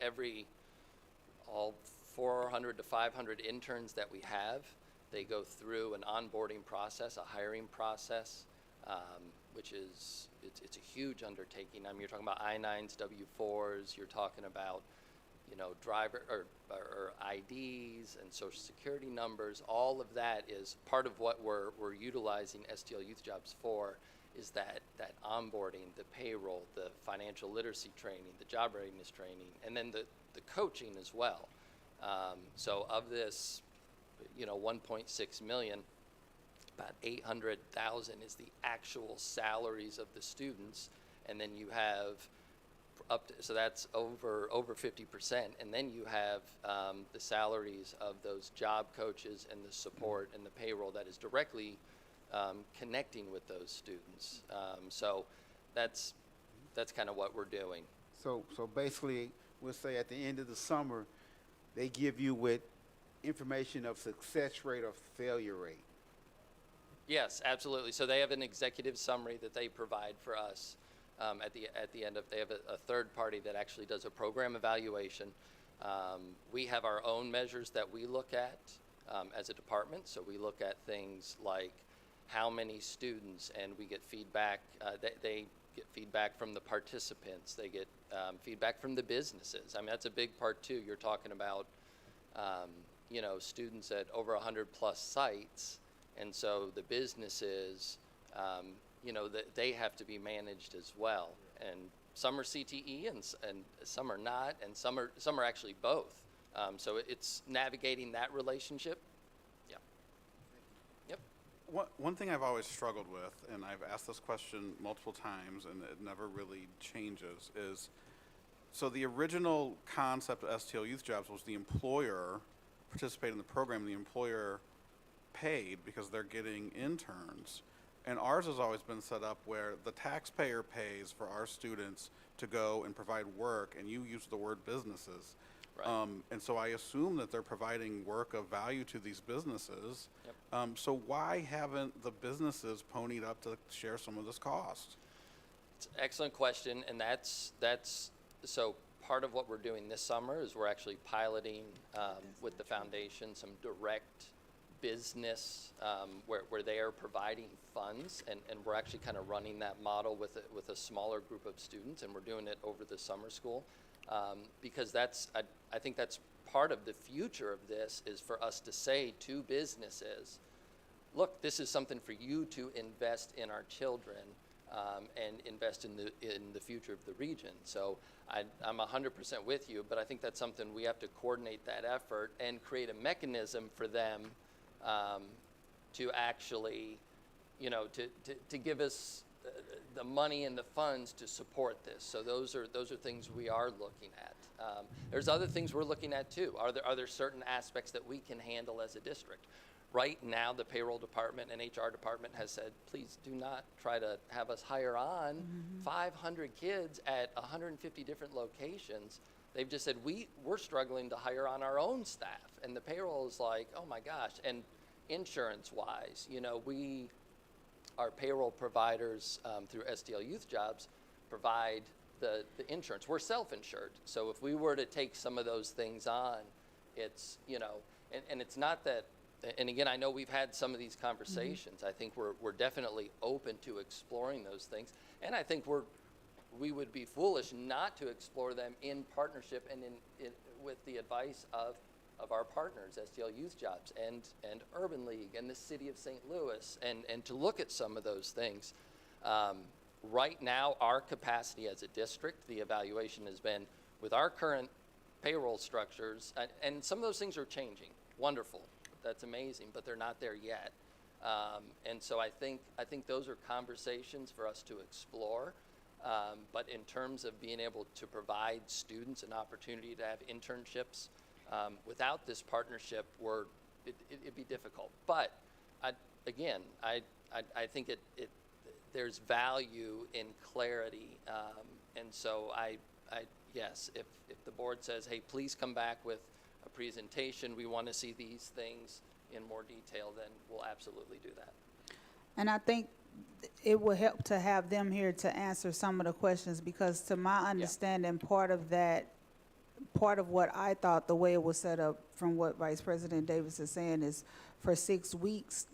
all 400 to 500 interns that we have, they go through an onboarding process, a hiring process, which is, it's a huge undertaking. I mean, you're talking about I-9s, W-4s, you're talking about, you know, driver or IDs and social security numbers. All of that is part of what we're utilizing STL Youth Jobs for, is that onboarding, the payroll, the financial literacy training, the job readiness training, and then the coaching as well. So of this, you know, 1.6 million, about 800,000 is the actual salaries of the students, and then you have so that's over 50%, and then you have the salaries of those job coaches and the support and the payroll that is directly connecting with those students. So that's kind of what we're doing. So basically, we'll say at the end of the summer, they give you with information of success rate or failure rate. Yes, absolutely. So they have an executive summary that they provide for us at the end of. They have a third party that actually does a program evaluation. We have our own measures that we look at as a department. So we look at things like how many students, and we get feedback. They get feedback from the participants. They get feedback from the businesses. I mean, that's a big part too. You're talking about, students at over 100+ sites, and so the businesses, they have to be managed as well. And some are CTE, and some are not, and some are actually both. So it's navigating that relationship. Yeah. Yep. One thing I've always struggled with, and I've asked this question multiple times, and it never really changes, is so the original concept of STL Youth Jobs was the employer participated in the program, the employer paid because they're getting interns. And ours has always been set up where the taxpayer pays for our students to go and provide work, and you use the word businesses. Right. And so I assume that they're providing work of value to these businesses. Yep. So why haven't the businesses ponied up to share some of this cost? It's an excellent question, and that's so part of what we're doing this summer is we're actually piloting with the foundation some direct business where they are providing funds, and we're actually kind of running that model with a smaller group of students, and we're doing it over the summer school because I think that's part of the future of this is for us to say to businesses, look, this is something for you to invest in our children and invest in the future of the region. So I'm 100% with you, but I think that's something we have to coordinate that effort and create a mechanism for them to actually, to give us the money and the funds to support this. So those are things we are looking at. There's other things we're looking at too. Are there certain aspects that we can handle as a district? Right now, the payroll department and HR department has said, please do not try to have us hire on 500 kids at 150 different locations. They've just said, we're struggling to hire on our own staff. And the payroll is like, oh my gosh. And insurance-wise, our payroll providers through STL Youth Jobs provide the insurance. We're self-insured. So if we were to take some of those things on, it's, and it's not that, and again, I know we've had some of these conversations. I think we're definitely open to exploring those things. And I think we would be foolish not to explore them in partnership and with the advice of our partners, STL Youth Jobs and Urban League and the City of St. Louis, and to look at some of those things. Right now, our capacity as a district, the evaluation has been with our current payroll structures, and some of those things are changing. Wonderful. That's amazing, but they're not there yet. And so I think those are conversations for us to explore. But in terms of being able to provide students an opportunity to have internships, without this partnership, it'd be difficult. But I think there's value in clarity, and so yes, if the board says, hey, please come back with a presentation, we want to see these things in more detail, then we'll absolutely do that. And I think it will help to have them here to answer some of the questions, because to my understanding, part of what I thought the way it was set up from what Vice President Davis is saying is for 6 weeks,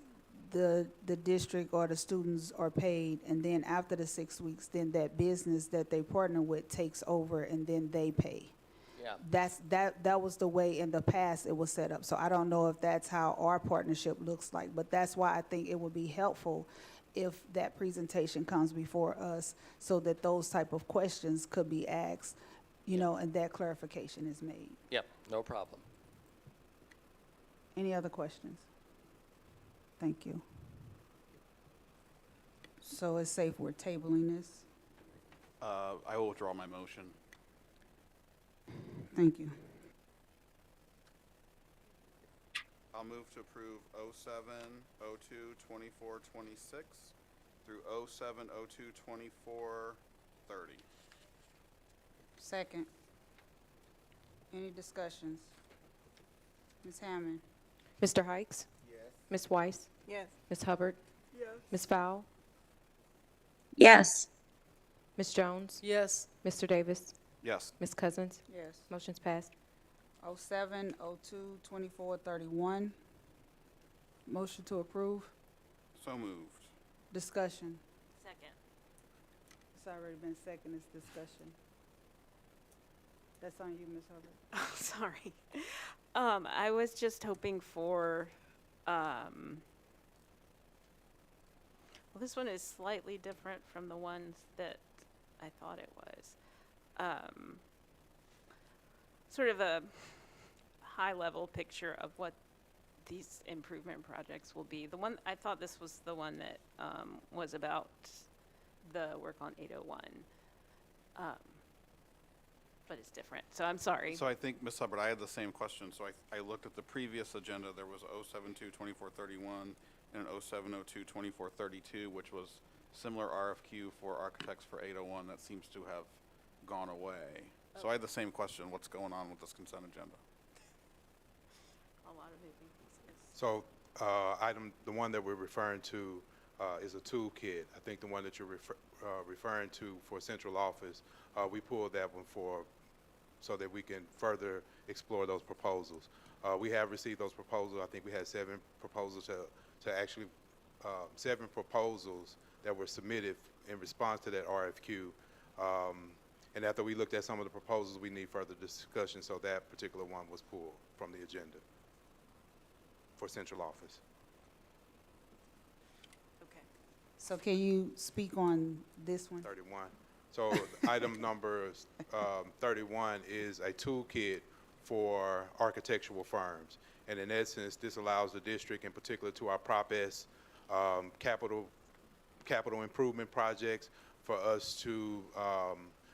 the district or the students are paid, and then after the 6 weeks, then that business that they partner with takes over, and then they pay. Yeah. That was the way in the past it was set up. So I don't know if that's how our partnership looks like, but that's why I think it would be helpful if that presentation comes before us so that those type of questions could be asked, and that clarification is made. Yep, no problem. Any other questions? Thank you. So it's safe we're tabling this? I will withdraw my motion. Thank you. I'll move to approve 07-02-24-26 through 07-02-24-30. Second. Any discussions? Ms. Hammond? Mr. Hikes? Yes. Ms. Weiss? Yes. Ms. Hubbard? Yes. Ms. Fowl? Yes. Ms. Jones? Yes. Mr. Davis? Yes. Ms. Cousins? Yes. Motion's passed. 07-02-24-31. Motion to approve. So moved. Discussion. Second. It's already been second, it's discussion. That's on you, Ms. Hubbard. Oh, sorry. I was just hoping for, well, this one is slightly different from the ones that I thought it was. Sort of a high-level picture of what these improvement projects will be. The one, I thought this was the one that was about the work on 801. But it's different, so I'm sorry. So I think, Ms. Hubbard, I had the same question. So I looked at the previous agenda. There was 07-2-24-31 and 07-02-24-32, which was similar RFQ for architects for 801. That seems to have gone away. So I had the same question. What's going on with this consent agenda? A lot of moving pieces. So, the one that we're referring to is a toolkit. I think the one that you're referring to for central office, we pulled that one so that we can further explore those proposals. We have received those proposals. I think we had 7 proposals seven proposals that were submitted in response to that RFQ. And after we looked at some of the proposals, we need further discussion, so that particular one was pulled from the agenda for central office. Okay. So can you speak on this one? 31. So item number 31 is a toolkit for architectural firms. And in essence, this allows the district, in particular to our Prop S capital improvement projects, for us to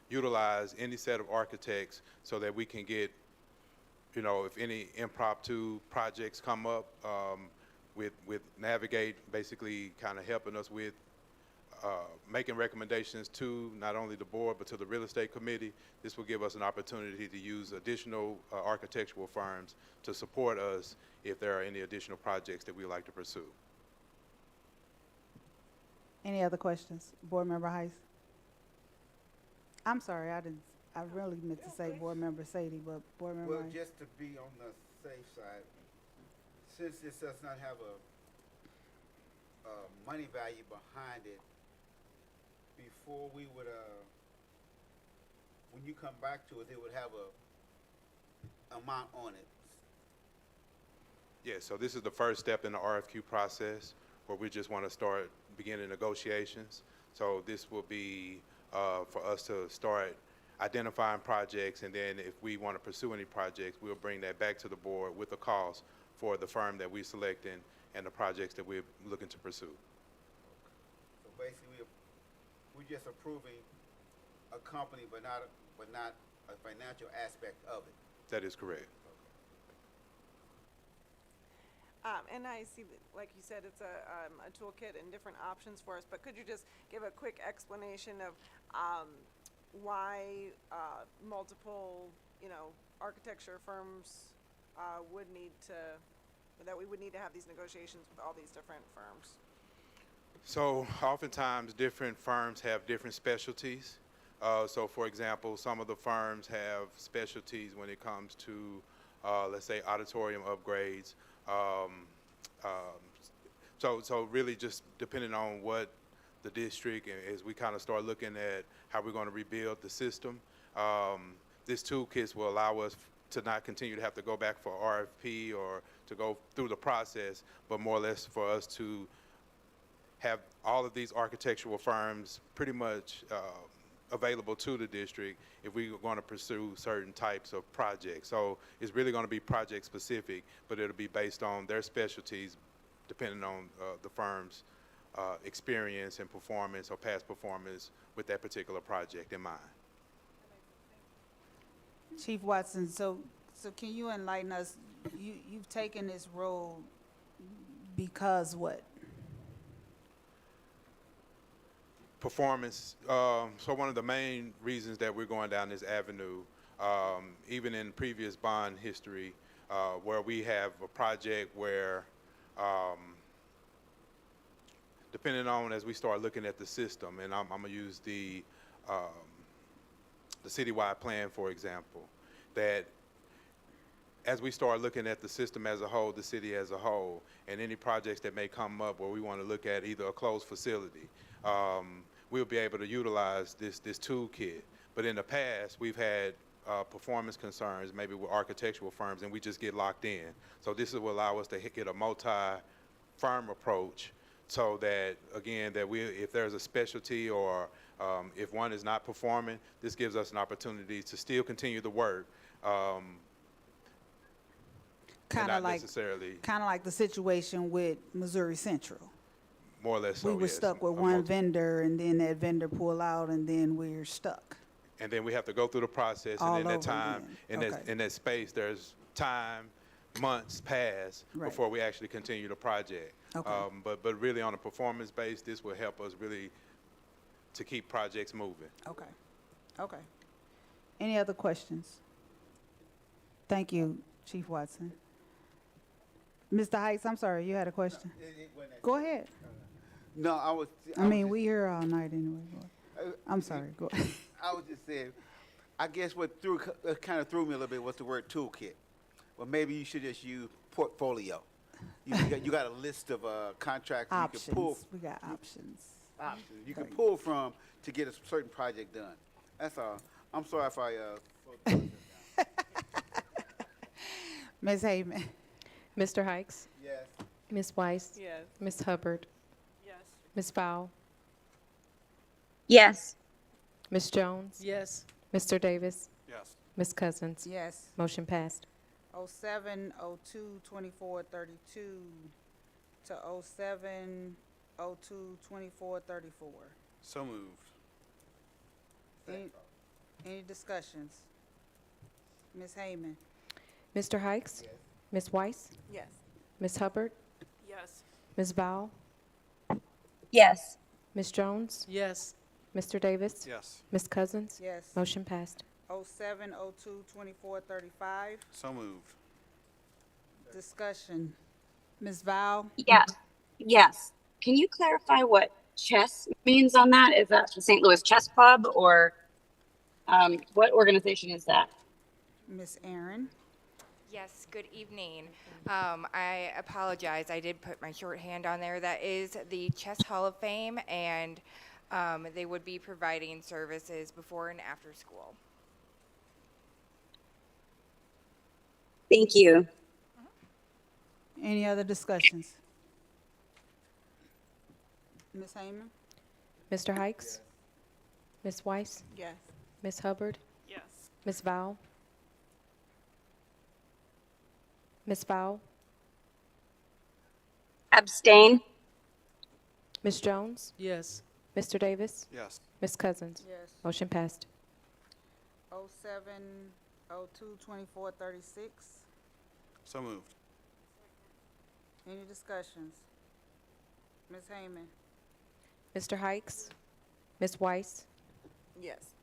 utilize any set of architects so that we can get, if any impromptu projects come up, with Navigate basically kind of helping us with making recommendations to not only the board but to the real estate committee. This will give us an opportunity to use additional architectural firms to support us if there are any additional projects that we would like to pursue. Any other questions? Board Member Heiss? I'm sorry, I really meant to say Board Member Sadie, but Board Member Well, Heiss. just to be on the safe side, since this does not have a money value behind it, before we would, when you come back to it, it would have a amount on it. Yeah, so this is the first step in the RFQ process where we just want to start beginning negotiations. So this will be for us to start identifying projects, and then if we want to pursue any projects, we'll bring that back to the board with the cost for the firm that we're selecting and the projects that we're looking to pursue. So basically, we're just approving a company, but not a financial aspect of it. That is correct. And I see that, like you said, it's a toolkit and different options for us, but could you just give a quick explanation of why multiple, architecture firms would need to, that we would need to have these negotiations with all these different firms? So oftentimes different firms have different specialties. So for example, some of the firms have specialties when it comes to, let's say, auditorium upgrades. So really just depending on what the district, as we kind of start looking at how we're going to rebuild the system, this toolkit will allow us to not continue to have to go back for RFP or to go through the process, but more or less for us to have all of these architectural firms pretty much available to the district if we are going to pursue certain types of projects. So it's really going to be project specific, but it'll be based on their specialties depending on the firm's experience and performance or past performance with that particular project in mind. Chief Watson, so can you enlighten us? you've taken this role because what? Performance. So one of the main reasons that we're going down this avenue, even in previous bond history, where we have a project where, depending on as we start looking at the system, and I'm gonna use the citywide plan, for example, that as we start looking at the system as a whole, the city as a whole, and any projects that may come up where we want to look at either a closed facility, we'll be able to utilize this toolkit. But in the past, we've had performance concerns, maybe with architectural firms, and we just get locked in. So this will allow us to get a multi-firm approach, so that, again, that if there's a specialty or if one is not performing, this gives us an opportunity to still continue the work. Kind of like the situation with Missouri Central. More or less so, We were yes. stuck with one vendor, and then that vendor pull out, and then we're stuck. And then we have to go through the process, All and in that over time, again. in that space, there's time, months pass Right. before we actually continue the project. Okay. But really on a performance base, this will help us really to keep projects moving. Okay. Okay. Any other questions? Thank you, Chief Watson. Mr. Heights, I'm sorry, you had a question? Go ahead. No, I was. I mean, we here all night anyway. I'm sorry, go ahead. I was just saying, I guess what kind of threw me a little bit was the word toolkit. Well, maybe you should just use portfolio. You got a list of contracts you can pull. Options, we got options. Options you can pull from to get a certain project done. That's all. I'm sorry if I. Ms. Hayman. Mr. Hikes? Yes. Ms. Weiss? Yes. Ms. Hubbard? Yes. Ms. Fowl? Yes. Ms. Jones? Yes. Mr. Davis? Yes. Ms. Cousins? Yes. Motion passed. 07, 02, 24, 32 to 07, 02, 24, 34. So moved. Any discussions? Ms. Hayman? Mr. Hikes? Ms. Weiss? Yes. Ms. Hubbard? Yes. Ms. Val? Yes. Ms. Jones? Yes. Mr. Davis? Yes. Ms. Cousins? Yes. Motion passed. 07, 02, 24, 35. So moved. Discussion. Ms. Val? Yeah. Yes. Can you clarify what chess means on that? Is that the St. Louis Chess Club, or what organization is that? Ms. Aaron? Yes, good evening. I apologize, I did put my shorthand on there. That is the Chess Hall of Fame, and they would be providing services before and after school. Thank you. Any other discussions? Ms. Hayman? Mr. Hikes? Ms. Weiss? Yes. Ms. Hubbard? Yes. Ms. Val? Ms. Val? Abstain. Ms. Jones? Yes. Mr. Davis? Yes. Ms. Cousins? Yes. Motion passed. 07, 02, 24, 36. So moved. Any discussions? Ms. Hayman? Mr. Hikes? Ms. Weiss? Yes.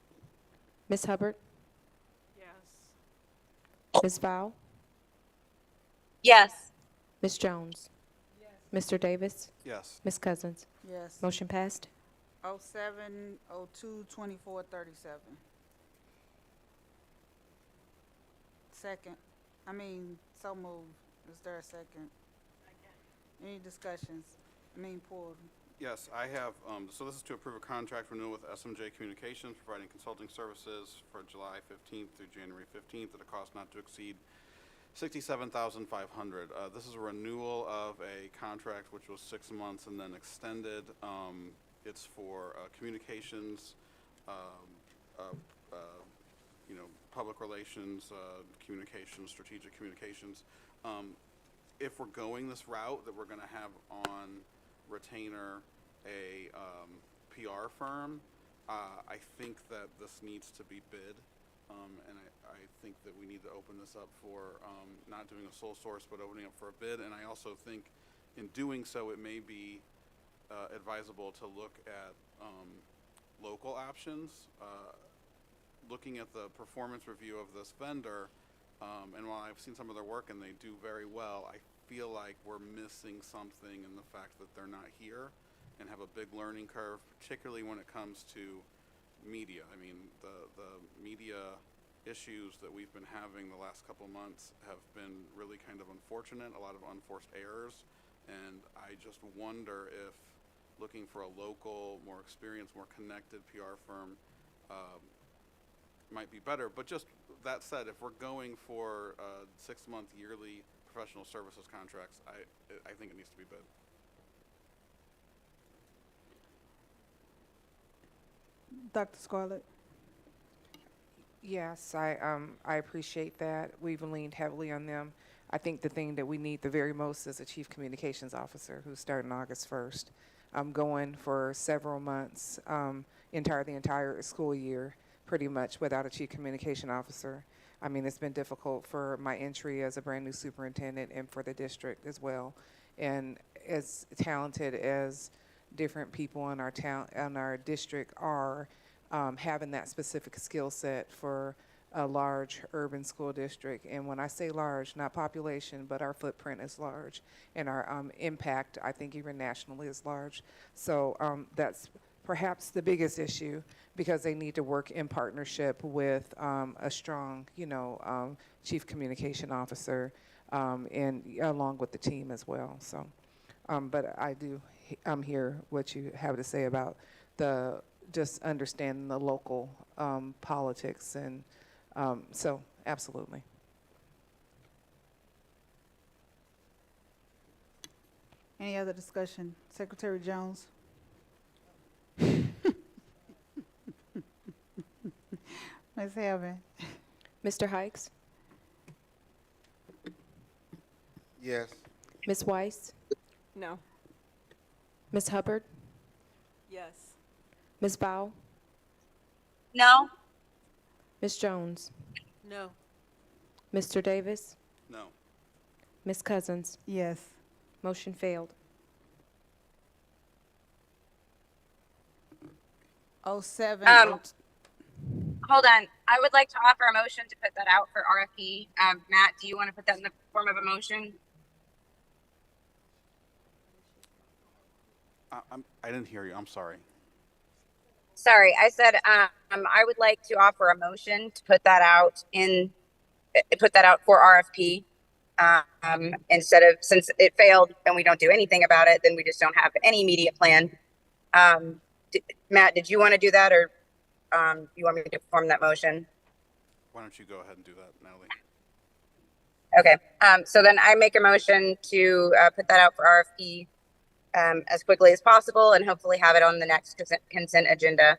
Ms. Hubbard? Yes. Ms. Val? Yes. Ms. Jones? Mr. Davis? Yes. Ms. Cousins? Yes. Motion passed. 07, 02, 24, 37. Second. So moved. Is there a second? Any discussions? Pulled. Yes, I have, so this is to approve a contract renewal with SMJ Communications, providing consulting services for July 15th through January 15th at a cost not to exceed $67,500. This is a renewal of a contract which was 6 months and then extended. It's for communications, public relations, communications, strategic communications. If we're going this route, that we're going to have on retainer a PR firm, I think that this needs to be bid and I think that we need to open this up for not doing a sole source, but opening up for a bid. And I also think in doing so, it may be advisable to look at local options. Looking at the performance review of this vendor, and while I've seen some of their work and they do very well, I feel like we're missing something in the fact that they're not here and have a big learning curve, particularly when it comes to media. I mean, the media issues that we've been having the last couple months have been really kind of unfortunate, a lot of unforced errors, and I just wonder if looking for a local, more experienced, more connected PR firm might be better. But just that said, if we're going for 6-month yearly professional services contracts, I think it needs to be bid. Dr. Scarlett? Yes, I appreciate that. We've leaned heavily on them. I think the thing that we need the very most is a chief communications officer who's starting August 1st. I'm going for several months, the entire school year, pretty much without a chief communication officer. I mean, it's been difficult for my entry as a brand new superintendent and for the district as well. And as talented as different people in our district are, having that specific skill set for a large urban school district. And when I say large, not population, but our footprint is large, and our impact, I think even nationally, is large. So that's perhaps the biggest issue, because they need to work in partnership with a strong, chief communication officer, and along with the team as well. So, but I'm hear what you have to say about just understanding the local politics, and so absolutely. Any other discussion? Secretary Jones? Ms. Haven? Mr. Hikes? Yes. Ms. Weiss? No. Ms. Hubbard? Yes. Ms. Bow? No. Ms. Jones? No. Mr. Davis? No. Ms. Cousins? Yes. Motion failed. 07. Hold on. I would like to offer a motion to put that out for RFP. Matt, do you want to put that in the form of a motion? I didn't hear you. I'm sorry. Sorry, I said I would like to offer a motion to put that out for RFP. Instead of, since it failed and we don't do anything about it, then we just don't have any immediate plan. Matt, did you want to do that, or you want me to form that motion? Why don't you go ahead and do that, Natalie? Okay. So then I make a motion to put that out for RFP as quickly as possible, and hopefully have it on the next consent agenda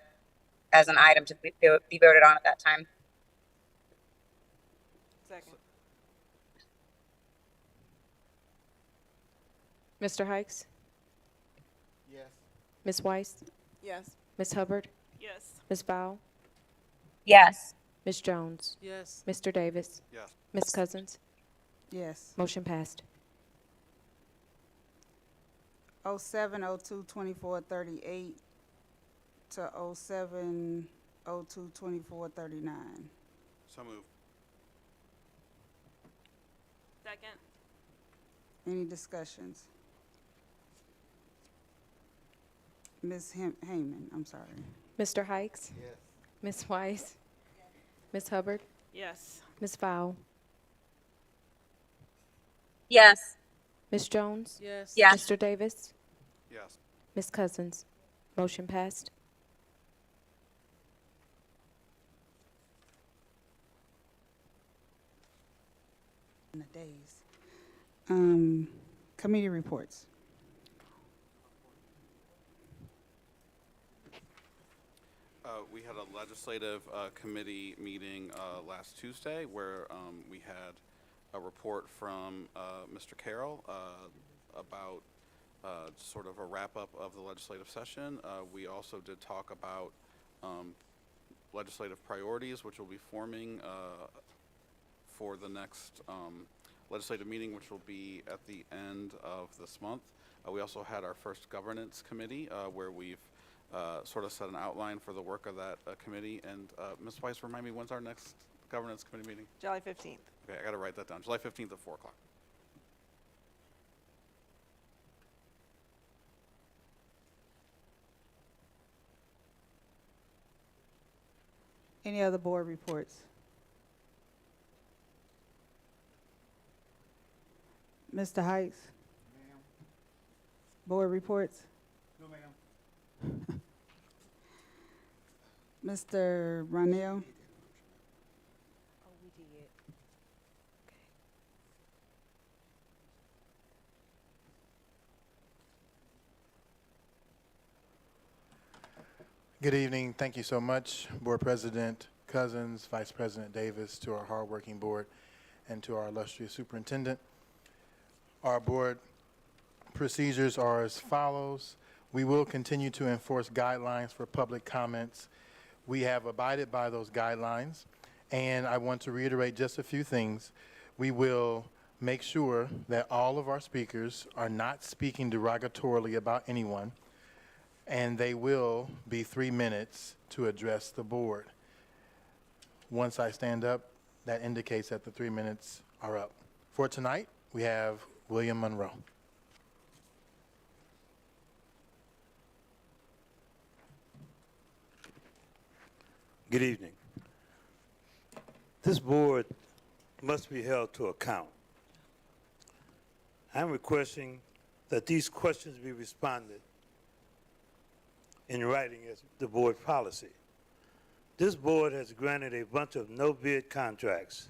as an item to be voted on at that time. Second. Mr. Hikes? Yes. Ms. Weiss? Yes. Ms. Hubbard? Yes. Ms. Bow? Yes. Ms. Jones? Yes. Mr. Davis? Yes. Ms. Cousins? Yes. Motion passed. 07, 02, 24, 38 to 07, 02, 24, 39. So moved. Second. Any discussions? Ms. Hayman, I'm sorry. Mr. Hikes? Yes. Ms. Weiss? Ms. Hubbard? Yes. Ms. Fowl? Yes. Ms. Jones? Yes. Yes. Mr. Davis? Yes. Ms. Cousins? Motion passed. In the days. Committee reports. We had a legislative committee meeting last Tuesday where we had a report from Mr. Carroll about sort of a wrap-up of the legislative session. We also did talk about legislative priorities, which will be forming for the next legislative meeting, which will be at the end of this month. We also had our first governance committee where we've sort of set an outline for the work of that committee. And Ms. Weiss, remind me, when's our next governance committee meeting? July 15th. Okay, I got to write that down. July 15th at 4 o'clock. Any other board reports? Mr. Heights? Board reports? No, ma'am. Mr. Ronell? Oh, we did. Good evening. Thank you so much, Board President Cousins, Vice President Davis, to our hardworking board, and to our illustrious superintendent. Our board procedures are as follows. We will continue to enforce guidelines for public comments. We have abided by those guidelines, and I want to reiterate just a few things. We will make sure that all of our speakers are not speaking derogatorily about anyone, and they will be 3 minutes to address the board. Once I stand up, that indicates that the 3 minutes are up. For tonight, we have William Monroe. Good evening. This board must be held to account. I'm requesting that these questions be responded in writing as the board policy. This board has granted a bunch of no-bid contracts.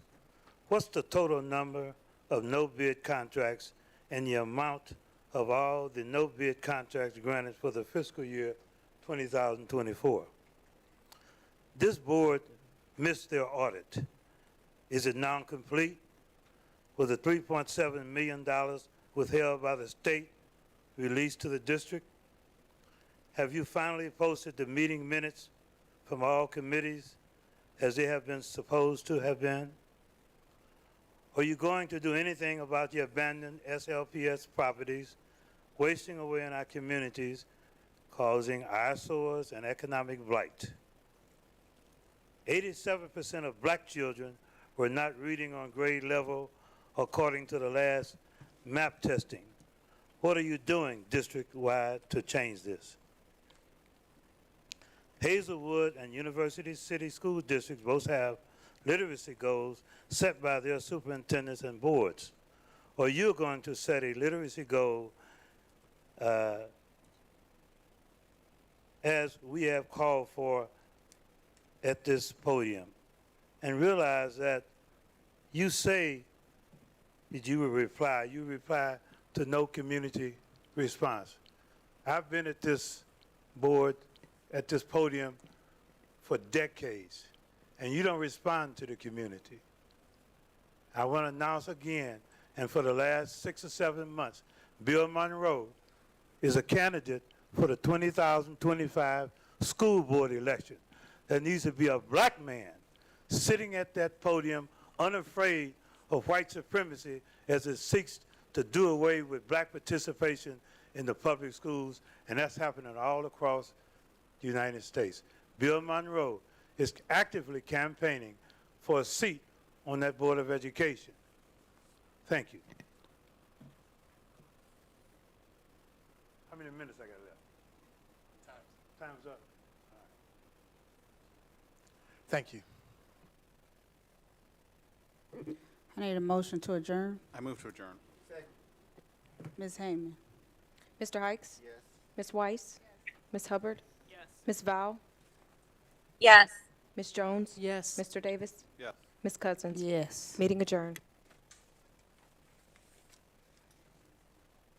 What's the total number of no-bid contracts and the amount of all the no-bid contracts granted for the fiscal year 2024? This board missed their audit. Is it now complete? Was the $3.7 million withheld by the state released to the district? Have you finally posted the meeting minutes from all committees as they have been supposed to have been? Are you going to do anything about the abandoned SLPS properties wasting away in our communities, causing eyesores and economic blight? 87% of black children were not reading on grade level according to the last MAP testing. What are you doing district-wide to change this? Hazelwood and University City School Districts both have literacy goals set by their superintendents and boards. Or you're going to set a literacy goal as we have called for at this podium, and realize that you say that you will reply. You reply to no community response. I've been at this board, at this podium for decades, and you don't respond to the community. I want to announce again, and for the last 6 or 7 months, Bill Monroe is a candidate for the 2025 school board election. There needs to be a black man sitting at that podium unafraid of white supremacy as it seeks to do away with black participation in the public schools, and that's happening all across the United States. Bill Monroe is actively campaigning for a seat on that Board of Education. Thank you. How many minutes I got left? Time's up. Thank you. I need a motion to adjourn. I move to adjourn. Ms. Hayman? Mr. Hikes? Yes. Ms. Weiss? Ms. Hubbard? Yes. Ms. Val? Yes. Ms. Jones? Yes. Mr. Davis? Yes. Ms. Cousins? Yes. Meeting adjourned.